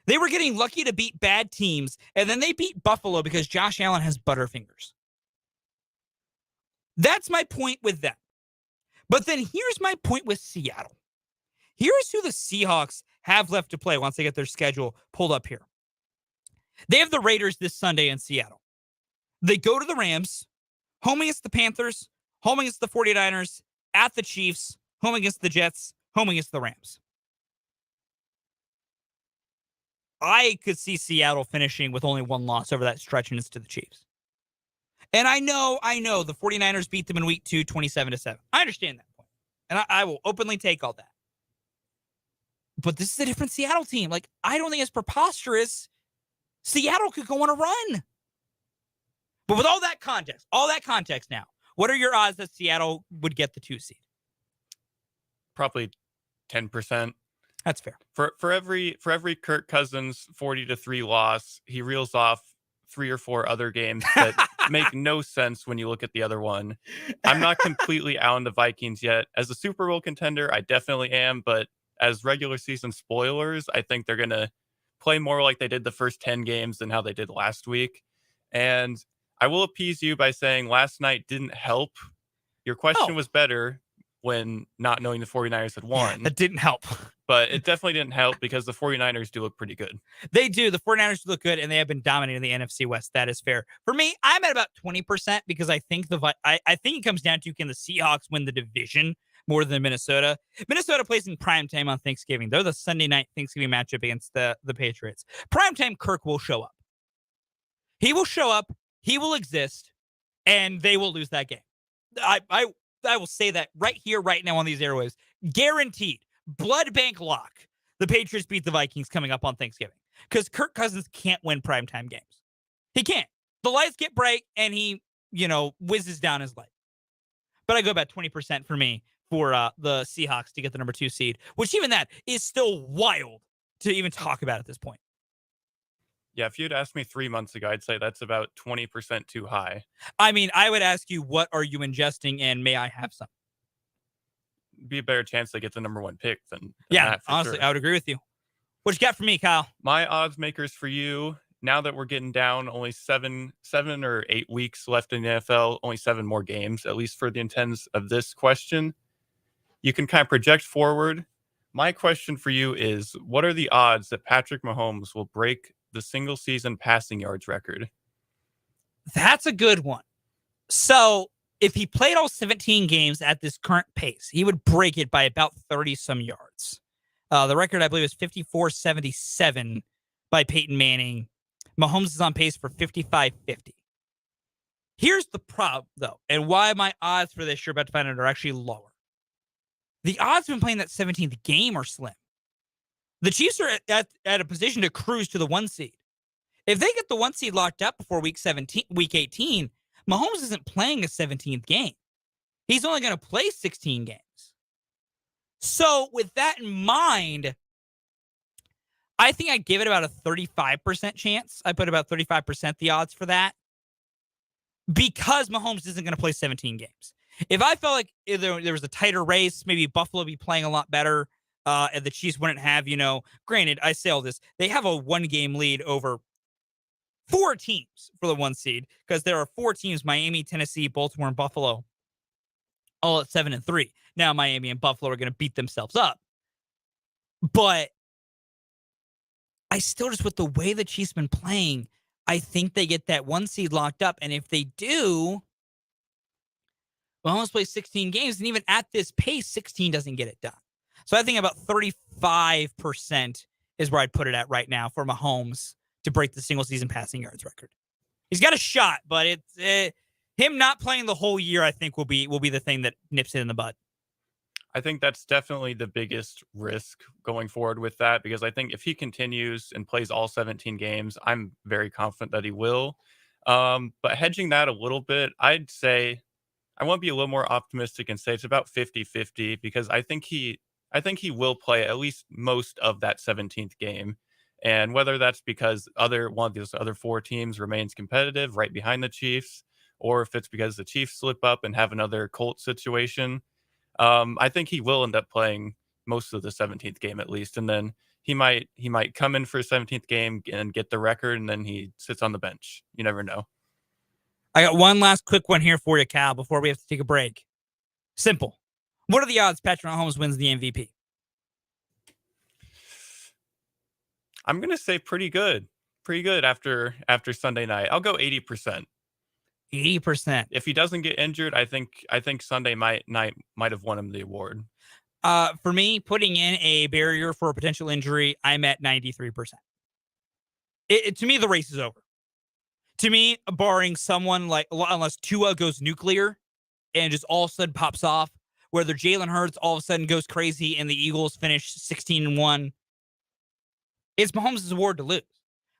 They were getting lucky to beat bad teams, and then they beat Buffalo because Josh Allen has butterfingers. That's my point with them. But then here's my point with Seattle. Here's who the Seahawks have left to play once they get their schedule pulled up here. They have the Raiders this Sunday in Seattle. They go to the Rams, home against the Panthers, home against the 49ers, at the Chiefs, home against the Jets, home against the Rams. I could see Seattle finishing with only 1 loss over that stretch, and it's to the Chiefs. And I know the 49ers beat them in week 2, 27-7. I understand that point. And I will openly take all that. But this is a different Seattle team. Like, I don't think it's preposterous. Seattle could go on a run. But with all that context now, what are your odds that Seattle would get the 2 seed? probably 10%. That's fair. For every Kirk Cousins 40-3 loss, he reels off 3 or 4 other games that make no sense when you look at the other one. I'm not completely out on the Vikings yet. As a Super Bowl contender, I definitely am, but as regular season spoilers, I think they're going to play more like they did the first 10 games than how they did last week. And I will appease you by saying last night didn't help. Your question was better when not knowing the 49ers had won. Yeah, that didn't help. But it definitely didn't help because the 49ers do look pretty good. They do. The 49ers look good, and they have been dominating the NFC West. That is fair. For me, I'm at about 20% because I think I think it comes down to, can the Seahawks win the division more than Minnesota? Minnesota plays in primetime on Thanksgiving. They're the Sunday night Thanksgiving matchup against the Patriots. Primetime Kirk will show up. He will show up. He will exist, and they will lose that game. I will say that right here, right now on these airwaves. Guaranteed. Blood bank lock. The Patriots beat the Vikings coming up on Thanksgiving. Because Kirk Cousins can't win primetime games. He can't. The lights get bright, and he, whizzes down his leg. But I go about 20% for me for the Seahawks to get the number 2 seed, which even that is still wild to even talk about at this point. Yeah, if you'd asked me 3 months ago, I'd say that's about 20% too high. I mean, I would ask you, what are you ingesting, and may I have some? Be a better chance they get the number 1 pick than Yeah, that, for honestly, sure. I would agree with you. What you got for me, Kyle? My odds makers for you, now that we're getting down only 7 or 8 weeks left in the NFL, only 7 more games, at least for the intents of this question, you can kind of project forward. My question for you is, what are the odds that Patrick Mahomes will break the single season passing yards record? That's a good one. So if he played all 17 games at this current pace, he would break it by about 30-some yards. The record, I believe, is 54-77 by Peyton Manning. Mahomes is on pace for 55-50. Here's the problem, though, and why my odds for this, you're about to find out, are actually lower. The odds of him playing that 17th game are slim. The Chiefs are at a position to cruise to the 1 seed. If they get the 1 seed locked up before week 18, Mahomes isn't playing a 17th game. He's only going to play 16 games. So with that in mind, I think I give it about a 35% chance. I put about 35% the odds for that, because Mahomes isn't going to play 17 games. If I felt like there was a tighter race, maybe Buffalo would be playing a lot better, and the Chiefs wouldn't have, granted, I say all this, they have a 1-game lead over 4 teams for the 1 seed, because there are 4 teams: Miami, Tennessee, Baltimore, and Buffalo, all at 7-3. Now Miami and Buffalo are going to beat themselves up. But I still, just with the way the Chiefs been playing, I think they get that 1 seed locked up. And if they do, Mahomes plays 16 games, and even at this pace, 16 doesn't get it done. So I think about 35% is where I'd put it at right now for Mahomes to break the single season passing yards record. He's got a shot, but it's him not playing the whole year, I think, will be the thing that nips it in the bud. I think that's definitely the biggest risk going forward with that, because I think if he continues and plays all 17 games, I'm very confident that he will. But hedging that a little bit, I'd say I want to be a little more optimistic and say it's about 50-50, because I think he will play at least most of that 17th game. And whether that's because one of those other 4 teams remains competitive right behind the Chiefs, or if it's because the Chiefs slip up and have another Colts situation, I think he will end up playing most of the 17th game at least. And then he might come in for a 17th game and get the record, and then he sits on the bench. You never know. I got one last quick one here for you, Cal, before we have to take a break. Simple. What are the odds Patrick Mahomes wins the MVP? I'm going to say pretty good. Pretty good after Sunday night. I'll go 80%. 80%. If he doesn't get injured, I think Sunday might have won him the award. For me, putting in a barrier for a potential injury, I'm at 93%. To me, the race is over. To me, barring someone unless Tua goes nuclear and just all of a sudden pops off, whether Jalen Hurts all of a sudden goes crazy and the Eagles finish 16-1, it's Mahomes' award to lose.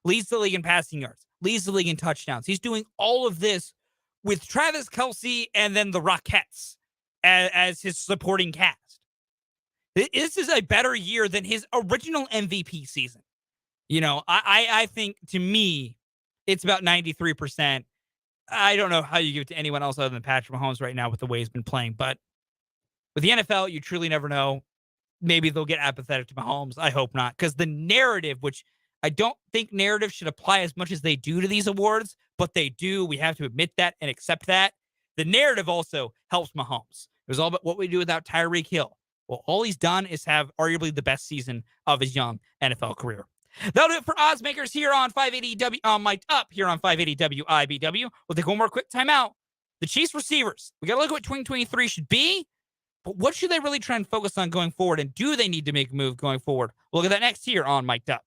Leads the league in passing yards, leads the league in touchdowns. He's doing all of this with Travis Kelce and then the Rockettes as his supporting cast. This is a better year than his original MVP season. I think, to me, it's about 93%. I don't know how you give it to anyone else other than Patrick Mahomes right now with the way he's been playing. But with the NFL, you truly never know. Maybe they'll get apathetic to Mahomes. I hope not. Because the narrative, which I don't think narrative should apply as much as they do to these awards, but they do. We have to admit that and accept that. The narrative also helps Mahomes. It was all about what we do without Tyreek Hill. Well, all he's done is have arguably the best season of his young NFL career. That'll do it for odds makers here on 580 Mic'd Up here on 580 WIBW. We'll take one more quick timeout. The Chiefs receivers. We got to look at what 2023 should be, but what should they really try and focus on going forward, and do they need to make a move going forward? We'll look at that next here on Mic'd Up.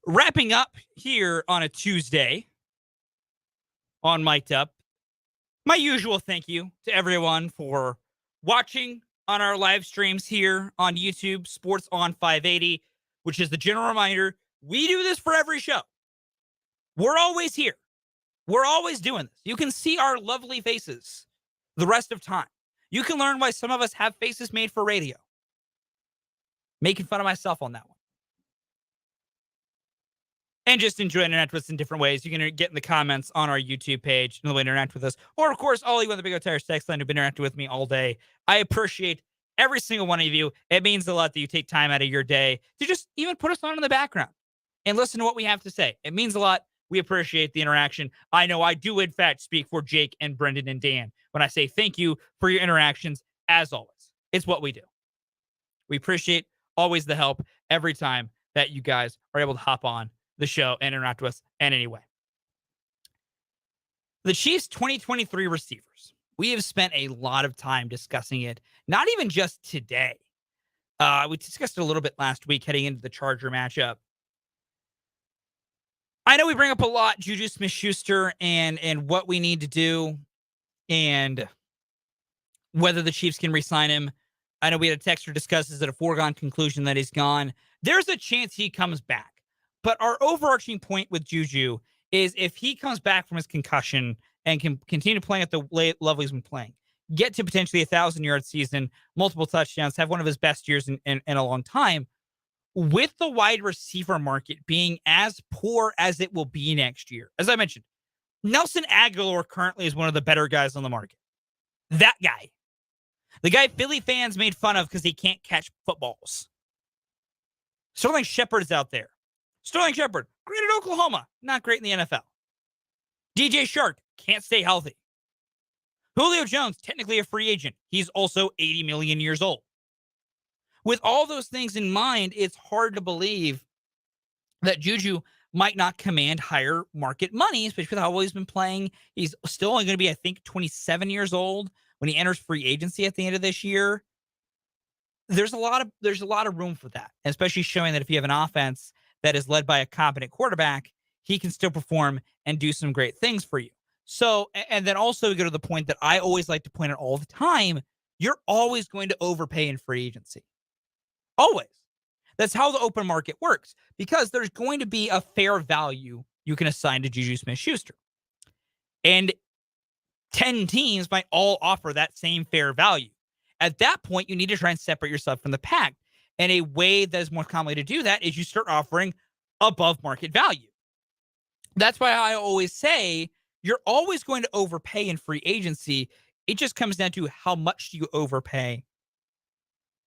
Wrapping up here on a Tuesday on Mic'd Up, my usual thank you to everyone for watching on our live streams here on YouTube, Sports on 580, which is the general reminder, we do this for every show. We're always here. We're always doing this. You can see our lovely faces the rest of time. You can learn why some of us have faces made for radio. Making fun of myself on that one. And just enjoy interact with us in different ways. You can get in the comments on our YouTube page, another way to interact with us. Or, of course, all you on the Big O Tires text line who've been interacting with me all day. I appreciate every single one of you. It means a lot that you take time out of your day to just even put us on in the background and listen to what we have to say. It means a lot. We appreciate the interaction. I know I do, in fact, speak for Jake and Brendan and Dan when I say thank you for your interactions, as always. It's what we do. We appreciate always the help every time that you guys are able to hop on the show and interact with us in any way. The Chiefs 2023 receivers. We have spent a lot of time discussing it, not even just today. We discussed it a little bit last week heading into the Charger matchup. I know we bring up a lot Juju Smith-Schuster and what we need to do and whether the Chiefs can re-sign him. I know we had a texter discuss, is it a foregone conclusion that he's gone? There's a chance he comes back. But our overarching point with Juju is if he comes back from his concussion and can continue playing at the level he's been playing, get to potentially 1,000-yard season, multiple touchdowns, have one of his best years in a long time, with the wide receiver market being as poor as it will be next year. As I mentioned, Nelson Aguilar currently is one of the better guys on the market. That guy. The guy Philly fans made fun of because he can't catch footballs. Sterling Shepard is out there. Sterling Shepard, great at Oklahoma, not great in the NFL. DJ Shark, can't stay healthy. Julio Jones, technically a free agent. He's also 80 million years old. With all those things in mind, it's hard to believe that Juju might not command higher market money, especially with how well he's been playing. He's still only going to be, I think, 27 years old when he enters free agency at the end of this year. There's a lot of room for that, especially showing that if you have an offense that is led by a competent quarterback, he can still perform and do some great things for you. So, and then also go to the point that I always like to point out all the time, you're always going to overpay in free agency. Always. That's how the open market works, because there's going to be a fair value you can assign to Juju Smith-Schuster. And 10 teams might all offer that same fair value. At that point, you need to try and separate yourself from the pack. And a way that is more commonly to do that is you start offering above market value. That's why I always say you're always going to overpay in free agency. It just comes down to how much do you overpay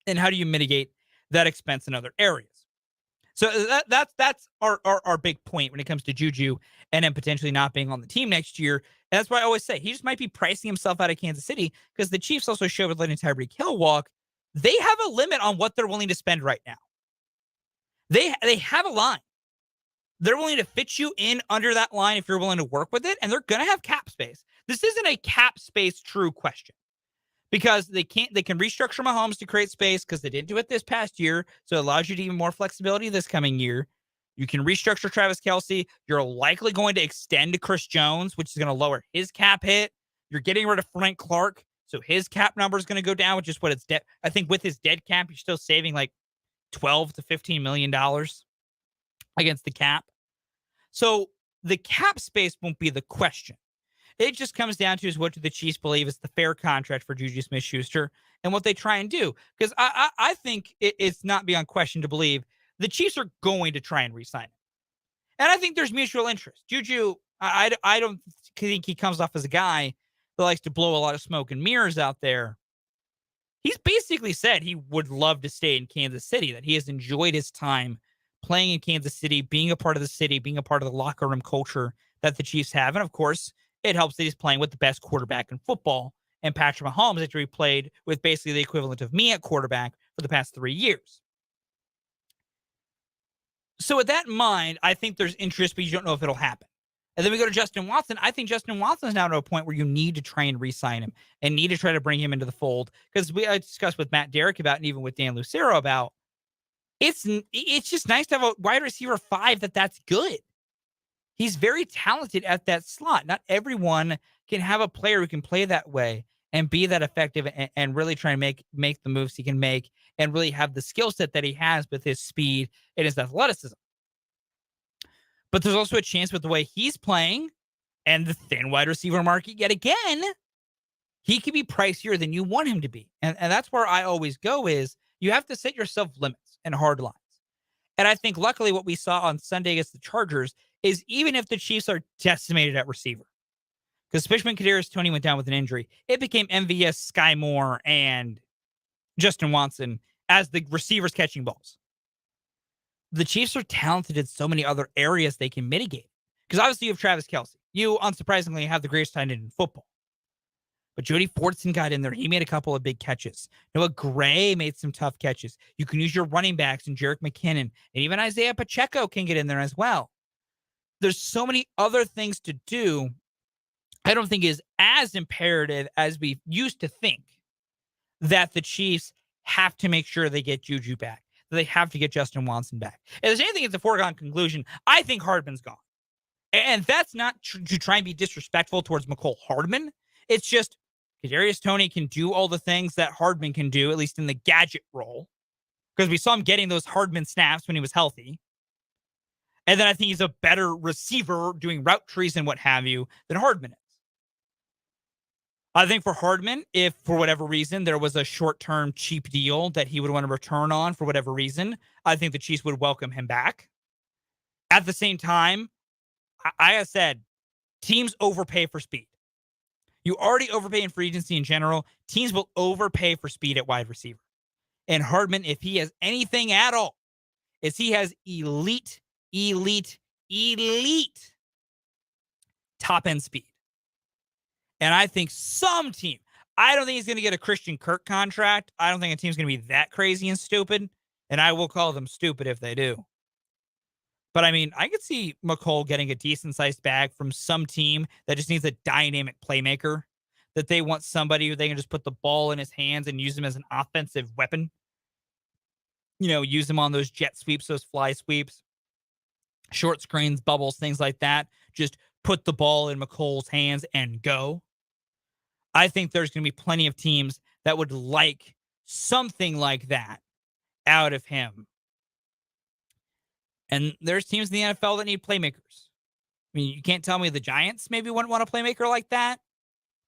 and how do you mitigate that expense in other areas. So that's our big point when it comes to Juju and then potentially not being on the team next year. And that's why I always say he just might be pricing himself out of Kansas City, because the Chiefs also showed with letting Tyreek Hill walk, they have a limit on what they're willing to spend right now. They have a line. They're willing to fit you in under that line if you're willing to work with it, and they're going to have cap space. This isn't a cap space true question, because they can restructure Mahomes to create space, because they didn't do it this past year, so it allows you to even more flexibility this coming year. You can restructure Travis Kelce. You're likely going to extend Chris Jones, which is going to lower his cap hit. You're getting rid of Frank Clark, so his cap number is going to go down, which is what it's dead. I think with his dead cap, you're still saving like $12 to $15 million against the cap. So the cap space won't be the question. It just comes down to is what do the Chiefs believe is the fair contract for Juju Smith-Schuster and what they try and do. Because I think it's not beyond question to believe the Chiefs are going to try and re-sign him. And I think there's mutual interest. Juju, I don't think he comes off as a guy that likes to blow a lot of smoke and mirrors out there. he's basically said he would love to stay in Kansas City, that he has enjoyed his time playing in Kansas City, being a part of the city, being a part of the locker room culture that the Chiefs have. And of course, it helps that he's playing with the best quarterback in football, and Patrick Mahomes, after he played with basically the equivalent of me at quarterback for the past 3 years. So with that in mind, I think there's interest, but you don't know if it'll happen. And then we go to Justin Watson. I think Justin Watson is now to a point where you need to try and re-sign him and need to try to bring him into the fold. Because I discussed with Matt Derrick about, and even with Dan Lucero about, it's just nice to have a wide receiver 5 that's good. He's very talented at that slot. Not everyone can have a player who can play that way and be that effective and really try and make the moves he can make and really have the skill set that he has with his speed and his athleticism. But there's also a chance with the way he's playing and the thin wide receiver market yet again, he could be pricier than you want him to be. And that's where I always go is you have to set yourself limits and hard lines. And I think luckily what we saw on Sunday against the Chargers is even if the Chiefs are decimated at receiver, because Fishman Kadarius Toney went down with an injury, it became MVS, Sky Moore, and Justin Watson as the receivers catching balls. The Chiefs are talented in so many other areas they can mitigate. Because obviously you have Travis Kelce. You, unsurprisingly, have the greatest tight end in football. But Jody Fortson got in there. He made a couple of big catches. Noah Gray made some tough catches. You can use your running backs and Jerick McKinnon. And even Isiah Pacheco can get in there as well. There's so many other things to do. I don't think is as imperative as we used to think that the Chiefs have to make sure they get Juju back. That they have to get Justin Watson back. If there's anything, it's a foregone conclusion. I think Hardman's gone. And that's not to try and be disrespectful towards McCole Hardman. It's just Kadarius Toney can do all the things that Hardman can do, at least in the gadget role. Because we saw him getting those Hardman snaps when he was healthy. And then I think he's a better receiver doing route trees and what have you than Hardman is. I think for Hardman, if for whatever reason there was a short-term cheap deal that he would want to return on for whatever reason, I think the Chiefs would welcome him back. At the same time, I have said, teams overpay for speed. You already overpay in free agency in general. Teams will overpay for speed at wide receiver. And Hardman, if he has anything at all, is he has elite top-end speed. And I think some team, I don't think he's going to get a Christian Kirk contract. I don't think a team's going to be that crazy and stupid. And I will call them stupid if they do. But I mean, I could see McCole getting a decent-sized bag from some team that just needs a dynamic playmaker, that they want somebody who they can just put the ball in his hands and use him as an offensive weapon. You know, use him on those jet sweeps, those fly sweeps, short screens, bubbles, things like that. Just put the ball in McCole's hands and go. I think there's going to be plenty of teams that would like something like that out of him. And there's teams in the NFL that need playmakers. I mean, you can't tell me the Giants maybe wouldn't want a playmaker like that.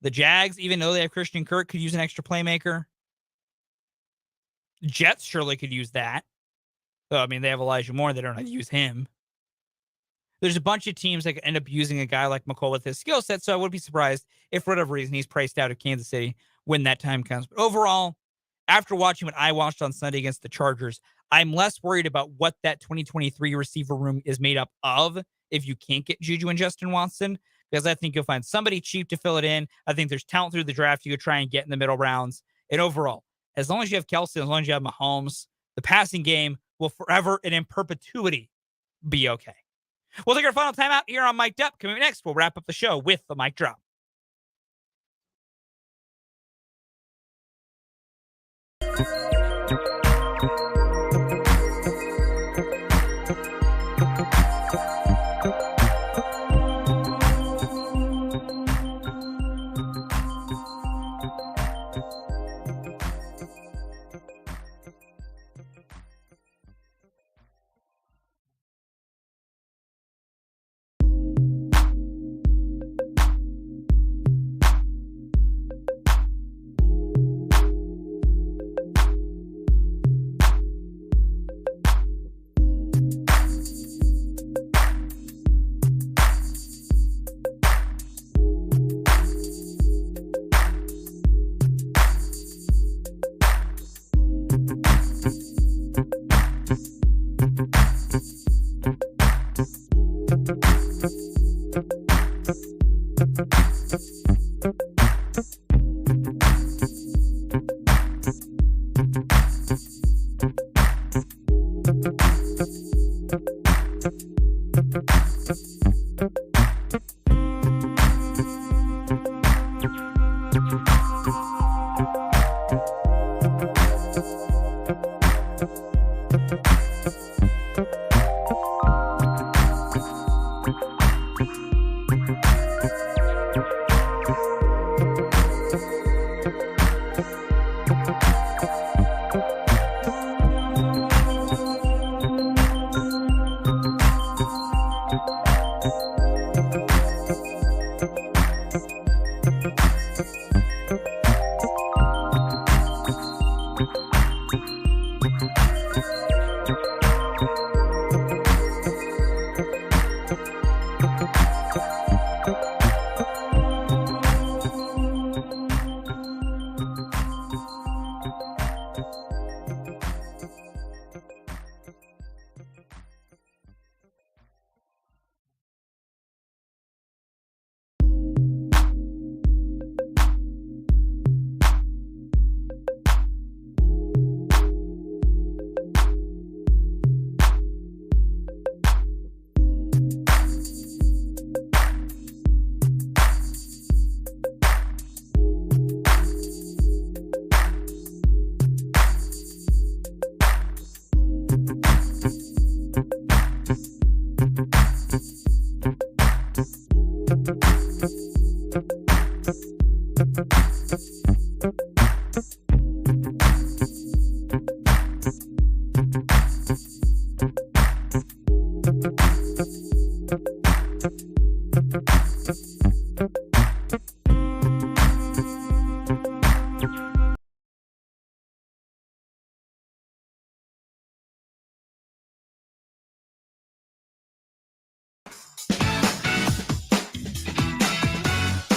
The Jags, even though they have Christian Kirk, could use an extra playmaker. The Jets surely could use that. So, I mean, they have Elijah Moore. They don't have to use him. There's a bunch of teams that could end up using a guy like McCole with his skill set, so I would be surprised if for whatever reason he's priced out of Kansas City when that time comes. But overall, after watching what I watched on Sunday against the Chargers, I'm less worried about what that 2023 receiver room is made up of if you can't get Juju and Justin Watson, because I think you'll find somebody cheap to fill it in. I think there's talent through the draft you could try and get in the middle rounds. And overall, as long as you have Kelce, as long as you have Mahomes, the passing game will forever and in perpetuity be okay. We'll take our final timeout here on Mic'd Up. Coming up next, we'll wrap up the show with the mic drop.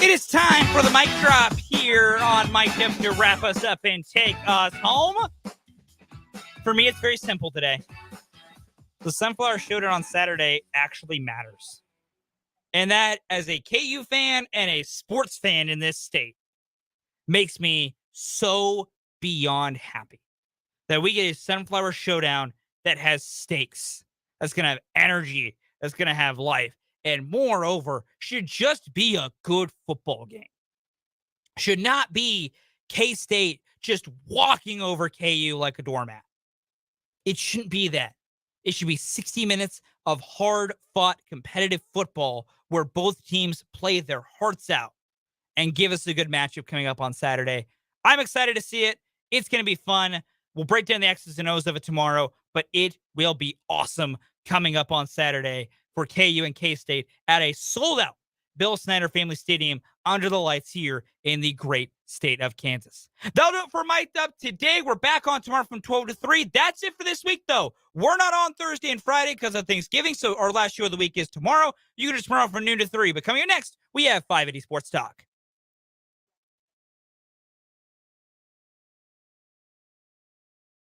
It is time for the mic drop here on Mike Up to wrap us up and take us home. For me, it's very simple today. The Sunflower Showdown on Saturday actually matters. And that, as a KU fan and a sports fan in this state, makes me so beyond happy that we get a Sunflower Showdown that has stakes, that's going to have energy, that's going to have life, and moreover, should just be a good football game. Should not be K-State just walking over KU like a doormat. It shouldn't be that. It should be 60 minutes of hard-fought competitive football where both teams play their hearts out and give us a good matchup coming up on Saturday. I'm excited to see it. It's going to be fun. We'll break down the X's and O's of it tomorrow, but it will be awesome coming up on Saturday for KU and K-State at a sold-out Bill Snyder Family Stadium under the lights here in the great state of Kansas. That'll do it for Mic'd Up today. We're back on tomorrow from 12 to 3. That's it for this week, though. We're not on Thursday and Friday because of Thanksgiving, so our last show of the week is tomorrow. You can just tomorrow from noon to 3. But coming up next, we have 580 Sports Talk.